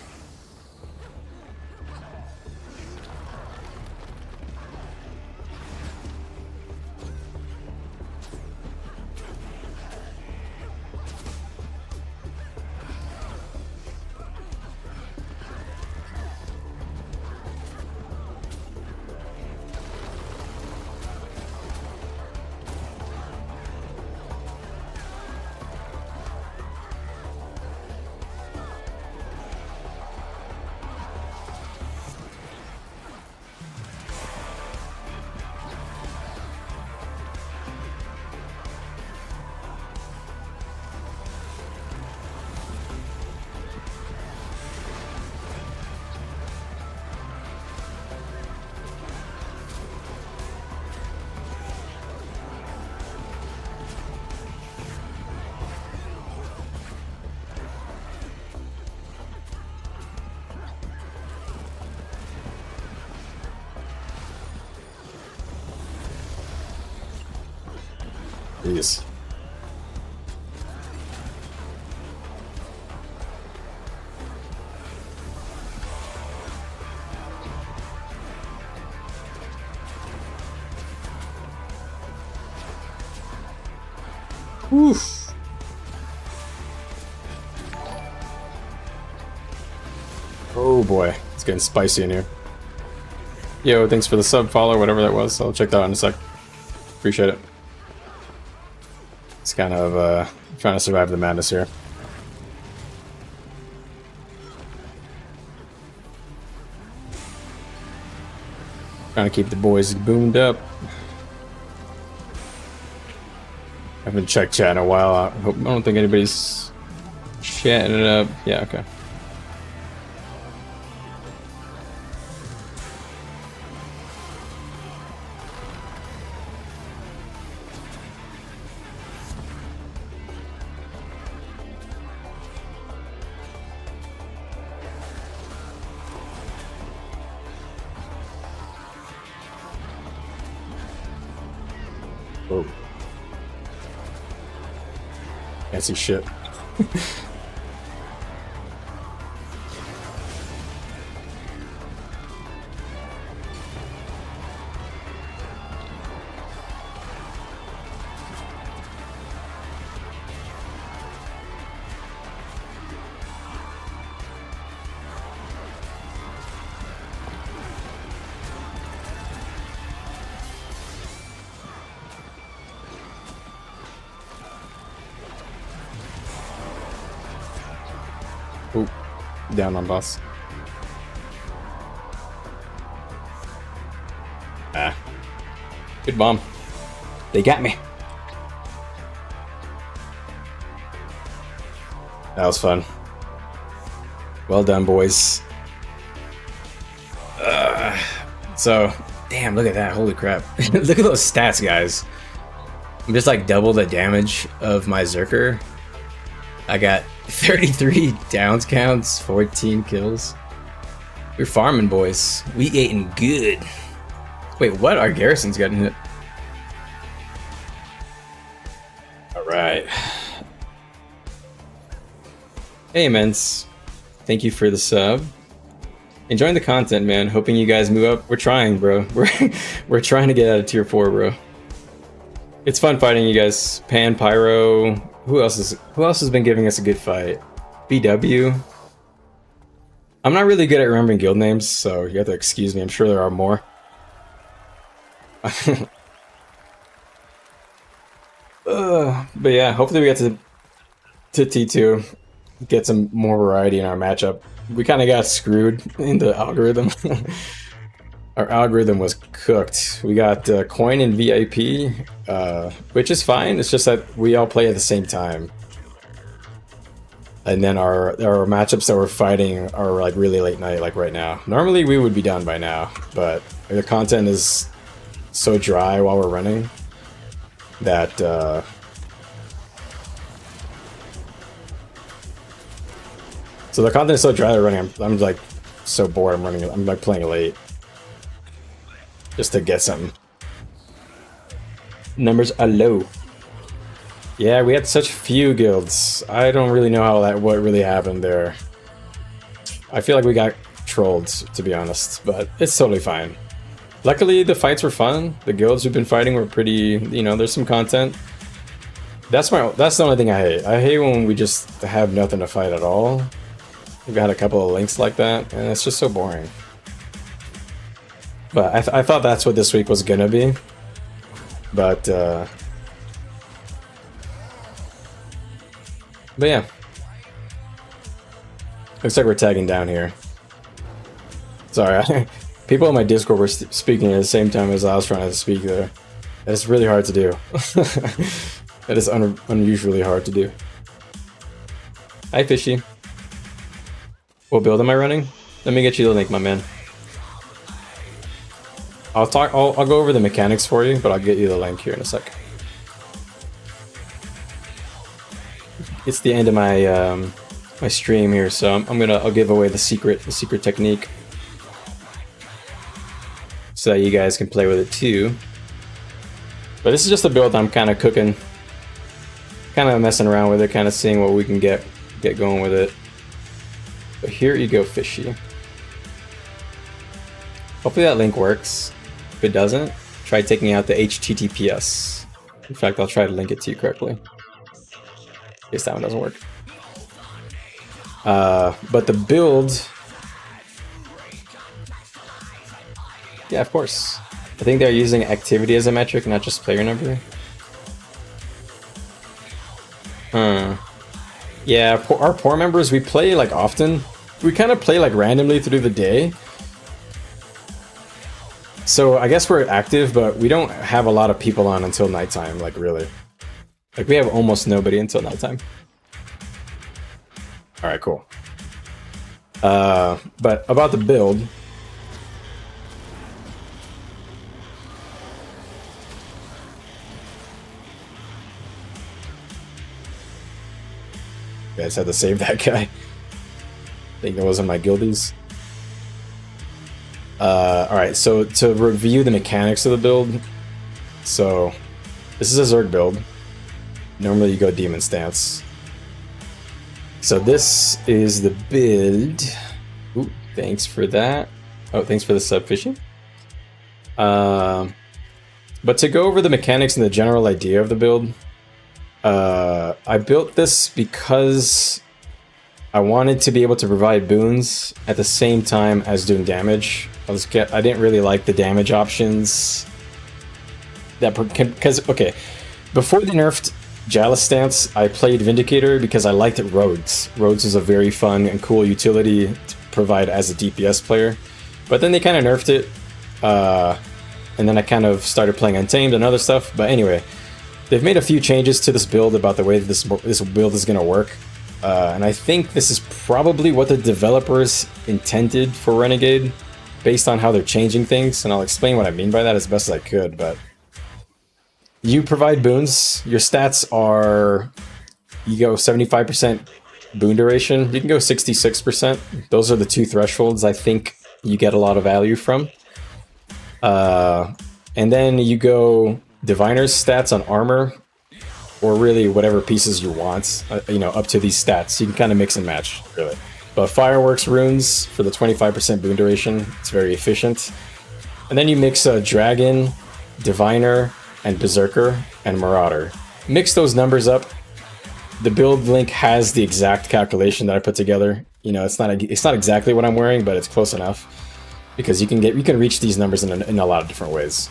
Jeez. Oof. Oh boy, it's getting spicy in here. Yo, thanks for the sub, follow, whatever that was. I'll check that out in a sec. Appreciate it. It's kind of trying to survive the madness here. Trying to keep the boys boomed up. I haven't checked chat in a while. I don't think anybody's chatting it up. Yeah, okay. Whoa. Can't see shit. Oop, down on boss. Ah. Good bomb. They got me. That was fun. Well done, boys. So, damn, look at that. Holy crap. Look at those stats, guys. I'm just like double the damage of my Zerker. I got 33 downs counts, 14 kills. We're farming, boys. We eating good. Wait, what? Our garrison's getting hit. Alright. Hey, Immense. Thank you for the sub. Enjoying the content, man. Hoping you guys move up. We're trying, bro. We're trying to get out of tier 4, bro. It's fun fighting you guys. Pan, Pyro. Who else has been giving us a good fight? BW. I'm not really good at remembering guild names, so you have to excuse me. I'm sure there are more. But yeah, hopefully we get to T2, get some more variety in our matchup. We kind of got screwed in the algorithm. Our algorithm was cooked. We got coin and VIP, which is fine. It's just that we all play at the same time. And then our matchups that we're fighting are like really late night, like right now. Normally we would be done by now, but the content is so dry while we're running that so the content is so dry that we're running. I'm like so bored. I'm like playing late. Just to get something. Numbers are low. Yeah, we had such few guilds. I don't really know what really happened there. I feel like we got trolled, to be honest, but it's totally fine. Luckily, the fights were fun. The guilds we've been fighting were pretty, you know, there's some content. That's the only thing I hate. I hate when we just have nothing to fight at all. We've had a couple of links like that, and it's just so boring. But I thought that's what this week was gonna be. But yeah. Looks like we're tagging down here. Sorry, people on my Discord were speaking at the same time as I was trying to speak there. It's really hard to do. That is unusually hard to do. Hi, Fishy. What build am I running? Let me get you the link, my man. I'll go over the mechanics for you, but I'll get you the link here in a sec. It's the end of my my stream here, so I'll give away the secret technique, so that you guys can play with it too. But this is just a build I'm kind of cooking kind of messing around with it, kind of seeing what we can get going with it. But here you go, fishy. Hopefully that link works. If it doesn't, try taking out the HTTPS. In fact, I'll try to link it to you correctly. In case that one doesn't work. But the build... Yeah, of course. I think they're using activity as a metric, not just player number. Yeah, our PóRR members, we play like often. We kind of play like randomly through the day. So I guess we're active, but we don't have a lot of people on until nighttime, like really. Like we have almost nobody until nighttime. Alright, cool. But about the build. I just had to save that guy. I think it wasn't my guildies. Alright, so to review the mechanics of the build. So, this is a Zerg build. Normally you go Demon Stance. So this is the build. Ooh, thanks for that. Oh, thanks for the sub, Fishy. But to go over the mechanics and the general idea of the build, I built this because I wanted to be able to provide boons at the same time as doing damage. I didn't really like the damage options. Because, okay, before they nerfed Jalis Stance, I played Vindicator because I liked Rhodes. Rhodes is a very fun and cool utility to provide as a DPS player. But then they kind of nerfed it, and then I kind of started playing Untamed and other stuff. But anyway, they've made a few changes to this build about the way that this build is going to work. And I think this is probably what the developers intended for Renegade, based on how they're changing things. And I'll explain what I mean by that as best as I could. But you provide boons. Your stats are, you go 75% boon duration. You can go 66%. Those are the two thresholds I think you get a lot of value from. And then you go Diviner's stats on armor, or really whatever pieces you want, you know, up to these stats. You can kind of mix and match, really. But Fireworks runes for the 25% boon duration. It's very efficient. And then you mix Dragon, Diviner, and Berserker, and Marauder. Mix those numbers up. The build link has the exact calculation that I put together. You know, it's not exactly what I'm wearing, but it's close enough, because you can reach these numbers in a lot of different ways.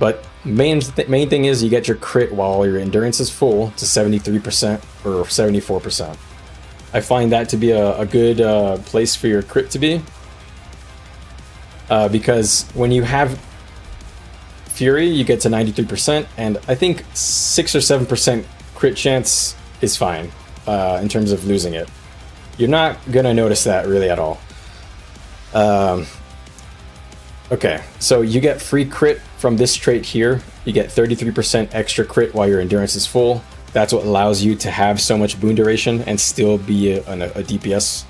But main thing is you get your crit while your endurance is full to 73% or 74%. I find that to be a good place for your crit to be, because when you have Fury, you get to 93%, and I think 6 or 7% crit chance is fine in terms of losing it. You're not gonna notice that really at all. Okay, so you get free crit from this trait here. You get 33% extra crit while your endurance is full. That's what allows you to have so much boon duration and still be a DPS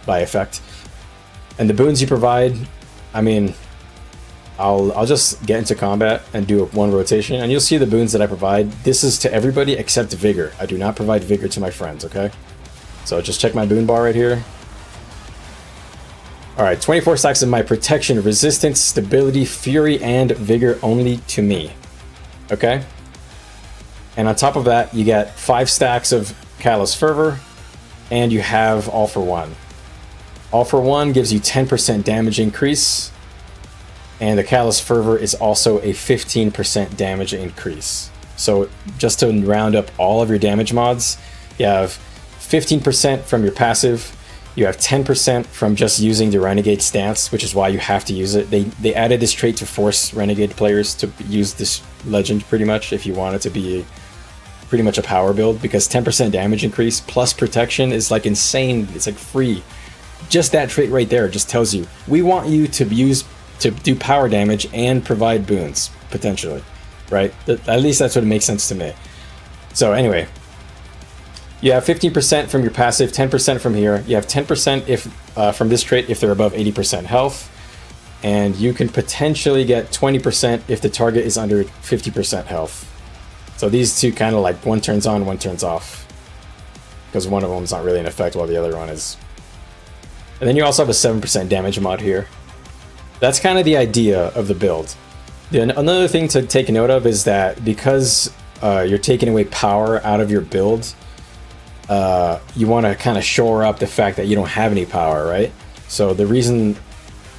by effect. And the boons you provide, I mean, I'll just get into combat and do one rotation, and you'll see the boons that I provide. This is to everybody except Vigor. I do not provide Vigor to my friends, okay? So just check my boon bar right here. Alright, 24 stacks of my protection, resistance, stability, fury, and vigor only to me. Okay? And on top of that, you get 5 stacks of Callous Fervor, and you have All for One. All for One gives you 10% damage increase, and the Callous Fervor is also a 15% damage increase. So just to round up all of your damage mods, you have 15% from your passive, you have 10% from just using the Renegade stance, which is why you have to use it. They added this trait to force Renegade players to use this legend pretty much if you want it to be pretty much a power build, because 10% damage increase plus protection is like insane. It's like free. Just that trait right there just tells you, we want you to do power damage and provide boons, potentially, right? At least that's what makes sense to me. So anyway, you have 15% from your passive, 10% from here. You have 10% if from this trait if they're above 80% health, and you can potentially get 20% if the target is under 50% health. So these two kind of like one turns on, one turns off. Because one of them is not really in effect while the other one is. And then you also have a 7% damage mod here. That's kind of the idea of the build. Then another thing to take note of is that because you're taking away power out of your build, you want to kind of shore up the fact that you don't have any power, right? So the reason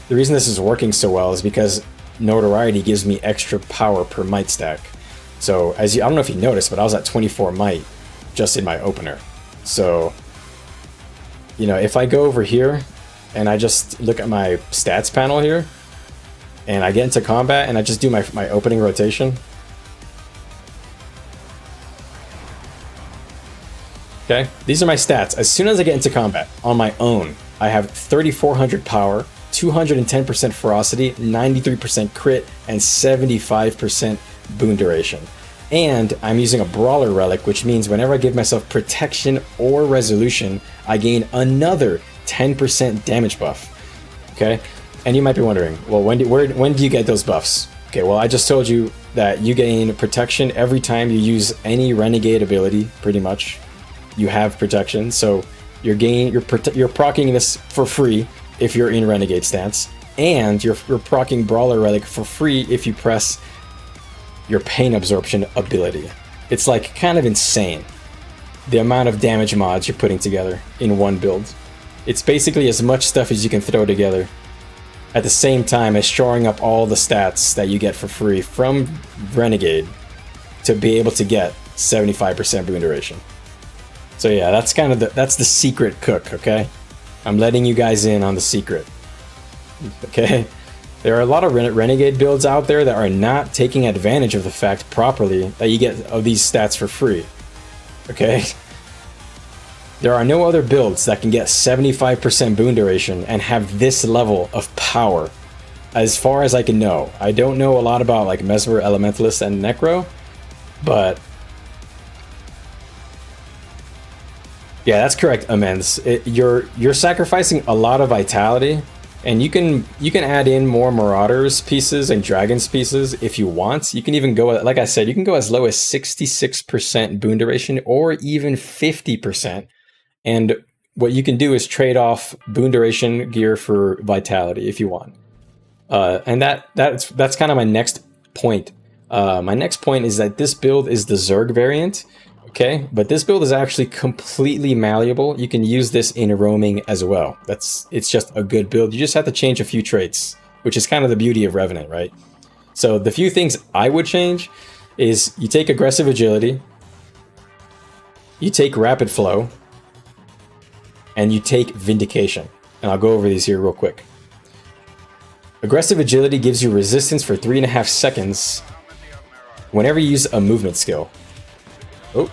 this is working so well is because notoriety gives me extra power per might stack. So I don't know if you noticed, but I was at 24 might just in my opener. So, you know, if I go over here and I just look at my stats panel here and I get into combat and I just do my opening rotation. Okay, these are my stats. As soon as I get into combat on my own, I have 3,400 power, 210% ferocity, 93% crit, and 75% boon duration. And I'm using a brawler relic, which means whenever I give myself protection or resolution, I gain another 10% damage buff. Okay, and you might be wondering, well, when do you get those buffs? Okay, well, I just told you that you gain protection every time you use any renegade ability, pretty much. You have protection, so you're proccing this for free if you're in renegade stance, and you're proccing brawler relic for free if you press your pain absorption ability. It's like kind of insane the amount of damage mods you're putting together in one build. It's basically as much stuff as you can throw together at the same time as shoring up all the stats that you get for free from Renegade to be able to get 75% boon duration. So yeah, that's kind of that's the secret cook, okay? I'm letting you guys in on the secret. Okay? There are a lot of Renegade builds out there that are not taking advantage of the fact properly that you get these stats for free. Okay? There are no other builds that can get 75% boon duration and have this level of power, as far as I can know. I don't know a lot about like Mesmer, Elementalist, and Necro, but yeah, that's correct, Amends. You're sacrificing a lot of vitality, and you can add in more Marauders pieces and Dragons pieces if you want. You can even go, like I said, you can go as low as 66% boon duration or even 50%. And what you can do is trade off boon duration gear for vitality if you want. And that's kind of my next point. My next point is that this build is the Zerg variant. Okay, but this build is actually completely malleable. You can use this in roaming as well. It's just a good build. You just have to change a few traits, which is kind of the beauty of Revenant, right? So the few things I would change is you take aggressive agility, you take rapid flow, and you take vindication. And I'll go over these here real quick. Aggressive agility gives you resistance for 3.5 seconds whenever you use a movement skill. Oh.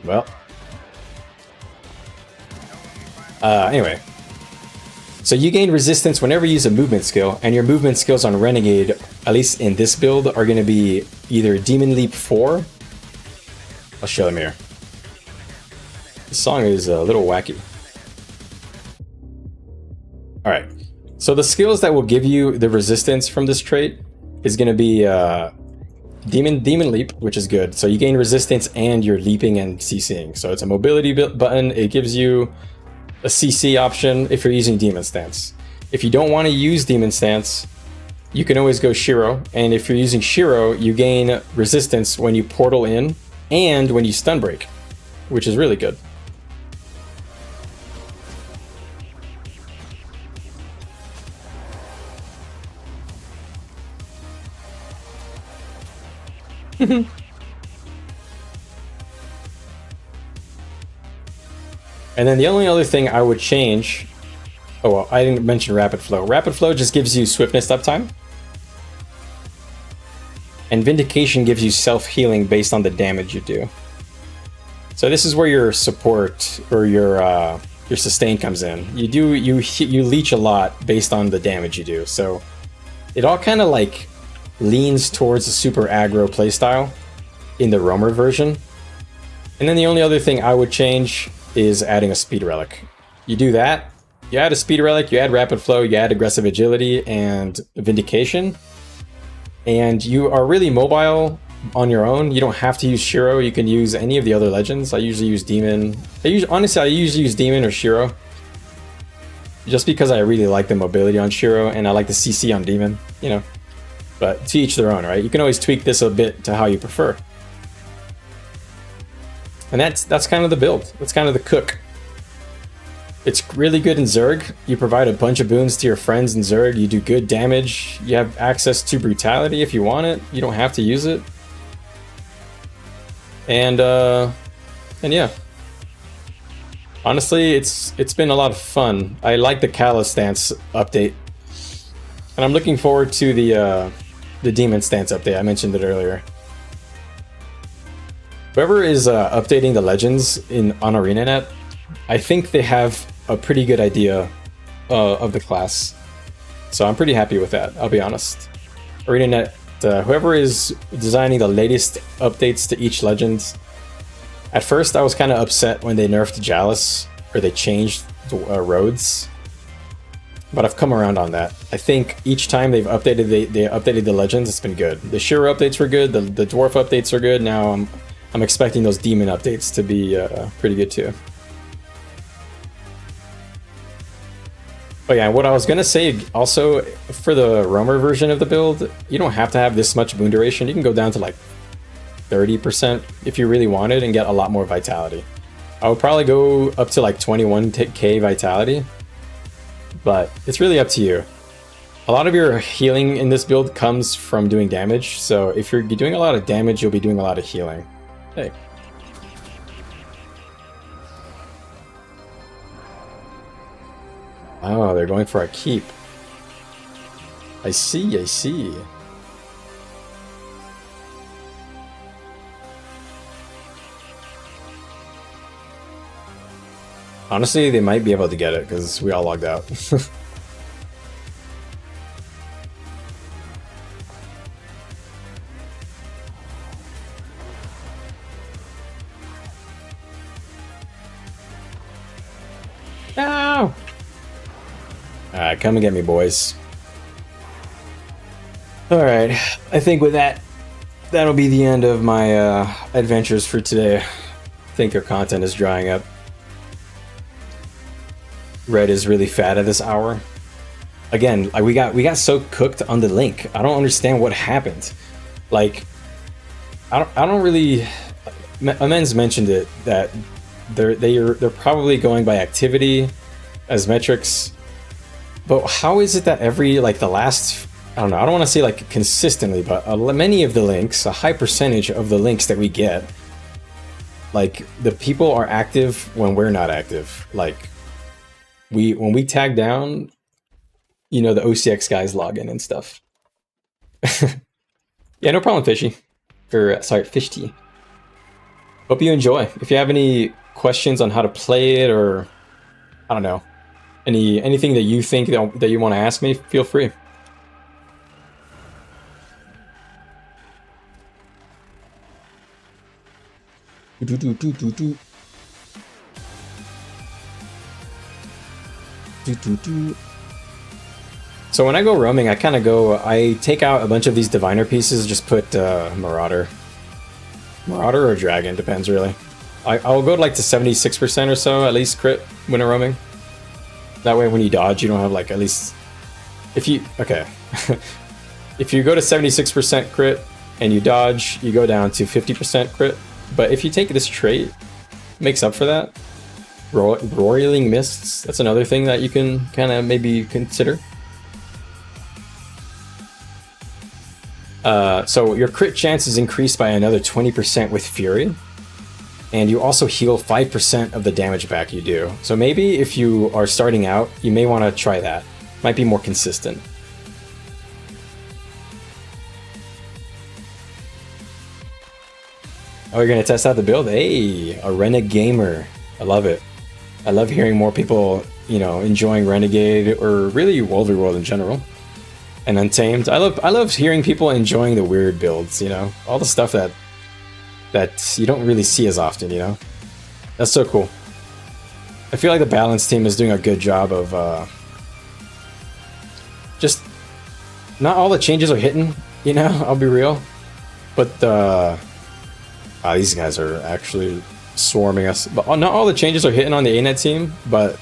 Well. Anyway. So you gain resistance whenever you use a movement skill, and your movement skills on Renegade, at least in this build, are going to be either Demon Leap 4. I'll show them here. This song is a little wacky. Alright. So the skills that will give you the resistance from this trait is going to be Demon Leap, which is good. So you gain resistance and you're leaping and CCing. So it's a mobility button. It gives you a CC option if you're using Demon Stance. If you don't want to use Demon Stance, you can always go Shiro. And if you're using Shiro, you gain resistance when you portal in and when you stun break, which is really good. And then the only other thing I would change, oh well, I didn't mention Rapid Flow. Rapid Flow just gives you swiftness uptime, and Vindication gives you self-healing based on the damage you do. So this is where your support or your sustain comes in. You leech a lot based on the damage you do. So it all kind of like leans towards a super aggro playstyle in the roamer version. And then the only other thing I would change is adding a speed relic. You do that, you add a speed relic, you add rapid flow, you add aggressive agility and vindication, and you are really mobile on your own. You don't have to use Shiro. You can use any of the other legends. I usually use Demon. Honestly, I usually use Demon or Shiro, just because I really like the mobility on Shiro and I like the CC on Demon, you know. But to each their own, right? You can always tweak this a bit to how you prefer. And that's kind of the build. That's kind of the cook. It's really good in Zerg. You provide a bunch of boons to your friends in Zerg. You do good damage. You have access to brutality if you want it. You don't have to use it. And yeah. Honestly, it's been a lot of fun. I like the Kala stance update. And I'm looking forward to the Demon stance update. I mentioned it earlier. Whoever is updating the legends on ArenaNet, I think they have a pretty good idea of the class. So I'm pretty happy with that, I'll be honest. ArenaNet, whoever is designing the latest updates to each legend, at first I was kind of upset when they nerfed Jalis, or they changed roads. But I've come around on that. I think each time they've updated, they updated the legends, it's been good. The Shiro updates were good, the Dwarf updates are good. Now I'm expecting those Demon updates to be pretty good too. But yeah, what I was gonna say also, for the roamer version of the build, you don't have to have this much boon duration. You can go down to like 30% if you really wanted and get a lot more vitality. I would probably go up to like 21k vitality, but it's really up to you. A lot of your healing in this build comes from doing damage, so if you're doing a lot of damage, you'll be doing a lot of healing. Hey. Oh, they're going for a keep. I see, I see. Honestly, they might be able to get it because we all logged out. No! Alright, come and get me, boys. Alright, I think with that, that'll be the end of my adventures for today. I think their content is drying up. Red is really fat at this hour. Again, like we got so cooked on the link. I don't understand what happened. Like, I don't really. Amens mentioned it that they're probably going by activity as metrics. But how is it that every, like, the last, I don't know, I don't want to say like consistently, but many of the links, a high percentage of the links that we get, like, the people are active when we're not active. Like, when we tag down, you know, the OCX guys log in and stuff. Yeah, no problem, Fishy. Or, sorry, Fish Tea. Hope you enjoy. If you have any questions on how to play it, or, I don't know, anything that you think that you want to ask me, feel free. So when I go roaming, I take out a bunch of these diviner pieces, just put Marauder or Dragon, depends really. I'll go like to 76% or so, at least crit when I'm roaming. That way when you dodge, you don't have like, at least, if you go to 76% crit and you dodge, you go down to 50% crit. But if you take this trait, it makes up for that. Roiling Mists, that's another thing that you can kind of maybe consider. So your crit chance is increased by another 20% with Fury, and you also heal 5% of the damage back you do. So maybe if you are starting out, you may want to try that. Might be more consistent. Oh, you're gonna test out the build? Hey, a Renegade. I love it. I love hearing more people, you know, enjoying Renegade, or really World in general. And Untamed. I love hearing people enjoying the weird builds, you know? All the stuff that you don't really see as often, you know? That's so cool. I feel like the balance team is doing a good job of just, not all the changes are hitting, You know, I'll be real. But these guys are actually swarming us. But not all the changes are hitting on the ANET team, but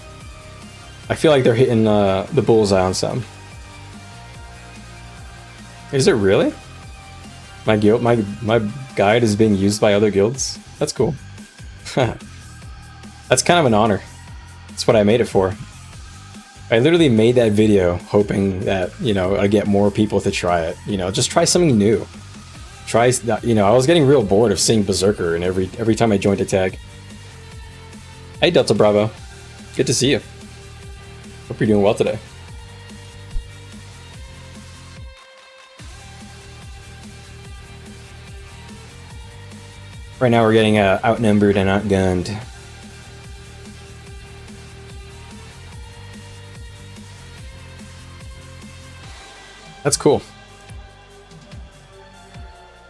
I feel like they're hitting the bullseye on some. Is it really? My guild, my guide is being used by other guilds? That's cool. That's kind of an honor. That's what I made it for. I literally made that video hoping that, you know, I'd get more people to try it. You know, just try something new. Try, you know, I was getting real bored of seeing Berserker and every time I joined a tag. Hey Delta Bravo. Good to see you. Hope you're doing well today. Right now we're getting outnumbered and outgunned. That's cool.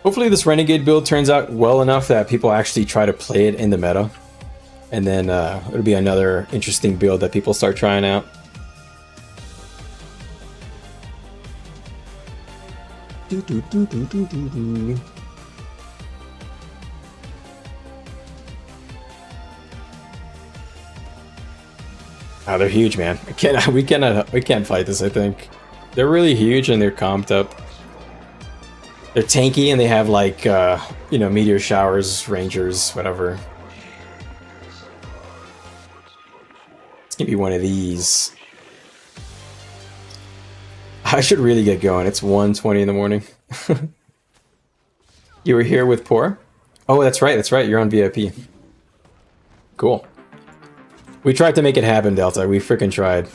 Hopefully this Renegade build turns out well enough that people actually try to play it in the meta. And then it'll be another interesting build that people start trying out. Oh, they're huge, man. We can't fight this, I think. They're really huge and they're comped up. They're tanky and they have like, you know, meteor showers, rangers, whatever. It's gonna be one of these. I should really get going. It's 1:20 in the morning. You were here with PóRR? Oh, that's right, that's right. You're on VIP. Cool. We tried to make it happen, Delta. We freaking tried.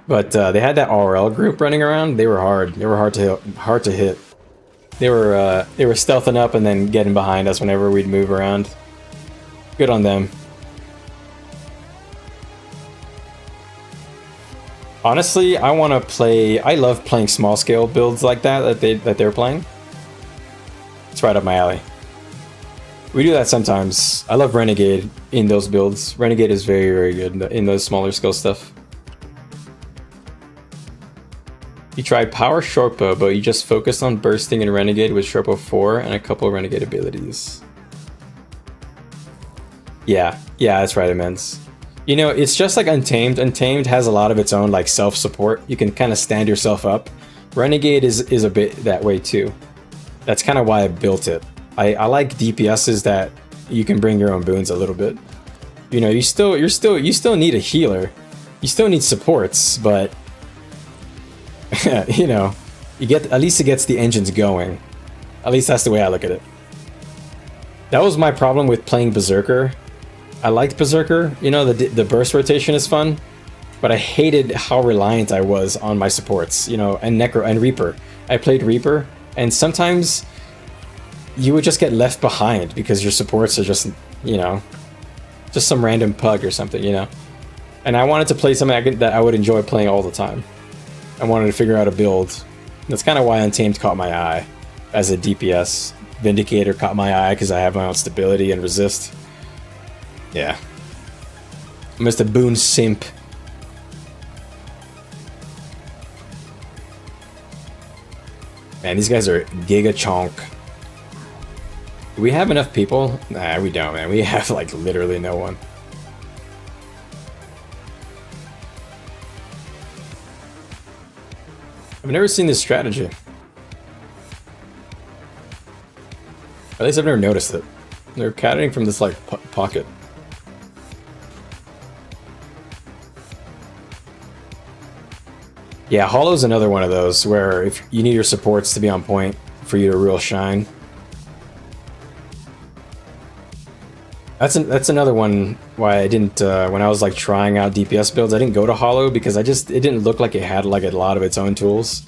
But they had that RL group running around. They were hard. They were hard to hit. They were stealthing up and then getting behind us whenever we'd move around. Good on them. Honestly, I want to play. I love playing small scale builds like that they're playing. It's right up my alley. We do that sometimes. I love Renegade in those builds. Renegade is very, very good in those smaller scale stuff. You tried Power Shortbow, but you just focused on bursting in Renegade with Shortbow 4 and a couple of Renegade abilities. Yeah, that's right, Immense. You know, it's just like Untamed. Untamed has a lot of its own like self-support. You can kind of stand yourself up. Renegade is a bit that way too. That's kind of why I built it. I like DPSs that you can bring your own boons a little bit. You know, you still need a healer. You still need supports, but you know, at least it gets the engines going. At least that's the way I look at it. That was my problem with playing Berserker. I liked Berserker. You know, the burst rotation is fun, but I hated how reliant I was on my supports. You know, and Necro and Reaper. I played Reaper, and sometimes you would just get left behind because your supports are just, you know, just some random pug or something, you know. And I wanted to play something that I would enjoy playing all the time. I wanted to figure out a build. That's kind of why Untamed caught my eye as a DPS. Vindicator caught my eye because I have my own stability and resist. Yeah. I'm just a boon simp. Man, these guys are giga chonk. Do we have enough people? Nah, we don't, man. We have, like, literally no one. I've never seen this strategy. At least I've never noticed it. They're catting from this, like, pocket. Yeah, Hollow's another one of those where if you need your supports to be on point for you to real shine. That's another one why I didn't when I was like trying out DPS builds, I didn't go to Hollow because it didn't look like it had like a lot of its own tools.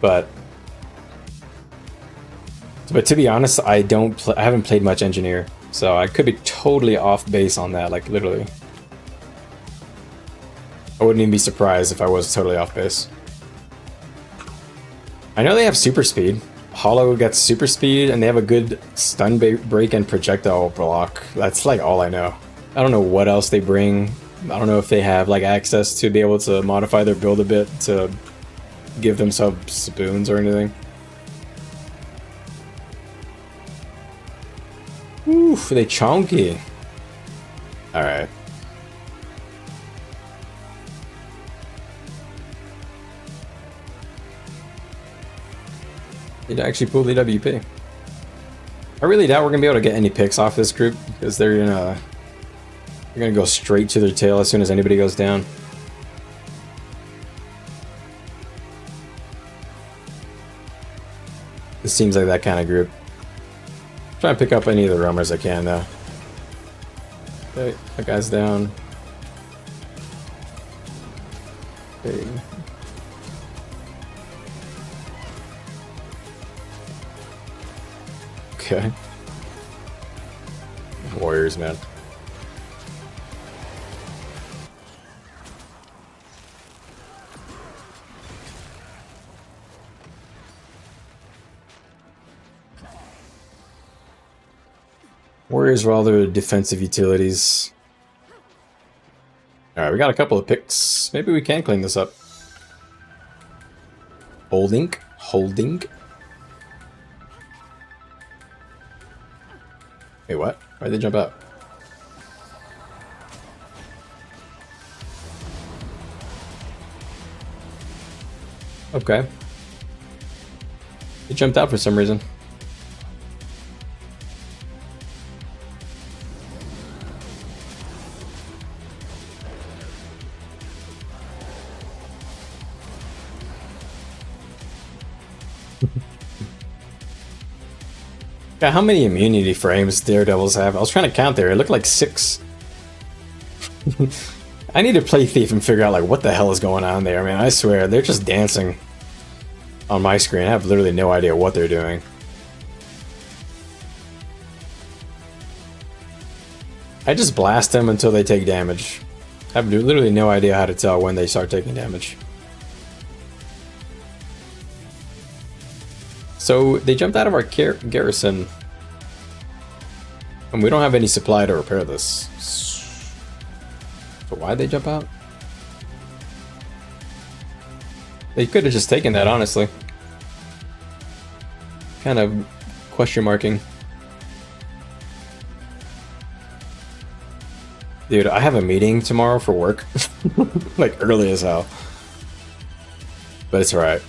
But to be honest, I haven't played much Engineer, so I could be totally off base on that, like literally. I wouldn't even be surprised if I was totally off base. I know they have super speed. Hollow gets super speed, and they have a good stun break and projectile block. That's like all I know. I don't know what else they bring. I don't know if they have like access to be able to modify their build a bit to give themselves spoons or anything. Oof, they chonky. Alright. You'd actually pull the WP. I really doubt we're gonna be able to get any picks off this group because they're gonna go straight to their tail as soon as anybody goes down. This seems like that kind of group. Try and pick up any of the roamers I can though. Okay, that guy's down. Okay. Okay. Warriors, man. Warriors were all their defensive utilities. Alright, we got a couple of picks. Maybe we can clean this up. Holding. Wait, what? Why'd they jump out? Okay. They jumped out for some reason. God, how many immunity frames Daredevils have? I was trying to count there. It looked like 6. I need to play Thief and figure out like what the hell is going on there. I mean, I swear they're just dancing on my screen. I have literally no idea what they're doing. I just blast them until they take damage. I have literally no idea how to tell when they start taking damage. So they jumped out of our garrison, and we don't have any supply to repair this. So why'd they jump out? They could have just taken that, honestly. Kind of question marking. Dude, I have a meeting tomorrow for work. Like early as hell. But it's alright.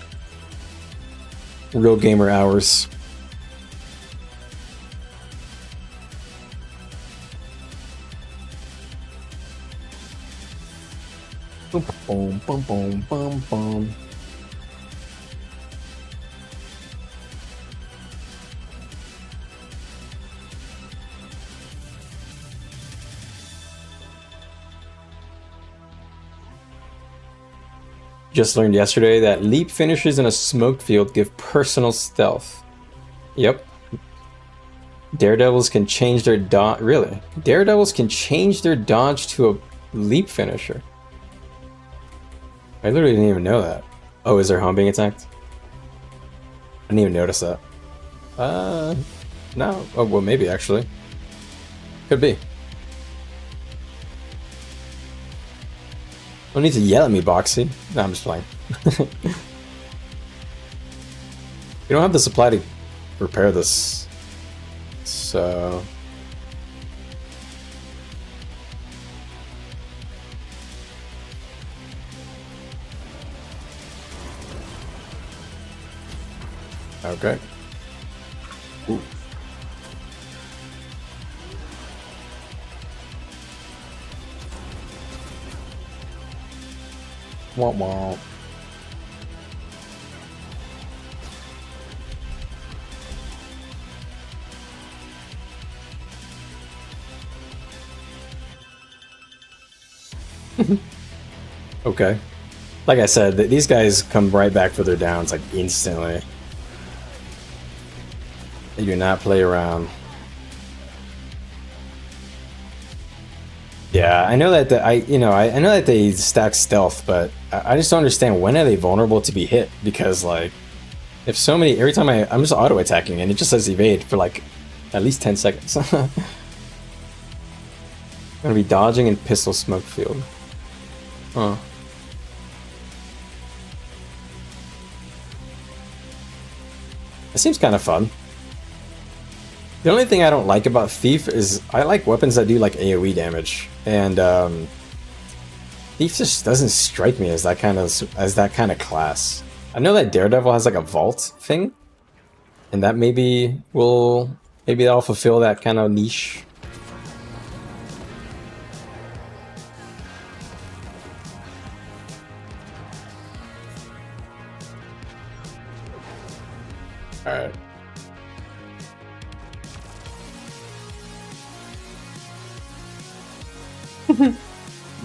Real gamer hours. Boom, boom, boom, boom, boom, boom. Just learned yesterday that leap finishes in a smoked field give personal stealth. Yep. Daredevils can change their dodge. Really? Daredevils can change their dodge to a leap finisher. I literally didn't even know that. Oh, is their home being attacked? I didn't even notice that. No. Oh, well, maybe actually. Could be. Don't need to yell at me, Boxy. No, I'm just playing. We don't have the supply to repair this. So... Okay. Ooh. Womp womp. Okay. Like I said, these guys come right back for their downs like instantly. They do not play around. Yeah, I know that I know that they stack stealth, but I just don't understand when are they vulnerable to be hit, because like if so many every time I'm just auto attacking and it just says evade for like at least 10 seconds. I'm gonna be dodging in pistol smoke field. Huh. It seems kind of fun. The only thing I don't like about Thief is I like weapons that do like AoE damage, and Thief just doesn't strike me as that kind of class. I know that Daredevil has like a vault thing, and that maybe that'll fulfill that kind of niche. All right.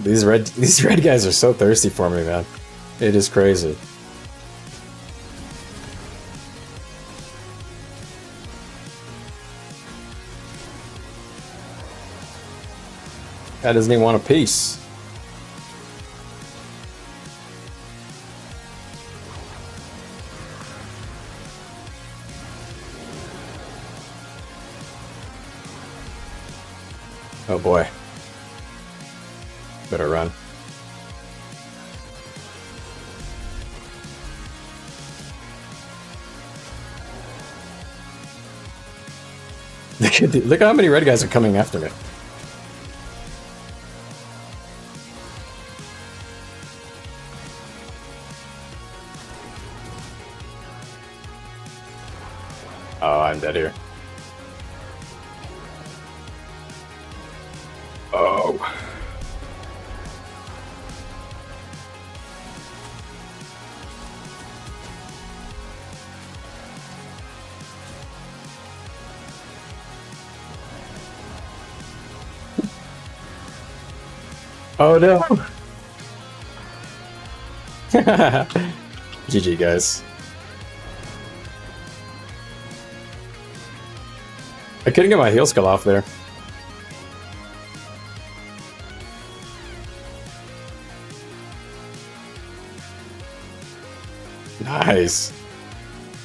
These red guys are so thirsty for me, man. It is crazy. Guy doesn't even want a piece. Oh boy. Better run. Look how many red guys are coming after me. Oh, I'm dead here. Oh. Oh no! GG, guys. I couldn't get my heal skill off there. Nice.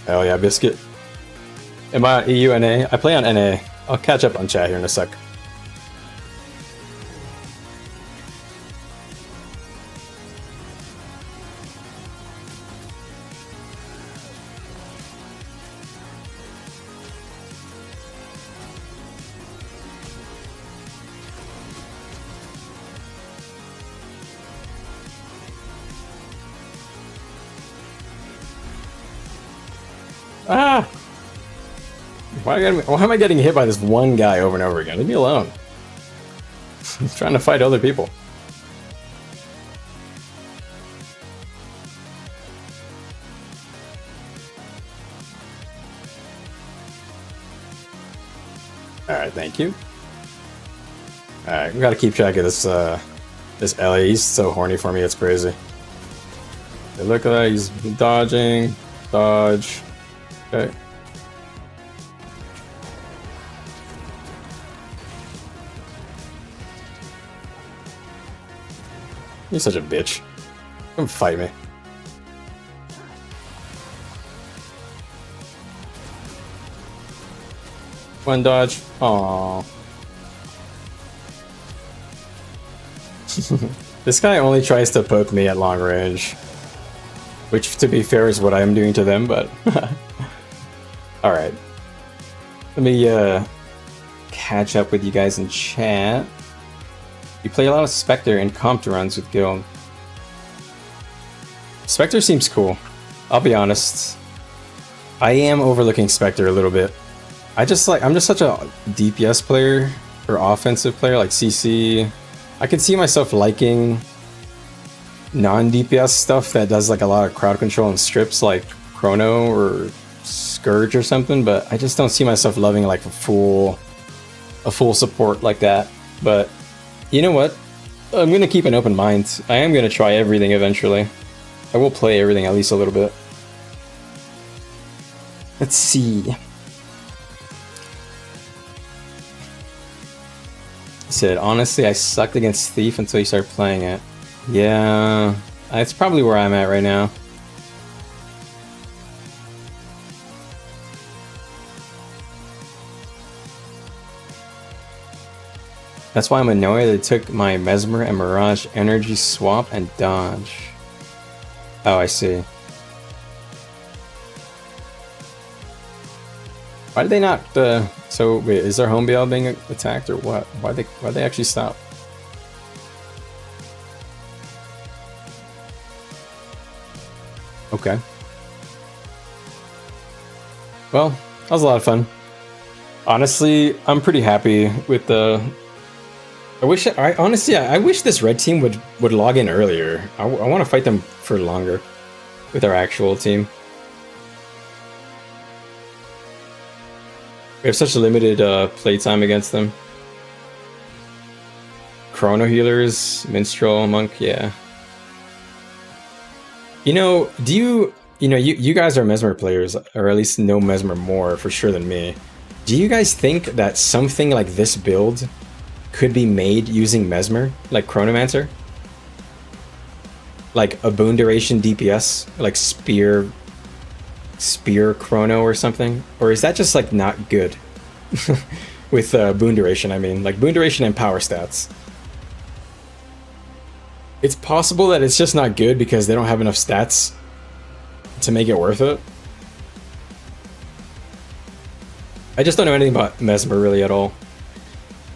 Hell yeah, biscuit. Am I on EU, NA? I play on NA. I'll catch up on chat here in a sec. Ah! Why am I getting hit by this one guy over and over again? Leave me alone. I'm trying to fight other people. Alright, thank you. Alright, we gotta keep track of this Ellie. He's so horny for me, it's crazy. Hey, look at that, he's dodging, dodge. Okay. You're such a bitch. Come fight me. One dodge. Aww. This guy only tries to poke me at long range. Which, to be fair, is what I'm doing to them, but... Alright. Let me, catch up with you guys in chat. You play a lot of Spectre and comp runs with Guild. Spectre seems cool. I'll be honest. I am overlooking Spectre a little bit. I'm just such a DPS player, or offensive player, like CC. I could see myself liking non-DPS stuff that does like a lot of crowd control and strips, like Chrono or Scourge or something, but I just don't see myself loving like a full support like that. But you know what? I'm gonna keep an open mind. I am gonna try everything eventually. I will play everything at least a little bit. Let's see. He said, honestly, I sucked against Thief until you start playing it. Yeah, that's probably where I'm at right now. That's why I'm annoyed they took my Mesmer and Mirage energy swap and dodge. Oh, I see. Why did they not? So wait, is their home BL being attacked or what? Why they actually stop? Okay. Well, that was a lot of fun. Honestly, I'm pretty happy with the. I wish this red team would log in earlier. I want to fight them for longer with our actual team. We have such a limited playtime against them. Chrono healers, minstrel, monk, yeah. You know, you guys are Mesmer players, or at least know Mesmer more for sure than me. Do you guys think that something like this build could be made using Mesmer, like Chronomancer? Like a boon duration DPS, like spear chrono or something? Or is that just like not good? With boon duration, I mean, like boon duration and power stats. It's possible that it's just not good because they don't have enough stats to make it worth it. I just don't know anything about Mesmer really at all.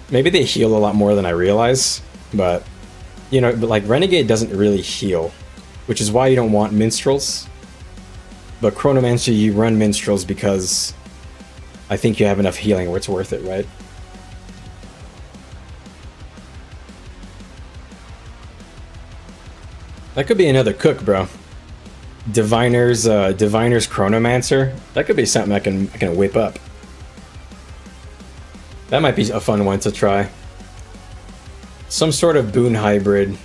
Maybe they heal a lot more than I realize, but you know, like Renegade doesn't really heal, which is why you don't want minstrels. But Chronomancer, you run minstrels because I think you have enough healing where it's worth it, right? That could be another cook, bro. Diviner's Chronomancer. That could be something I can whip up. That might be a fun one to try. Some sort of boon hybrid.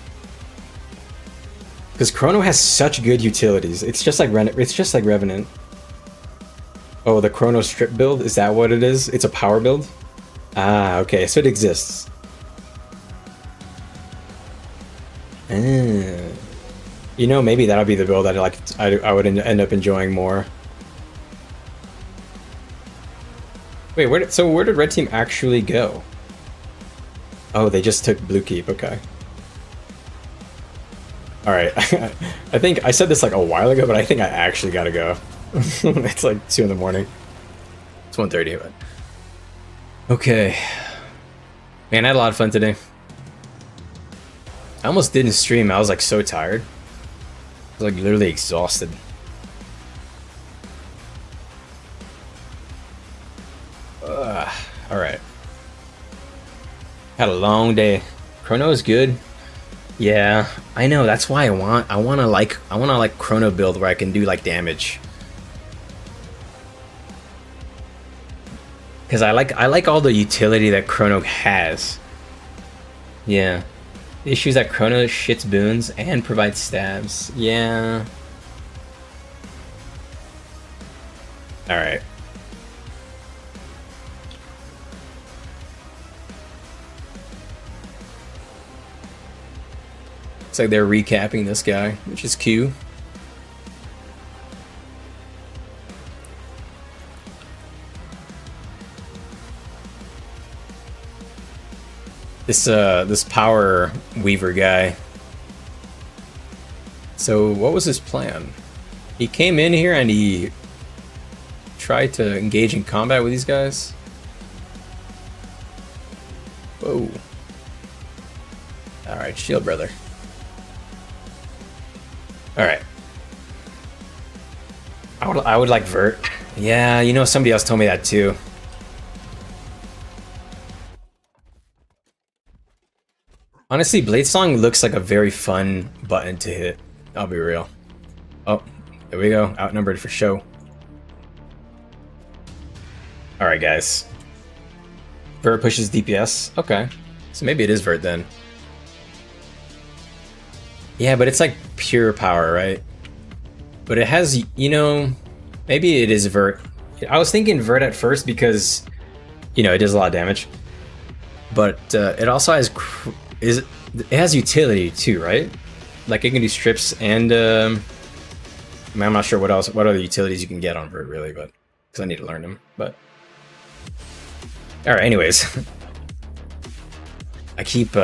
Because Chrono has such good utilities. It's just like Revenant. Oh, the Chrono strip build? Is that what it is? It's a power build? Ah, okay, so it exists. You know, maybe that'll be the build that I would end up enjoying more. Wait, where did Red Team actually go? Oh, they just took Blue Keep, okay. Alright, I think I said this like a while ago, but I think I actually gotta go. It's like 2 in the morning. It's 1:30, but... Okay. Man, I had a lot of fun today. I almost didn't stream, I was like so tired. I was like literally exhausted. Alright. Had a long day. Chrono is good. Yeah, I know, that's why I wanna like Chrono build where I can do like damage. Cause I like all the utility that Chrono has. Yeah. The issue is that Chrono shits boons and provides stabs. Yeah. Alright. It's like they're recapping this guy, which is Q. This power weaver guy. So what was his plan? He came in here and he tried to engage in combat with these guys. Whoa. Alright, shield brother. Alright. I would like Vert. Yeah, you know, somebody else told me that too. Honestly, Bladesong looks like a very fun button to hit. I'll be real. Oh, there we go. Outnumbered for show. Alright, guys. Vert pushes DPS. Okay. So maybe it is Vert then. Yeah, but it's like pure power, right? But it has, you know, maybe it is Vert. I was thinking Vert at first because, you know, it does a lot of damage. But it also has... it has utility too, right? Like it can do strips and I mean, I'm not sure what other utilities you can get on Vert really, but because I need to learn them. But all right, anyways, I keep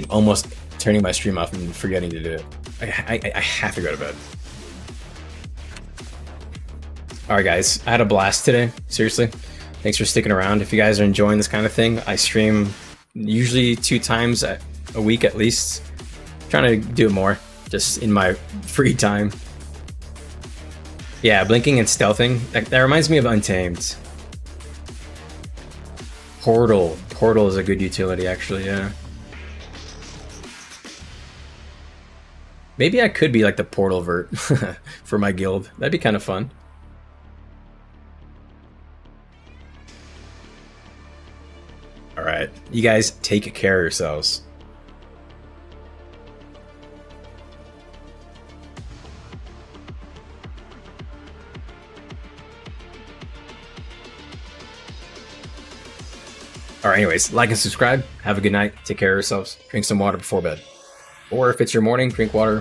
almost turning my stream off and forgetting to do it. I have to go to bed. All right, guys, I had a blast today. Seriously, Thanks for sticking around. If you guys are enjoying this kind of thing, I stream usually 2 times a week at least. I'm trying to do it more, just in my free time. Yeah, blinking and stealthing. That reminds me of Untamed. Portal. Portal is a good utility, actually, yeah. Maybe I could be like the portal vert for my guild. That'd be kind of fun. Alright, you guys take care of yourselves. Alright, anyways, like and subscribe. Have a good night. Take care of yourselves. Drink some water before bed. Or if it's your morning, drink water